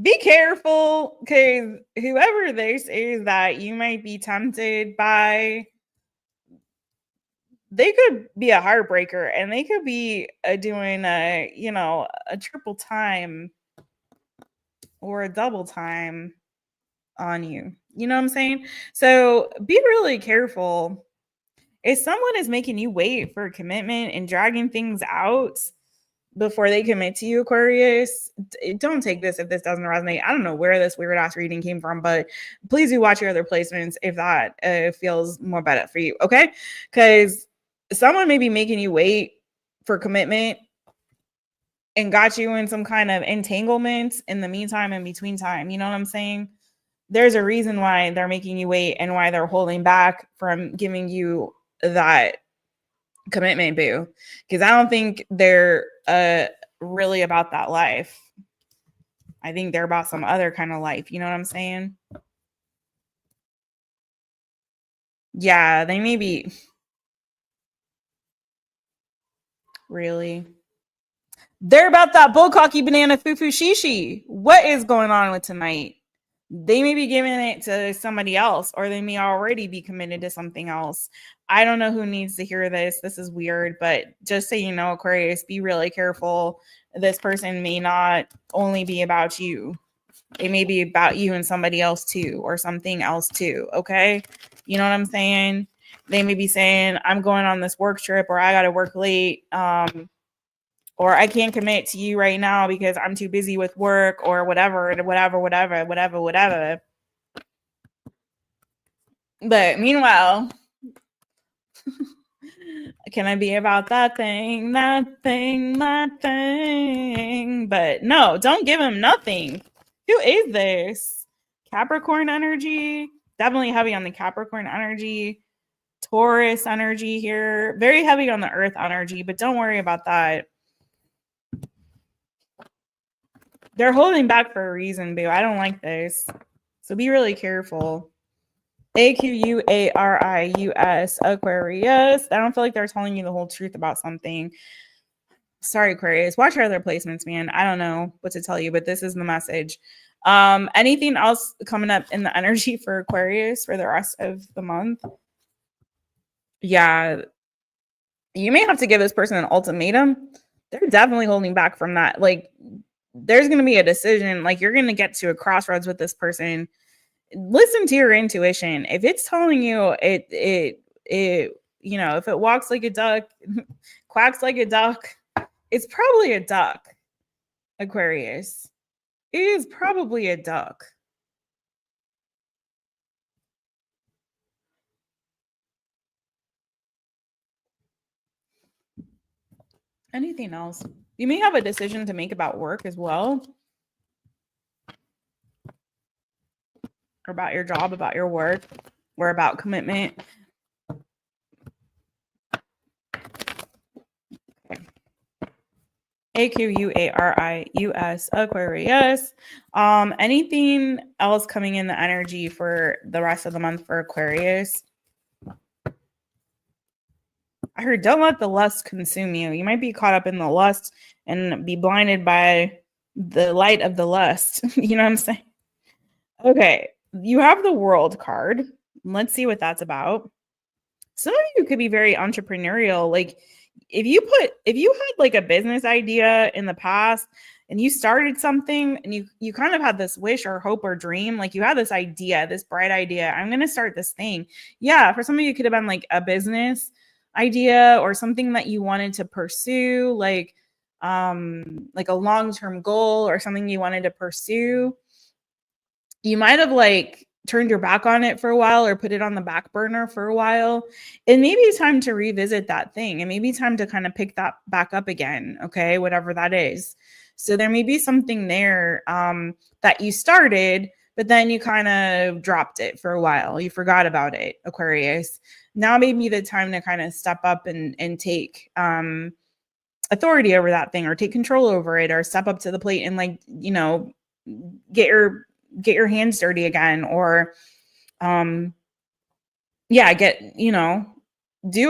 Be careful, because whoever this is that you might be tempted by, they could be a heartbreaker, and they could be doing a triple time or a double time on you. You know what I'm saying? So be really careful. If someone is making you wait for a commitment and dragging things out before they commit to you, Aquarius, don't take this if this doesn't resonate. I don't know where this weird ass reading came from, but please do watch your other placements if that feels more better for you. Okay? Because someone may be making you wait for commitment and got you in some kind of entanglement in the meantime, in between time. You know what I'm saying? There's a reason why they're making you wait and why they're holding back from giving you that commitment, boo. Because I don't think they're really about that life. I think they're about some other kind of life. You know what I'm saying? Yeah, they may be. Really? They're about that bullcocky banana foo-foo shishi. What is going on with tonight? They may be giving it to somebody else, or they may already be committed to something else. I don't know who needs to hear this. This is weird, but just so you know, Aquarius, be really careful. This person may not only be about you. It may be about you and somebody else too, or something else too. Okay. You know what I'm saying? They may be saying, I'm going on this work trip, or I got to work late. Or I can't commit to you right now because I'm too busy with work, or whatever. But meanwhile, can I be about that thing? But no, don't give him nothing. Who is this? Capricorn energy. Definitely heavy on the Capricorn energy. Taurus energy here. Very heavy on the earth energy, but don't worry about that. They're holding back for a reason, boo. I don't like this. So be really careful. AQUARIUS, Aquarius. I don't feel like they're telling you the whole truth about something. Sorry, Aquarius. Watch your other placements, man. I don't know what to tell you, but this is the message. Anything else coming up in the energy for Aquarius for the rest of the month? Yeah. You may have to give this person an ultimatum. They're definitely holding back from that. Like, there's going to be a decision. Like, you're going to get to a crossroads with this person. Listen to your intuition. If it's telling you it you know, if it walks like a duck, quacks like a duck, it's probably a duck. Aquarius. It is probably a duck. Anything else? You may have a decision to make about work as well. Or about your job, about your work, or about commitment. AQUARIUS, Aquarius. Anything else coming in the energy for the rest of the month for Aquarius? I heard, don't let the lust consume you. You might be caught up in the lust and be blinded by the light of the lust. You know what I'm saying? Okay, you have the World card. Let's see what that's about. Some of you could be very entrepreneurial. Like, if you had like a business idea in the past and you started something and you kind of had this wish or hope or dream, like you had this idea, this bright idea, I'm going to start this thing. Yeah. For some of you, it could have been like a business idea or something that you wanted to pursue, like a long-term goal or something you wanted to pursue. You might have like turned your back on it for a while or put it on the back burner for a while. It may be time to revisit that thing. It may be time to kind of pick that back up again. Okay. Whatever that is. So there may be something there that you started, but then you kind of dropped it for a while. You forgot about it, Aquarius. Now may be the time to kind of step up and take authority over that thing, or take control over it, or step up to the plate and, like, you know, get your hands dirty again, or do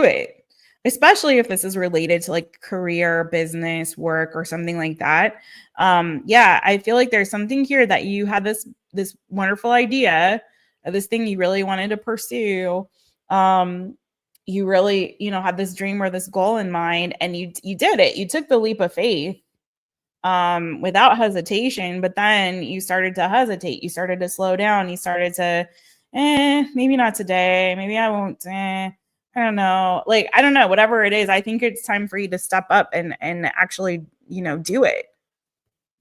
it, especially if this is related to like career, business, work, or something like that. I feel like there's something here that you had this wonderful idea of this thing you really wanted to pursue. You really, had this dream or this goal in mind, and you did it. You took the leap of faith without hesitation, but then you started to hesitate. You started to slow down. You started to, maybe not today. Maybe I won't. I don't know. Like, I don't know, whatever it is. I think it's time for you to step up and actually, do it.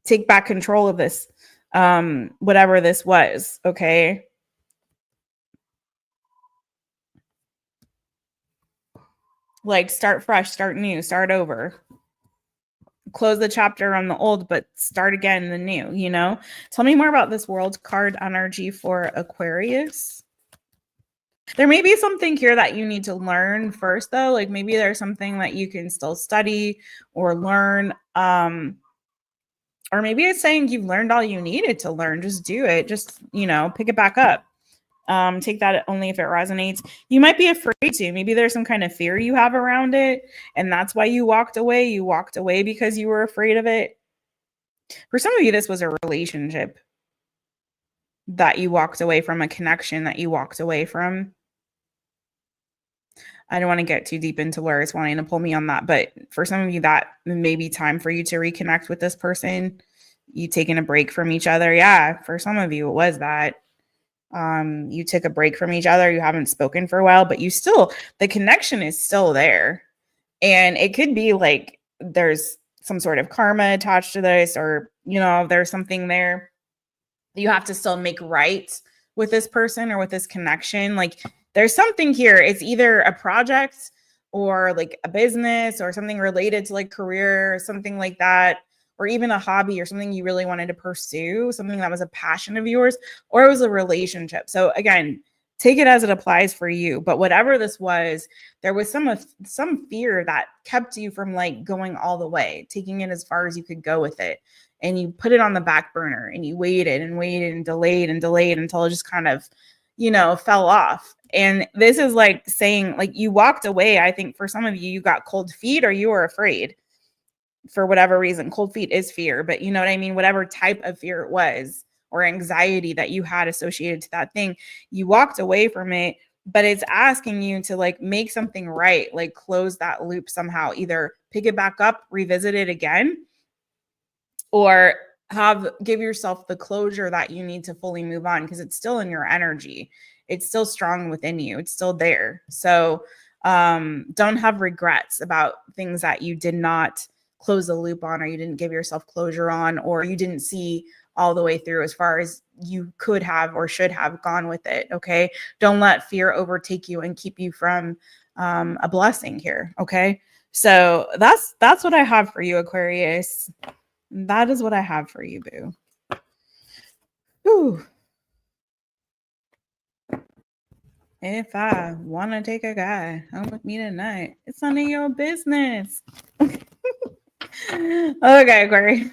Take back control of this, whatever this was. Okay. Like, start fresh, start new, start over. Close the chapter on the old, but start again the new, Tell me more about this World card energy for Aquarius. There may be something here that you need to learn first, though. Like, maybe there's something that you can still study or learn. Or maybe it's saying you've learned all you needed to learn. Just do it. Just, pick it back up. Take that only if it resonates. You might be afraid to. Maybe there's some kind of fear you have around it, and that's why you walked away. You walked away because you were afraid of it. For some of you, this was a relationship. that you walked away from, a connection that you walked away from. I don't want to get too deep into where it's wanting to pull me on that, but for some of you, that may be time for you to reconnect with this person. You taking a break from each other. Yeah, for some of you, it was that. You took a break from each other. You haven't spoken for a while, but you still, the connection is still there. And it could be like there's some sort of karma attached to this, or, you know, there's something there you have to still make right with this person or with this connection. Like there's something here. It's either a project or like a business or something related to like career or something like that, or even a hobby or something you really wanted to pursue, something that was a passion of yours, or it was a relationship. So again, take it as it applies for you. But whatever this was, there was some fear that kept you from like going all the way, taking it as far as you could go with it. And you put it on the back burner and you waited and waited and delayed until it just kind of, you know, fell off. And this is like saying, like, you walked away. I think for some of you, you got cold feet or you were afraid for whatever reason. Cold feet is fear, but you know what I mean? Whatever type of fear it was or anxiety that you had associated to that thing, you walked away from it, but it's asking you to like make something right, like close that loop somehow, either pick it back up, revisit it again, or give yourself the closure that you need to fully move on, because it's still in your energy. It's still strong within you. It's still there. So don't have regrets about things that you did not close the loop on, or you didn't give yourself closure on, or you didn't see all the way through as far as you could have or should have gone with it. Okay. Don't let fear overtake you and keep you from a blessing here. Okay. So that's what I have for you, Aquarius. That is what I have for you, boo. Whew. If I want to take a guy home with me tonight, it's none of your business. Okay, Aquarius.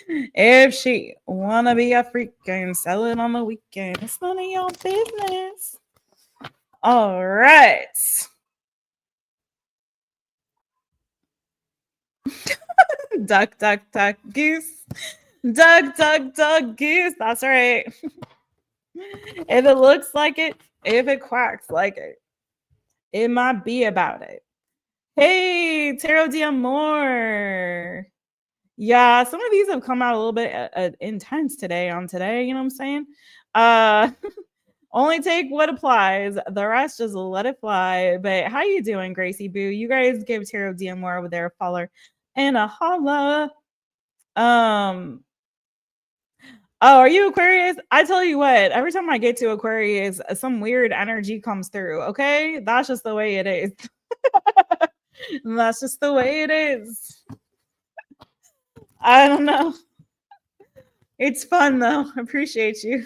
If she want to be a freak and sell it on the weekend, it's none of your business. All right. Duck, duck, duck, goose. Duck, duck, duck, goose. That's right. If it looks like it, if it quacks like it, it might be about it. Hey, Tarot d'Amour. Yeah, some of these have come out a little bit intense today on today. You know what I'm saying? Only take what applies. The rest, just let it fly. But how you doing, Gracie Boo? You guys give Tarot d'Amour over there a follow and a holla. Oh, are you Aquarius? I tell you what, every time I get to Aquarius, some weird energy comes through. Okay, that's just the way it is. That's just the way it is. I don't know. It's fun though. Appreciate you.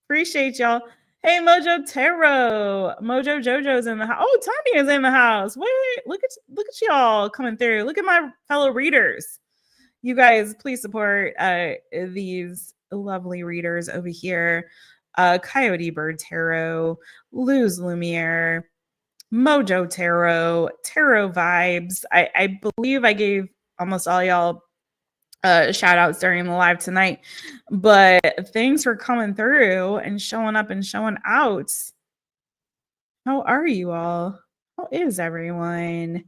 Appreciate y'all. Hey, Mojo Tarot. Mojo Jojo's in the house. Oh, Tony is in the house. Wait, look at y'all coming through. Look at my fellow readers. You guys, please support these lovely readers over here. Coyote Bird Tarot, Luz Lumiere, Mojo Tarot, Tarot Vibes. I believe I gave almost all y'all shout outs during the live tonight, but thanks for coming through and showing up and showing out. How are you all? How is everyone?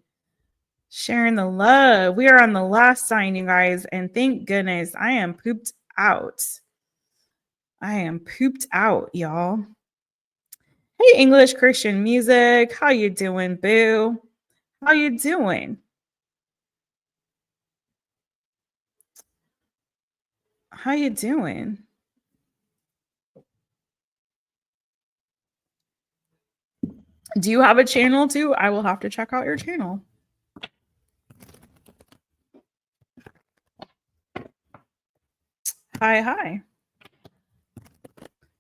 Sharing the love. We are on the last sign, you guys, and thank goodness I am pooped out. I am pooped out, y'all. Hey, English Christian Music. How you doing, boo? How you doing? How you doing? Do you have a channel too? I will have to check out your channel. Hi.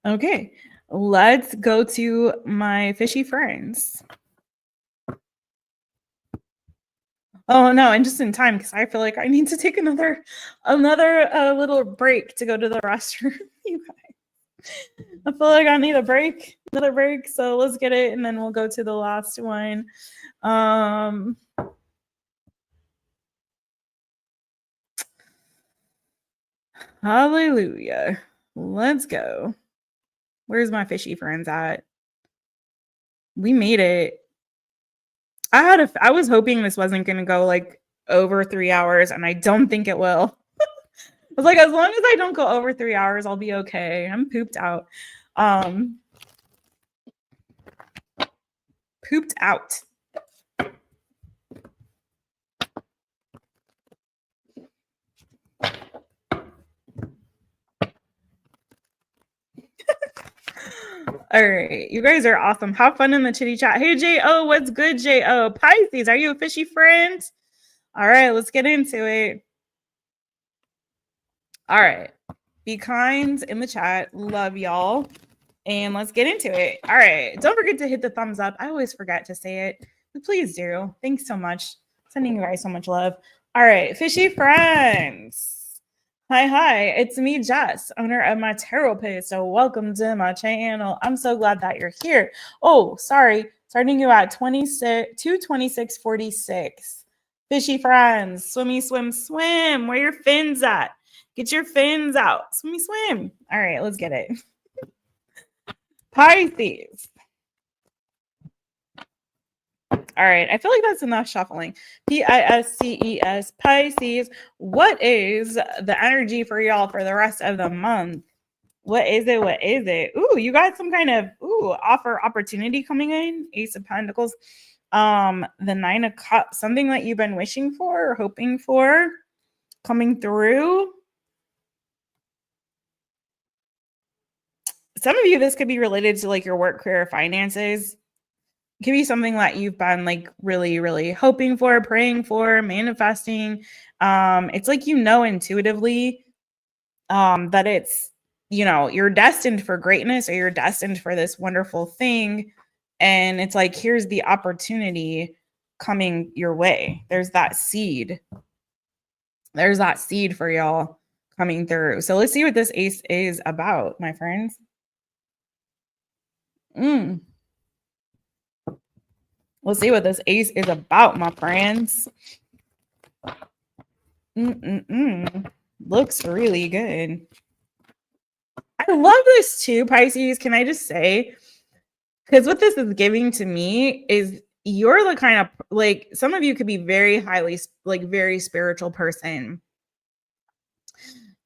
Okay, let's go to my fishy friends. Oh no, and just in time, because I feel like I need to take another little break to go to the restroom. You guys, I feel like I need another break. So let's get it, and then we'll go to the last one. Hallelujah. Let's go. Where's my fishy friends at? We made it. I was hoping this wasn't going to go like over 3 hours, and I don't think it will. I was like, as long as I don't go over 3 hours, I'll be okay. I'm pooped out. Pooped out. All right, you guys are awesome. Have fun in the chitty chat. Hey, J.O., what's good, J.O.? Pisces, are you a fishy friend? All right, let's get into it. All right, be kind in the chat. Love y'all. And let's get into it. All right, don't forget to hit the thumbs up. I always forget to say it, but please do. Thanks so much. Sending you guys so much love. All right, fishy friends. Hi, it's me, Jess, owner of My Taropist. So welcome to my channel. I'm so glad that you're here. Oh, sorry, starting you at 226.46. Fishy friends, swimmy, swim. Where your fins at? Get your fins out. Swimmy, swim. All right, let's get it. Pisces. All right, I feel like that's enough shuffling. Pisces, Pisces. What is the energy for y'all for the rest of the month? What is it? Ooh, you got some kind of opportunity coming in. Ace of Pentacles. The Nine of Cups. Something that you've been wishing for or hoping for coming through. Some of you, this could be related to like your work, career, finances. It could be something that you've been like really, really hoping for, praying for, manifesting. It's like, intuitively that it's, you're destined for greatness, or you're destined for this wonderful thing. And it's like, here's the opportunity coming your way. There's that seed. There's that seed for y'all coming through. So let's see what this ace is about, my friends. Let's see what this ace is about, my friends. Looks really good. I love this too, Pisces. Can I just say, because what this is giving to me is you're the kind of, like, some of you could be very highly, like, very spiritual person.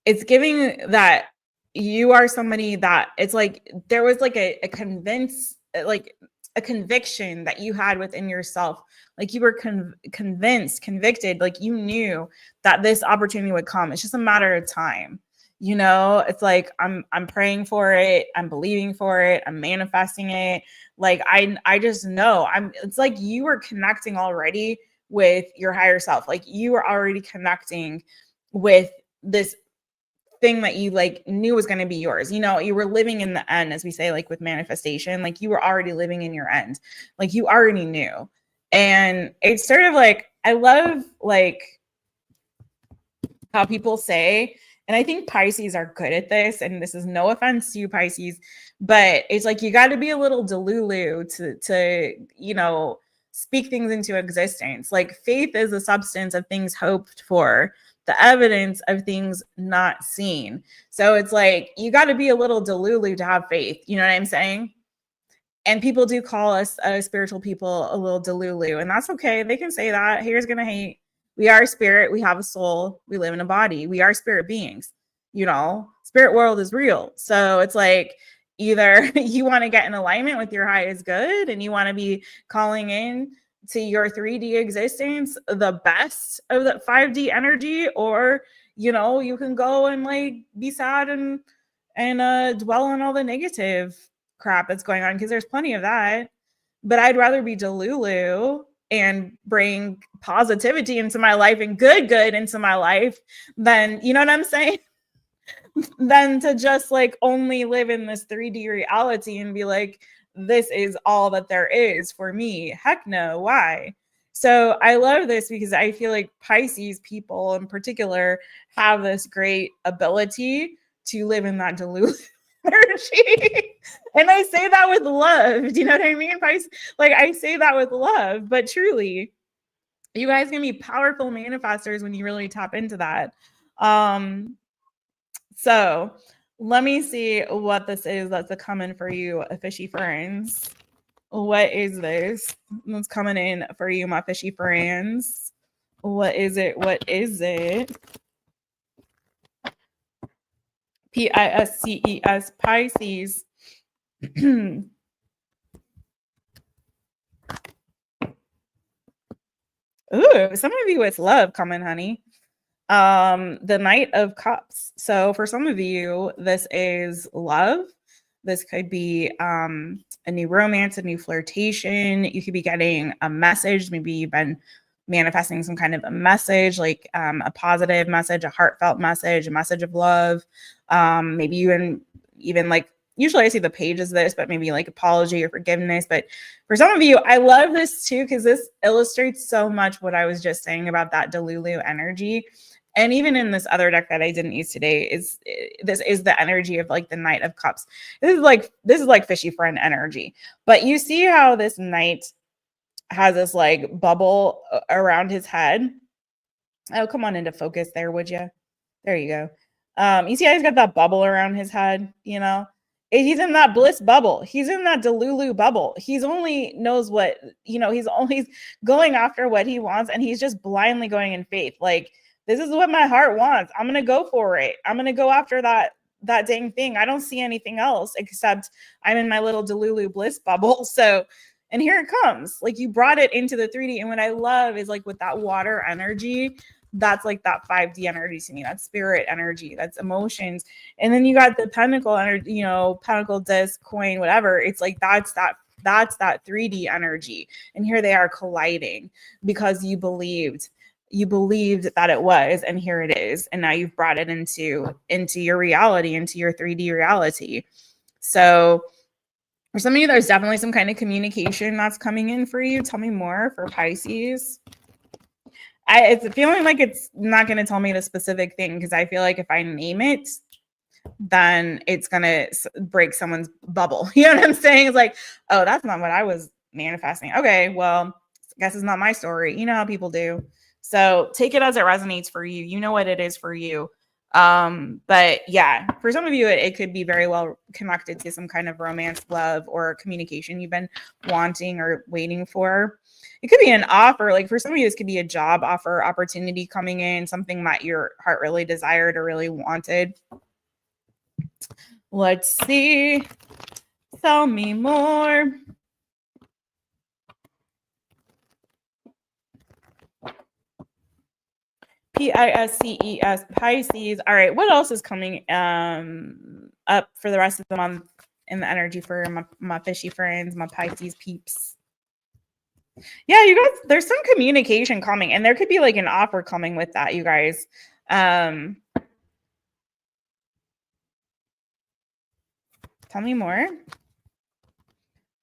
It's giving that you are somebody that it's like there was like a conviction that you had within yourself. Like you were convicted, like you knew that this opportunity would come. It's just a matter of time. It's like I'm praying for it, I'm believing for it, I'm manifesting it. Like I just know it's like you were connecting already with your higher self. Like you were already connecting with this thing that you like knew was going to be yours. You were living in the end, as we say, like with manifestation, like you were already living in your end, like you already knew. And it's sort of like, I love like how people say, and I think Pisces are good at this, and this is no offense to you, Pisces, but it's like you got to be a little delulu to speak things into existence. Like faith is the substance of things hoped for, the evidence of things not seen. So it's like you got to be a little delulu to have faith. You know what I'm saying? And people do call us spiritual people a little delulu, and that's okay. They can say that. Haters gonna hate. We are spirit. We have a soul. We live in a body. We are spirit beings. Spirit world is real. So it's like either you want to get in alignment with your highest good and you want to be calling in to your 3D existence, the best of the 5D energy, or you can go and like be sad and dwell on all the negative crap that's going on, because there's plenty of that. But I'd rather be Delulu and bring positivity into my life and good into my life than, you know what I'm saying? Than to just like only live in this 3D reality and be like, this is all that there is for me. Heck no. Why? So I love this because I feel like Pisces people in particular have this great ability to live in that delusion energy. And I say that with love. Do you know what I mean? Pisces, like I say that with love, but truly, you guys can be powerful manifestors when you really tap into that. So Let me see what this is that's a coming for you, fishy friends. What is this that's coming in for you, my fishy friends? What is it? What is it? Pisces, Pisces. Ooh, some of you it's love coming, honey. The Knight of Cups. So for some of you, this is love. This could be a new romance, a new flirtation. You could be getting a message. Maybe you've been manifesting some kind of a message, like a positive message, a heartfelt message, a message of love. Maybe even like, usually I see the pages of this, but maybe like apology or forgiveness. But for some of you, I love this too, because this illustrates so much what I was just saying about that Delulu energy. And even in this other deck that I didn't use today, this is the energy of like the Knight of Cups. This is like fishy friend energy. But you see how this knight has this like bubble around his head. Oh, come on into focus there, would you? There you go. You see how he's got that bubble around his head, you know? He's in that bliss bubble. He's in that Delulu bubble. He's only knows what, you know, he's always going after what he wants, and he's just blindly going in faith. Like, this is what my heart wants. I'm going to go for it. I'm going to go after that dang thing. I don't see anything else except I'm in my little Delulu bliss bubble. So, and here it comes. Like, you brought it into the 3D. And what I love is like with that water energy, that's like that 5D energy to me. That's spirit energy. That's emotions. And then you got the pentacle energy, you know, pentacle, disc, coin, whatever. It's like that's that 3D energy. And here they are colliding because you believed that it was, and here it is. And now you've brought it into your reality, into your 3D reality. So for some of you, there's definitely some kind of communication that's coming in for you. Tell me more for Pisces. It's feeling like it's not going to tell me the specific thing, because I feel like if I name it, then it's going to break someone's bubble. You know what I'm saying? It's like, oh, that's not what I was manifesting. Okay, well, I guess it's not my story. You know how people do. So take it as it resonates for you. You know what it is for you. But yeah, for some of you, it could be very well connected to some kind of romance, love, or communication you've been wanting or waiting for. It could be an offer. Like for some of you, this could be a job offer, opportunity coming in, something that your heart really desired or really wanted. Let's see. Tell me more. Pisces, Pisces. All right, what else is coming up for the rest of the month in the energy for my fishy friends, my Pisces peeps? Yeah, you guys, there's some communication coming, and there could be like an offer coming with that, you guys. Tell me more.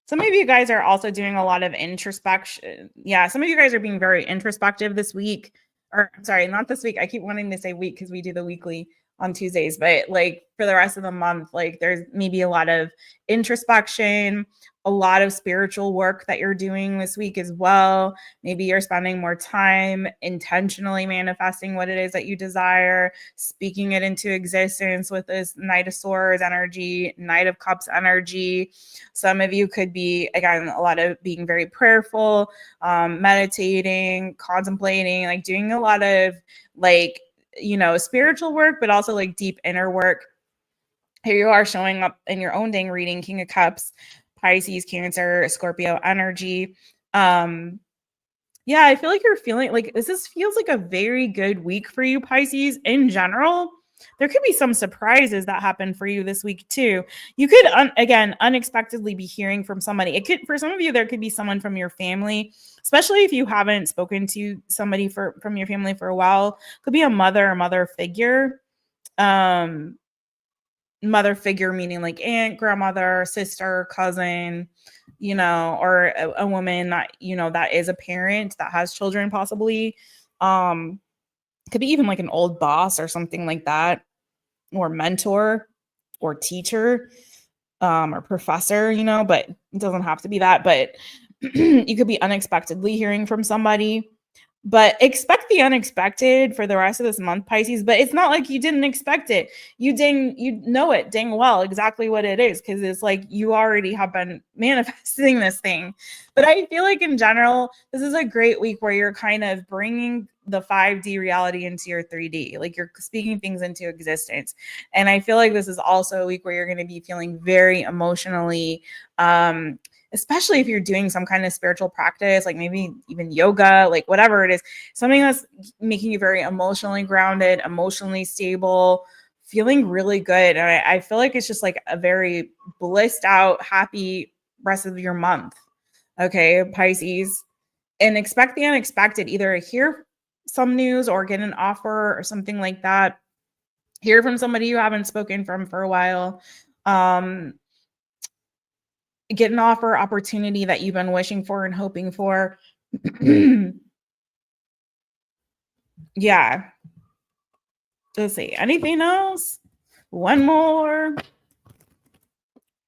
Some of you guys are also doing a lot of introspection. Yeah, some of you guys are being very introspective this week. Or I'm sorry, not this week. I keep wanting to say week because we do the weekly on Tuesdays, but like for the rest of the month, like there's maybe a lot of introspection, a lot of spiritual work that you're doing this week as well. Maybe you're spending more time intentionally manifesting what it is that you desire, speaking it into existence with this Knight of Swords energy, Knight of Cups energy. Some of you could be, again, a lot of being very prayerful, meditating, contemplating, like doing a lot of like, you know, spiritual work, but also like deep inner work. Here you are showing up in your own dang reading, King of Cups, Pisces, Cancer, Scorpio energy. Yeah, I feel like you're feeling like this feels like a very good week for you, Pisces, in general. There could be some surprises that happen for you this week too. You could, again, unexpectedly be hearing from somebody. It could, for some of you, there could be someone from your family, especially if you haven't spoken to somebody from your family for a while. Could be a mother figure. Mother figure meaning like aunt, grandmother, sister, cousin, you know, or a woman that, you know, that is a parent that has children possibly. Could be even like an old boss or something like that, or mentor or teacher, or professor, you know, but it doesn't have to be that. But you could be unexpectedly hearing from somebody. But expect the unexpected for the rest of this month, Pisces. But it's not like you didn't expect it. You know it dang well exactly what it is, because it's like you already have been manifesting this thing. But I feel like in general, this is a great week where you're kind of bringing the 5D reality into your 3D. Like you're speaking things into existence. And I feel like this is also a week where you're going to be feeling very emotionally especially if you're doing some kind of spiritual practice, like maybe even yoga, like whatever it is, something that's making you very emotionally grounded, emotionally stable, feeling really good. And I feel like it's just like a very blissed out, happy rest of your month. Okay, Pisces. And expect the unexpected, either hear some news or get an offer or something like that. Hear from somebody you haven't spoken from for a while. Get an offer, opportunity that you've been wishing for and hoping for. Yeah. Let's see. Anything else? One more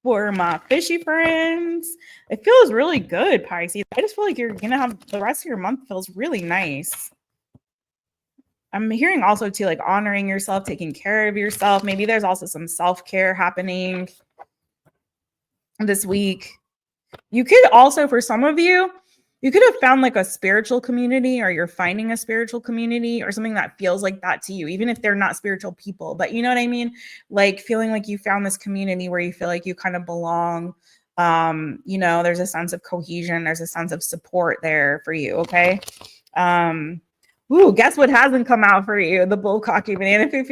for my fishy friends. It feels really good, Pisces. I just feel like you're going to have the rest of your month feels really nice. I'm hearing also too, like honoring yourself, taking care of yourself. Maybe there's also some self-care happening this week. You could also, for some of you, you could have found like a spiritual community, or you're finding a spiritual community or something that feels like that to you, even if they're not spiritual people. But you know what I mean? Like feeling like you found this community where you feel like you kind of belong. You know, there's a sense of cohesion. There's a sense of support there for you. Okay. Ooh, guess what hasn't come out for you? The bullcocky banana foo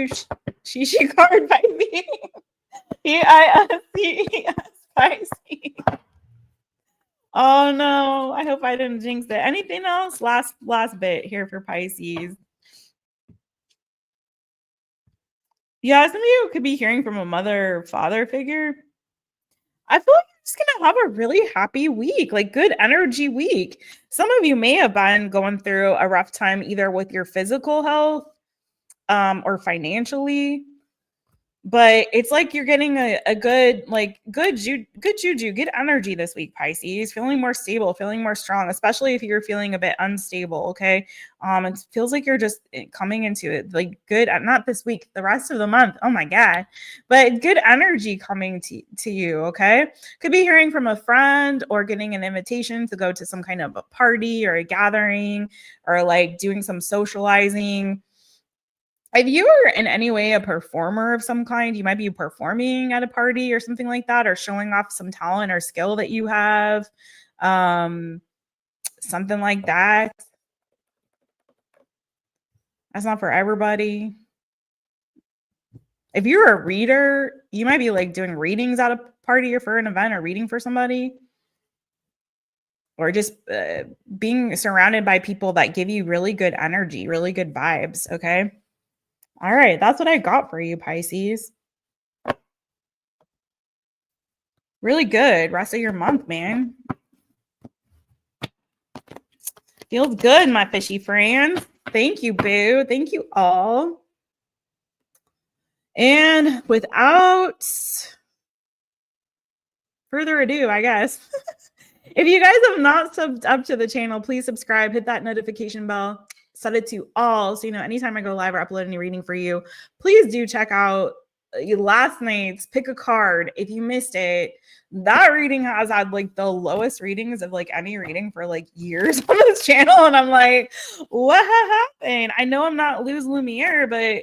shishi card by me. Pisces. Oh no, I hope I didn't jinx it. Anything else? Last bit here for Pisces. Yeah, some of you could be hearing from a mother or father figure. I feel like you're just gonna have a really happy week, like good energy week. Some of you may have been going through a rough time either with your physical health or financially. But it's like you're getting a good, like good juju, good energy this week, Pisces. Feeling more stable, feeling more strong, especially if you're feeling a bit unstable. Okay, it feels like you're just coming into it like good. Not this week, the rest of the month. Oh my god, but good energy coming to you. Okay, could be hearing from a friend or getting an invitation to go to some kind of a party or a gathering or like doing some socializing. If you are in any way a performer of some kind, you might be performing at a party or something like that, or showing off some talent or skill that you have, something like that. That's not for everybody. If you're a reader, you might be like doing readings at a party or for an event, or reading for somebody, or just being surrounded by people that give you really good energy, really good vibes. Okay. All right, that's what I got for you, Pisces. Really good rest of your month, man. Feels good, my fishy friends. Thank you, boo. Thank you all. And without further ado, I guess, if you guys have not subbed up to the channel, please subscribe, hit that notification bell, set it to all, so you know anytime I go live or upload any reading for you. Please do check out last night's pick a card. If you missed it, that reading has had like the lowest readings of like any reading for like years on this channel, and I'm like, what happened? I know I'm not Luz Lumiere, but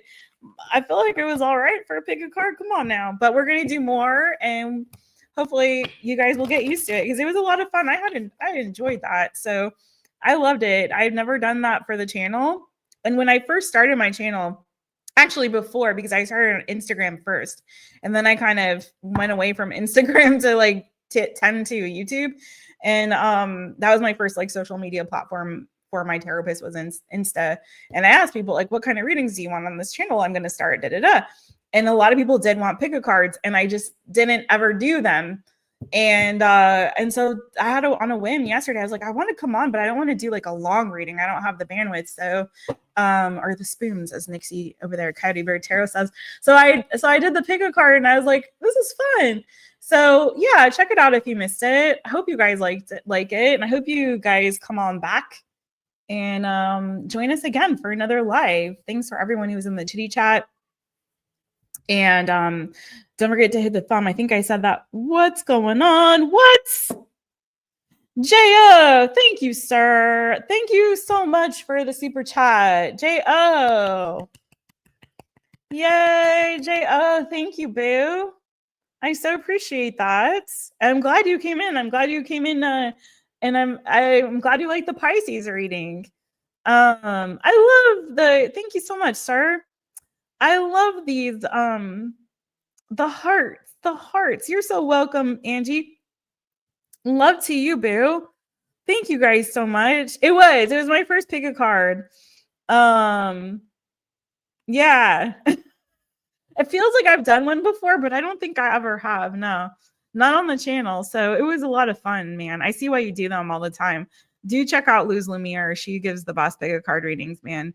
I feel like it was all right for a pick a card. Come on now. But we're gonna do more, and hopefully you guys will get used to it, because it was a lot of fun. I enjoyed that. So I loved it. I've never done that for the channel. And when I first started my channel, actually before, because I started on Instagram first, and then I kind of went away from Instagram to like tend to YouTube. And that was my first like social media platform for My Taropist, was Insta. And I asked people like, what kind of readings do you want on this channel? I'm going to start And a lot of people did want pick a cards, and I just didn't ever do them. And so I had on a whim yesterday, I was like, I want to come on, but I don't want to do like a long reading. I don't have the bandwidth. So, or the spoons, as Nixie over there, Coyote Bird Tarot says. So I did the pick a card, and I was like, this is fun. So yeah, check it out if you missed it. I hope you guys like it. And I hope you guys come on back And join us again for another live. Thanks for everyone who was in the chitty chat. And don't forget to hit the thumb. I think I said that. What's going on? What? J.O., thank you, sir. Thank you so much for the super chat. J.O. Yay, J.O. Thank you, boo. I so appreciate that. I'm glad you came in. I'm glad you came in, and I'm glad you like the Pisces reading. I love thank you so much, sir. I love these the hearts. You're so welcome, Angie. Love to you, boo. Thank you guys so much. It was my first pick a card. Yeah. It feels like I've done one before, but I don't think I ever have. No, not on the channel. So it was a lot of fun, man. I see why you do them all the time. Do check out Luz Lumiere. She gives the best pick a card readings, man.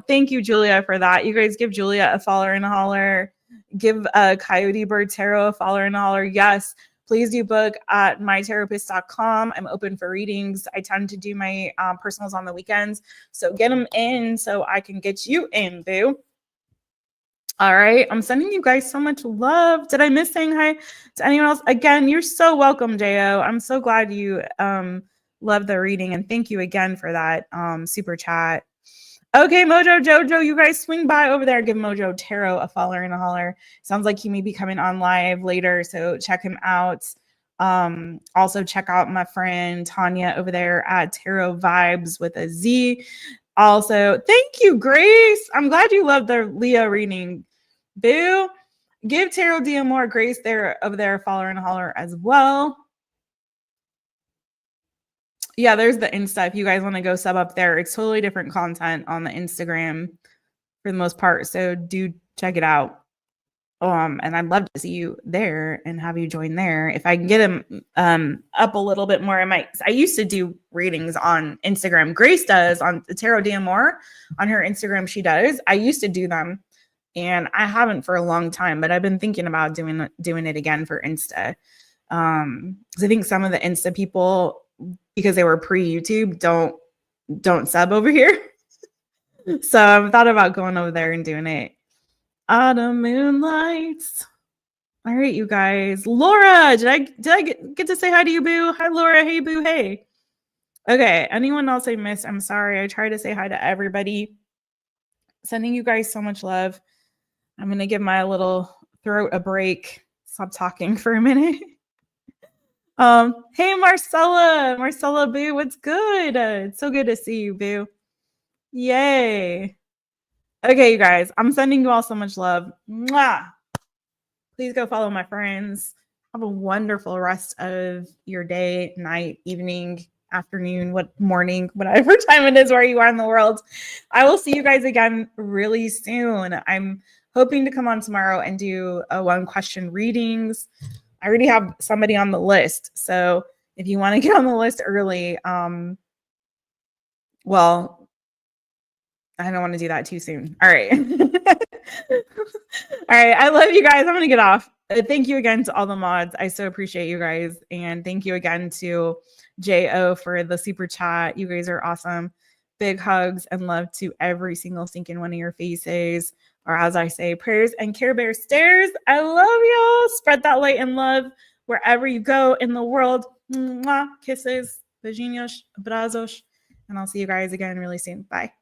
Thank you, Julia, for that. You guys give Julia a follower and a holler. Give Coyote Bird Tarot a follower and a holler. Yes. Please do book at mytaropist.com. I'm open for readings. I tend to do my personals on the weekends. So get them in so I can get you in, boo. All right. I'm sending you guys so much love. Did I miss saying hi to anyone else? Again, you're so welcome, Jo. I'm so glad you love the reading. And thank you again for that super chat. Okay, Mojo Jojo, you guys swing by over there. Give Mojo Tarot a follower and a holler. Sounds like he may be coming on live later, so check him out. Also, check out my friend Tanya over there at Tarot Vibes with a Z. Also, thank you, Grace. I'm glad you love the Leo reading. Boo. Give Tarot D'Amore Grace there over there a follower and a holler as well. Yeah, there's the Insta. If you guys want to go sub up there, it's totally different content on the Instagram for the most part. So do check it out. And I'd love to see you there and have you join there. If I can get them up a little bit more, I might. I used to do readings on Instagram. Grace does on the Tarot D'Amore on her Instagram. She does. I used to do them, and I haven't for a long time. But I've been thinking about doing it again for Insta. Because I think some of the Insta people, because they were pre-YouTube, don't sub over here. So I've thought about going over there and doing it. Autumn moonlights. All right, you guys. Laura, did I get to say hi to you, boo? Hi, Laura. Hey, boo. Hey. Okay. Anyone else I missed? I'm sorry. I try to say hi to everybody. Sending you guys so much love. I'm gonna give my little throat a break. Stop talking for a minute. Hey, Marcella, boo. What's good? It's so good to see you, boo. Yay. Okay, you guys, I'm sending you all so much love. Mwah! Please go follow my friends. Have a wonderful rest of your day, night, evening, afternoon, morning, whatever time it is where you are in the world. I will see you guys again really soon. I'm hoping to come on tomorrow and do a 1-question readings. I already have somebody on the list. So if you want to get on the list early, well, I don't want to do that too soon. All right. All right. I love you guys. I'm going to get off. Thank you again to all the mods. I so appreciate you guys. And thank you again to J.O. for the super chat. You guys are awesome. Big hugs and love to every single stinking one of your faces. Or as I say, prayers and Care Bear stares. I love y'all. Spread that light and love wherever you go in the world. Mwah. Kisses. Beijinhos. Abrazos. And I'll see you guys again really soon. Bye.